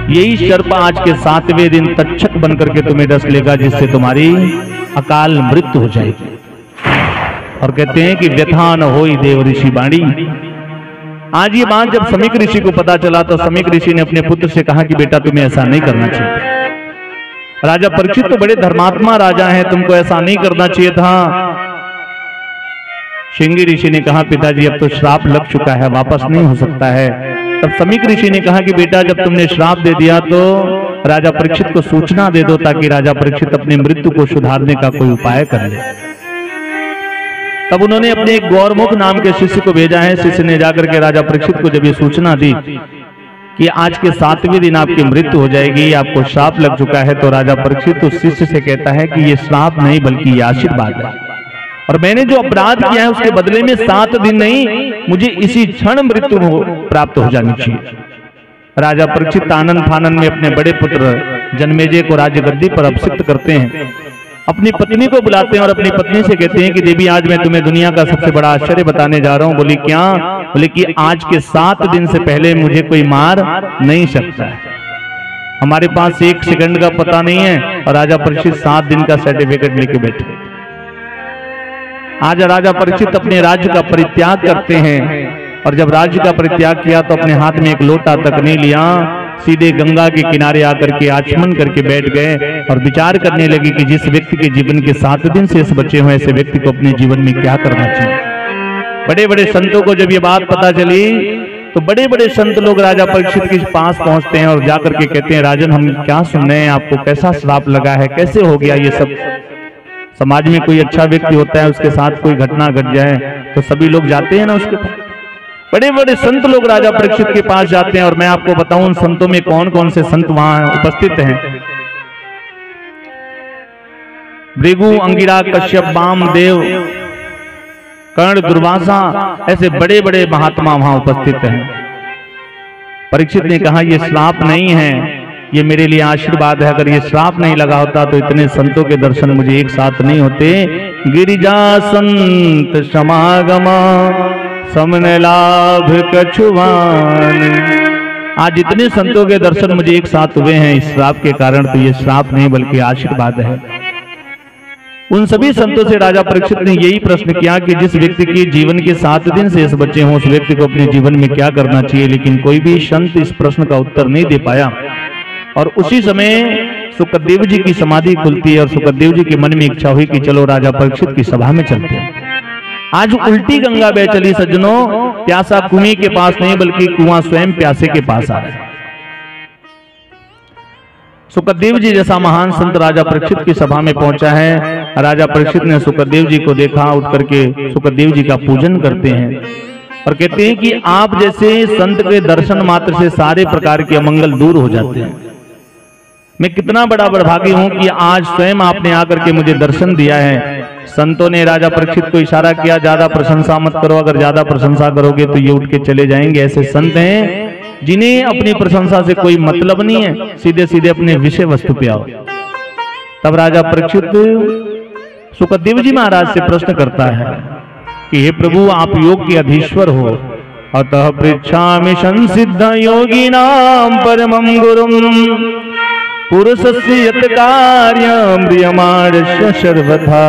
यही सर्प आज के 7वें दिन तक्षक बनकर के तुम्हें डस लेगा, जिससे तुम्हारी अकाल मृत्यु हो जाएगी। और कहते हैं कि व्यथा न होई देव ऋषि बाणी। आज ये बात जब शमीक ऋषि को पता चला तो शमीक ऋषि ने अपने पुत्र से कहा कि बेटा तुम्हें ऐसा नहीं करना चाहिए। राजा परीक्षित तो बड़े धर्मात्मा राजा हैं, तुमको ऐसा नहीं करना चाहिए था। सिंह ऋषि ने कहा पिताजी अब तो श्राप लग चुका है, वापस नहीं हो सकता है। तब शमीक ऋषि ने कहा कि बेटा जब तुमने श्राप दे दिया तो राजा परीक्षित को सूचना दे दो, ताकि राजा परीक्षित अपनी मृत्यु को सुधारने का कोई उपाय कर ले। तब उन्होंने अपने एक गौरमुख नाम के शिष्य को भेजा है। शिष्य ने जाकर के राजा परीक्षित को जब ये सूचना दी कि आज के 7वें दिन आपकी मृत्यु हो जाएगी, आपको श्राप लग चुका है, तो राजा परीक्षित उस शिष्य से कहता है कि ये श्राप नहीं बल्कि ये आशीर्वाद है। और मैंने जो अपराध किया है उसके बदले में 7 दिन नहीं, मुझे इसी क्षण मृत्यु प्राप्त हो जानी चाहिए। राजा परीक्षित आनंद फानन में अपने बड़े पुत्र जन्मेजय को राज्यगद्दी पर अभिषिक्त करते हैं। अपनी पत्नी को बुलाते हैं और अपनी पत्नी से कहते हैं कि देवी आज मैं तुम्हें दुनिया का सबसे बड़ा आश्चर्य बताने जा रहा हूं। बोली क्या? बोले कि आज के 7 दिन से पहले मुझे कोई मार नहीं सकता है। हमारे पास 1 सेकंड का पता नहीं है और राजा परीक्षित 7 दिन का सर्टिफिकेट लेके बैठे। आज राजा परीक्षित अपने राज्य का परित्याग करते हैं और जब राज्य का परित्याग किया तो अपने हाथ में एक लोटा तक नहीं लिया, सीधे गंगा के किनारे आकर के आचमन करके बैठ गए और विचार करने लगे कि जिस व्यक्ति के जीवन के 7 दिन शेष बचे हुए ऐसे व्यक्ति को अपने जीवन में क्या करना चाहिए। बड़े बड़े संतों को जब ये बात पता चली तो बड़े बड़े संत लोग राजा परीक्षित के पास पहुंचते हैं और जाकर के कहते हैं राजन हम क्या सुन रहे हैं, आपको कैसा श्राप लगा है, कैसे हो गया ये सब। समाज में कोई अच्छा व्यक्ति होता है उसके साथ कोई घटना घट जाए तो सभी लोग जाते हैं ना उसके पास। बड़े बड़े संत लोग राजा परीक्षित के पास जाते हैं और मैं आपको बताऊं उन संतों में कौन कौन से संत वहां उपस्थित हैं। भृगु, अंगिरा, कश्यप, वामदेव, कर्ण, दुर्वासा, ऐसे बड़े बड़े महात्मा वहां उपस्थित हैं। परीक्षित ने कहा यह श्राप नहीं है, ये मेरे लिए आशीर्वाद है। अगर ये श्राप नहीं लगा होता तो इतने संतों के दर्शन मुझे एक साथ नहीं होते। गिरिजा संत समागमा समन लाभ कछुवान। आज इतने संतों के दर्शन मुझे एक साथ हुए हैं इस श्राप के कारण, तो ये श्राप नहीं बल्कि आशीर्वाद है। उन सभी संतों से राजा परीक्षित ने यही प्रश्न किया कि जिस व्यक्ति के जीवन के 7 दिन शेष बचे हों उस व्यक्ति को अपने जीवन में क्या करना चाहिए, लेकिन कोई भी संत इस प्रश्न का उत्तर नहीं दे पाया। और उसी समय सुखदेव जी की समाधि खुलती है और सुखदेव जी के मन में इच्छा हुई कि चलो राजा परीक्षित की सभा में चलते हैं। आज उल्टी गंगा बह चली सज्जनों, प्यासा कुएं के पास नहीं बल्कि कुआं स्वयं प्यासे के पास आ रहा है। सुखदेव जी जैसा महान संत राजा परीक्षित की सभा में पहुंचा है। राजा परीक्षित ने सुखदेव जी को देखा, उठ करके सुखदेव जी का पूजन करते हैं और कहते हैं कि आप जैसे संत के दर्शन मात्र से सारे प्रकार के अमंगल दूर हो जाते हैं। मैं कितना बड़ा बड़भागी हूं कि आज स्वयं आपने आकर के मुझे दर्शन दिया है। संतों ने राजा परीक्षित को इशारा किया ज्यादा प्रशंसा मत करो, अगर ज्यादा प्रशंसा करोगे तो ये उठ के चले जाएंगे। ऐसे संत हैं जिन्हें अपनी प्रशंसा से कोई मतलब नहीं है, सीधे सीधे अपने विषय वस्तु पे आओ। तब राजा परीक्षित सुखदेव जी महाराज से प्रश्न करता है कि हे प्रभु आप योग के अधीश्वर हो, अतः पृच्छामि संसिद्ध योगिनां परमं गुरुं पुरुषस्य यत् कार्यं म्रियमाणस्य सर्वथा।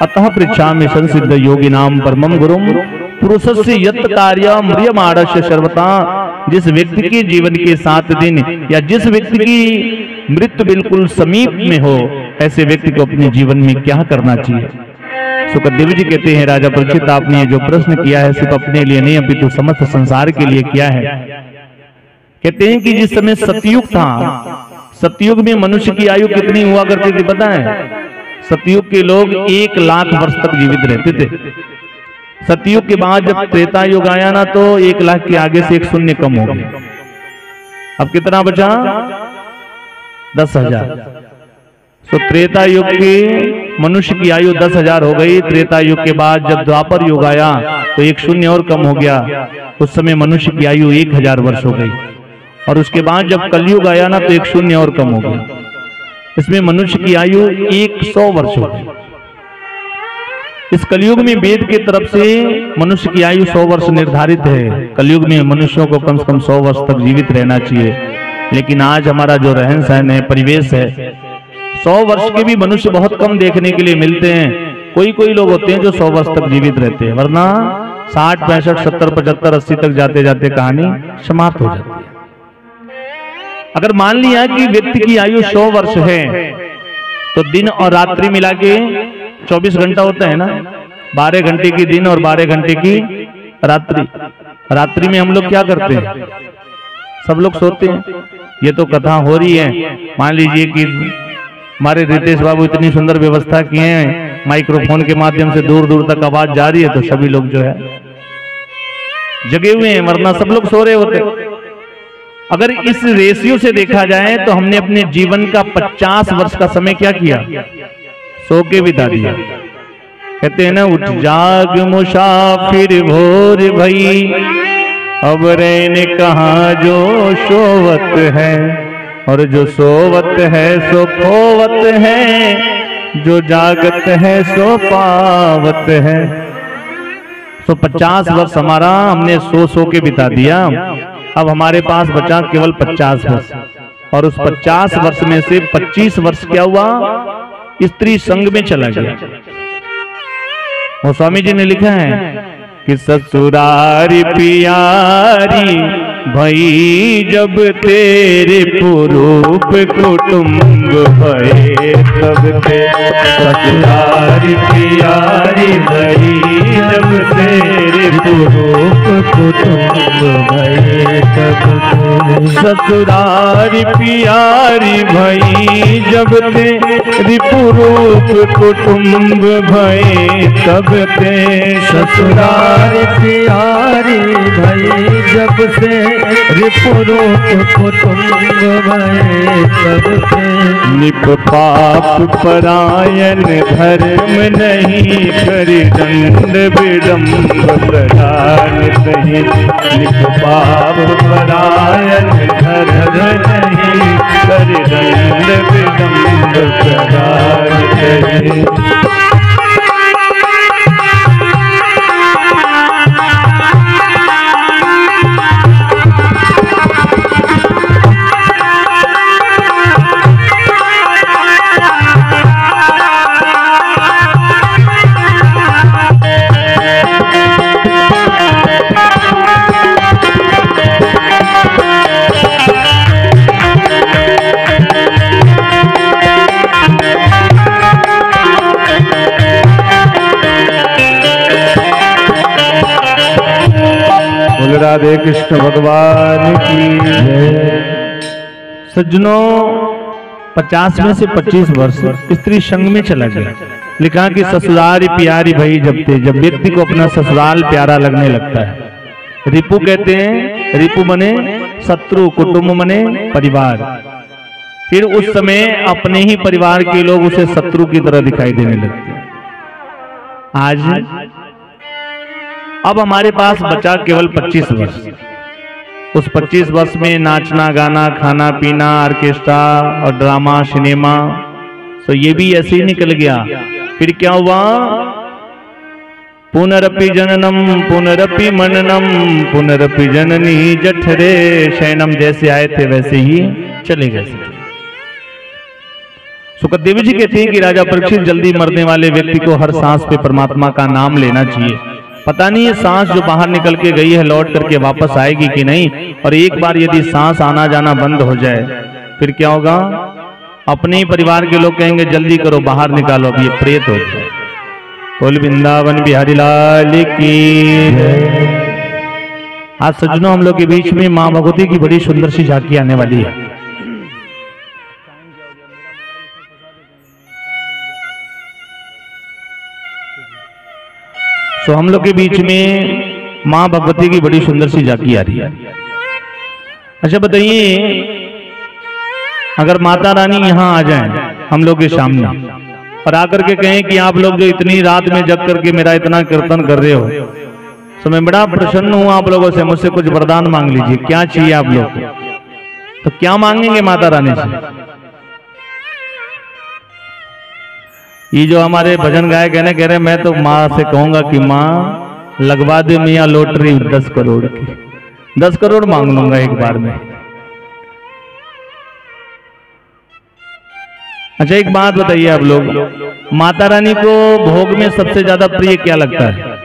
अतः पृच्छामि संसिद्ध योगिनाम परमं गुरुम पुरुषस्य यत् कार्यं म्रियमाणस्य सर्वथा। जिस व्यक्ति के जीवन के 7 दिन या जिस व्यक्ति की मृत्यु बिल्कुल समीप में हो, ऐसे व्यक्ति को अपने जीवन में क्या करना चाहिए। सुखदेव जी कहते हैं, राजा परीक्षित, आपने जो प्रश्न किया है सिर्फ अपने लिए नहीं अपितु समस्त संसार के लिए किया है। कहते हैं कि जिस समय सतयुग था, सतयुग में मनुष्य की आयु कितनी हुआ करती थी पता है? सतयुग के लोग 1 लाख वर्ष तक जीवित रहते थे। सतयुग के बाद जब त्रेता युग आया ना, तो 1 लाख के आगे से 1 शून्य कम हो गया। अब कितना बचा? 10,000। तो त्रेता युग की मनुष्य की आयु 10,000 हो गई। त्रेता युग के बाद जब द्वापर युग आया तो 1 शून्य और कम हो गया। उस समय मनुष्य की आयु 1000 वर्ष हो गई। और उसके बाद जब कलयुग आया ना, तो 1 शून्य और कम हो गया। इसमें मनुष्य की आयु 100 वर्ष हो गई। इस कलयुग में वेद की तरफ से मनुष्य की आयु 100 वर्ष निर्धारित है। कलयुग में मनुष्यों को कम से कम 100 वर्ष तक जीवित रहना चाहिए। लेकिन आज हमारा जो रहन सहन है, परिवेश है, 100 वर्ष के भी मनुष्य बहुत कम देखने के लिए मिलते हैं। कोई लोग होते हैं जो 100 वर्ष तक जीवित रहते हैं, वरना 60, 65, 70, 75, 80 तक जाते जाते कहानी समाप्त हो जाती है। अगर मान लिया कि व्यक्ति की आयु 100 वर्ष है, तो दिन और रात्रि मिला के 24 घंटा होता है ना। 12 घंटे की दिन और 12 घंटे की रात्रि। रात्रि में हम लोग क्या करते हैं? सब लोग सोते हैं। ये तो कथा हो रही है, मान लीजिए कि हमारे रितेश बाबू इतनी सुंदर व्यवस्था किए हैं, माइक्रोफोन के माध्यम से दूर दूर तक आवाज जा रही है, तो सभी लोग जो है जगे हुए हैं, वरना सब लोग सो रहे होते। अगर इस रेशियो से देखा जाए तो हमने अपने जीवन का 50 वर्ष का समय क्या किया? सो के बिता दिया। कहते हैं ना, उठ जाग मुसाफिर भोर भई, अब रहने कहाँ जो सोवत है, और जो सोवत है सो खोवत है, जो जागत है सो पावत है। तो 50 वर्ष हमारा हमने सो के बिता दिया। अब हमारे पास बचा केवल 50 वर्ष, और उस 50 वर्ष में से 25 वर्ष क्या हुआ? स्त्री संग में चला गया। और स्वामी जी ने लिखा है कि ससुरारी पियारी भई जब तेरे पुरूप कुटुंब भये तब ते। ससुरारी पियारी भई जब तेरे पुरूप कुटुंब भये तब ते। ससुरारी पियारी भई जब तेरे पुरूप कुटुंब भये तब ते। ससुरारी पियारी भई जब से रिपुरूप कुटुंब भये तब से। निप पाप परायण धर्म नहीं, करि दंड विडम्ब प्रधान सही। निप पाप परायण धर्म नहीं, करि दंड विडम्ब प्रधान सही। राधे कृष्ण भगवान की जय। सज्जनों, 50 में से 25 वर्ष स्त्री संग में चला गया। लिखा कि ससुराल प्यारी भई जब थे, जब व्यक्ति को अपना ससुराल प्यारा लगने लगता है। रिपु कहते हैं, रिपु मने शत्रु, कुटुंब मने परिवार। फिर उस समय अपने ही परिवार के लोग उसे शत्रु की तरह दिखाई देने लगते हैं। आज अब हमारे पास बचा केवल 25 वर्ष। उस 25 वर्ष में नाचना, गाना, खाना पीना, ऑर्केस्ट्रा और ड्रामा, सिनेमा, तो ये भी ऐसे ही निकल गया। फिर क्या हुआ? पुनरपि जननम पुनरपि मननम पुनरपि जननी जठरे शयनम। जैसे आए थे वैसे ही चले गए। सुखदेव जी कहते हैं कि राजा परीक्षित, जल्दी मरने वाले व्यक्ति को हर सांस पे परमात्मा का नाम लेना चाहिए। पता नहीं ये सांस जो बाहर निकल के गई है लौट करके वापस आएगी कि नहीं, और एक बार यदि सांस आना जाना बंद हो जाए फिर क्या होगा? अपने ही परिवार के लोग कहेंगे जल्दी करो बाहर निकालो, अब ये प्रेत हो गया। बोल वृंदावन बिहारी लाल की। आज सज्जनों, हम लोग के बीच में मां भगवती की बड़ी सुंदर सी झांकी आने वाली है। तो हम लोग के बीच में मां भगवती की बड़ी सुंदर सी झांकी आ रही है। अच्छा बताइए, अगर माता रानी यहाँ आ जाएं हम लोग के सामने और आकर के कहें कि आप लोग जो इतनी रात में जग करके मेरा इतना कीर्तन कर रहे हो, तो मैं बड़ा प्रसन्न हूं आप लोगों से, मुझसे कुछ वरदान मांग लीजिए, क्या चाहिए आप लोग को? तो क्या मांगेंगे माता रानी से? ये जो हमारे भजन गायक है ना, कह रहे मैं तो माँ से कहूंगा कि माँ लगवा दे मियाँ लॉटरी 10 करोड़ की, 10 करोड़ मांग लूंगा एक बार में। अच्छा एक बात बताइए आप लोग, माता रानी को भोग में सबसे ज्यादा प्रिय क्या लगता है?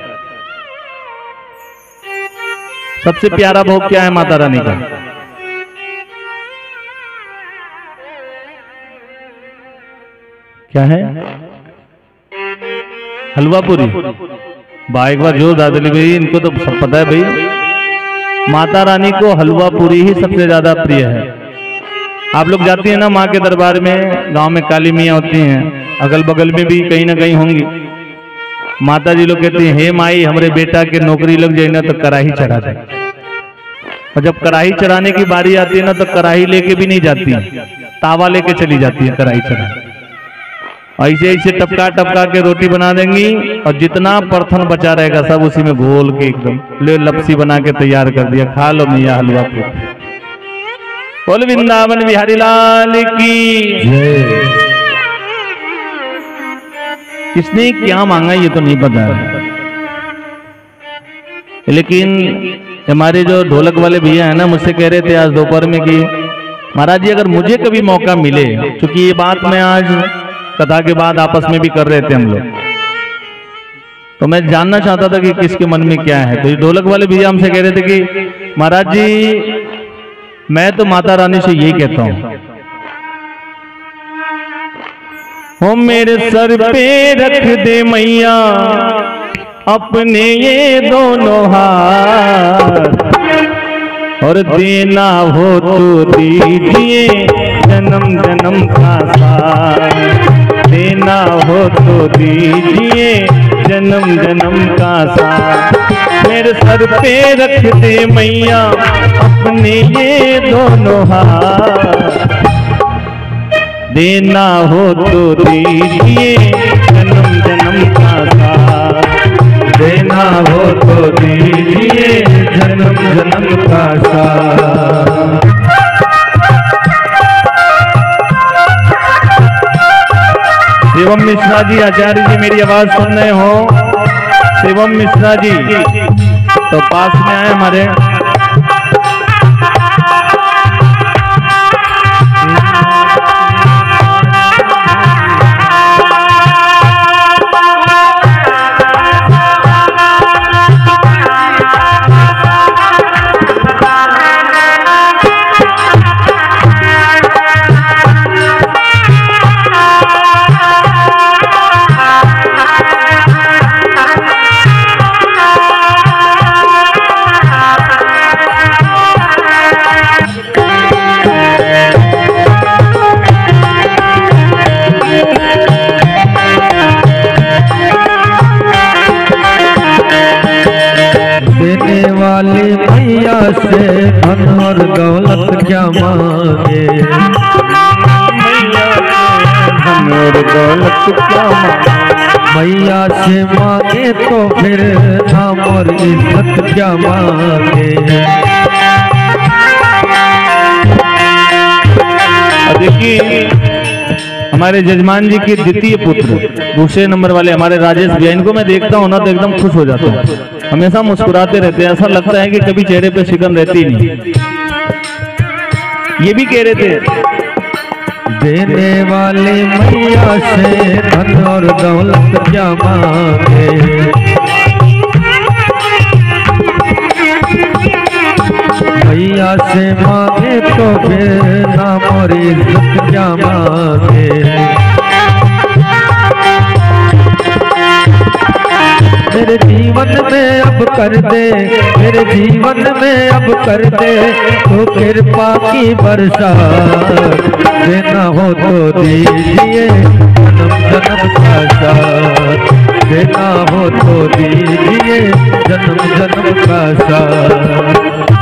सबसे प्यारा भोग क्या है माता रानी का? क्या है? हलवा पूरी। भाई एक बार जो दादली भाई, इनको तो सब पता है भाई, माता रानी को हलवा पूरी ही सबसे ज्यादा प्रिय है। आप लोग जाती हैं ना माँ के दरबार में, गांव में काली मियाँ होती हैं, अगल बगल में भी कहीं ना कहीं होंगी। माता जी लोग कहती हैं, हे माई हमारे बेटा के नौकरी लग जाए ना तो कढ़ाई चढ़ा दे। और जब कढ़ाई चढ़ाने की बारी आती है ना तो कढ़ाई लेके भी नहीं जाती, तावा लेके चली जाती है कढ़ाई चढ़ा। ऐसे ऐसे टपका टपका के रोटी बना देंगी और जितना परथन बचा रहेगा सब उसी में घोल के एकदम ले लपसी बना के तैयार कर दिया, खा लो मियाँ हलवा पूरी। बोल वृंदावन बिहारी लाल की जय। किसने क्या मांगा ये तो नहीं पता है, लेकिन हमारे जो ढोलक वाले भैया है ना, मुझसे कह रहे थे आज दोपहर में कि महाराज जी अगर मुझे कभी मौका मिले, क्योंकि ये बात मैं आज कथा के बाद आपस में भी कर रहे थे हम लोग, तो मैं जानना चाहता था कि किसके मन में क्या है। तो ये ढोलक वाले भैया हमसे कह रहे थे कि महाराज जी मैं तो माता रानी से यही कहता हूं, हो मेरे सर पे रख दे मैया अपने ये दोनों हाथ, और देना हो तो दीजिए जन्म जन्म का साथ, देना हो तो दीजिए जन्म जन्म का साथ। मेरे सर पे रख दे मैया अपने ये दोनों हाथ, देना हो तो दीजिए जन्म जन्म का साथ, देना हो तो दीजिए जन्म जन्म का साथ। शिवम मिश्रा जी, आचार्य जी मेरी आवाज सुन रहे हो? शिवम मिश्रा जी तो पास में आए हमारे। देने वाली मैया से धन और दौलत क्या मांगे, मैया से धन और दौलत क्या मांगे, मैया से मांगे तो फिर नाम और इज्जत क्या मांगे। देखिए हमारे जजमान जी के द्वितीय पुत्र दूसरे नंबर वाले हमारे राजेश भैया, इनको मैं देखता हूँ ना तो एकदम खुश हो जाता हूँ, हमेशा मुस्कुराते रहते हैं, ऐसा लगता है कि कभी चेहरे पे शिकन रहती नहीं। ये भी कह रहे थे देने वाली मैया से धन और दौलत क्या मांगे। मैया से मांगे तो फिर नाम और इज्जत क्या मांगे। मेरे जीवन में अब कर दे, मेरे जीवन में अब कर दे तो कृपा की बरसात। देना हो तो दीजिए जन्म जन्म का साथ। देना हो तो दीजिए जन्म जन्म का साथ।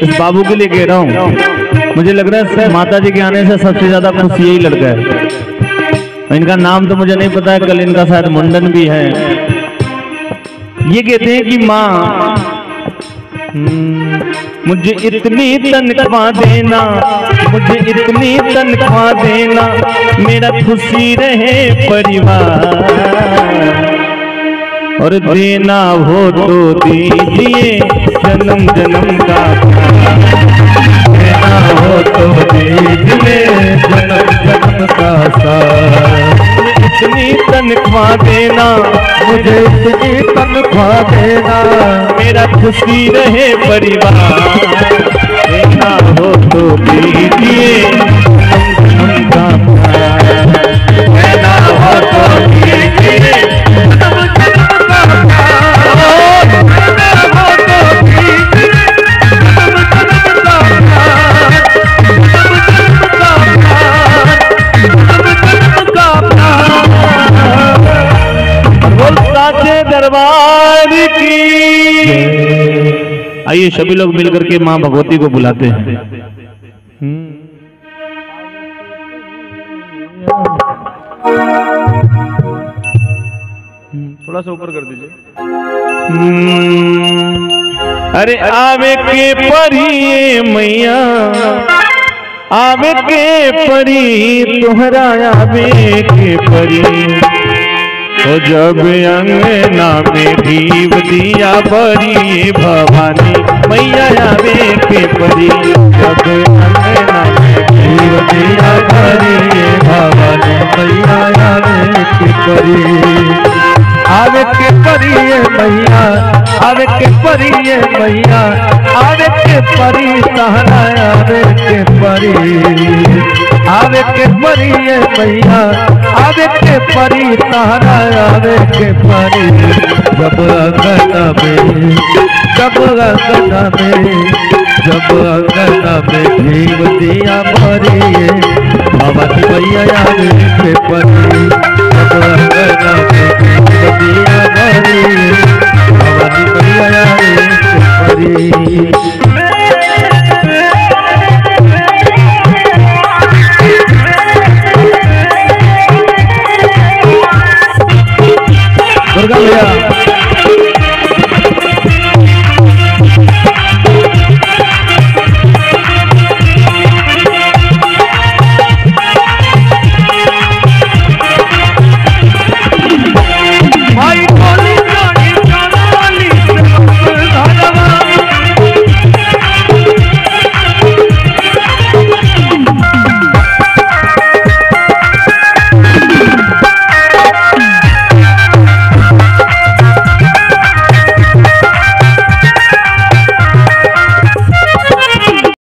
इस बाबू के लिए कह रहा हूँ, मुझे लग रहा है माता जी के आने से सबसे ज्यादा खुश यही लड़का है। इनका नाम तो मुझे नहीं पता है, कल इनका शायद मुंडन भी है। ये कहते हैं कि माँ मुझे इतनी तनख्वाह देना, मुझे इतनी तनख्वाह देना, मेरा खुशी रहे परिवार। और देना हो तो दीजिए जन्म जन्म का प्यार। देना हो तो दीजिए जन्म जन्म का साथ। इतनी तनख्वाह देना, मुझे इतनी तनख्वाह देना, मेरा खुशी रहे परिवार। देना हो तो दीजिए जन्म का प्यार। देना हो तो दीजिए दरबार की। आइए सभी लोग मिलकर के मां भगवती को बुलाते हैं। थोड़ा सा ऊपर कर दीजिए। अरे आवे के परी मैया, आवे के परी तोहरा, आवे के परी। तो जब अंगना में दीव दिया बड़ी भवानी मैया आवे के परी। जब अंगना में दीव दिया बड़ी भवानी मैया आवे के परी। आवे के परी मैया, आवे के परी मैया, आवे के परी तहरा, आवे के परी। आवे के परी मैया, आवे के परी तहरा, आवे के परी। जब अंगना में, जब अंगना में, जब अंगना में दीव दिया भरी भवानी मैया आवे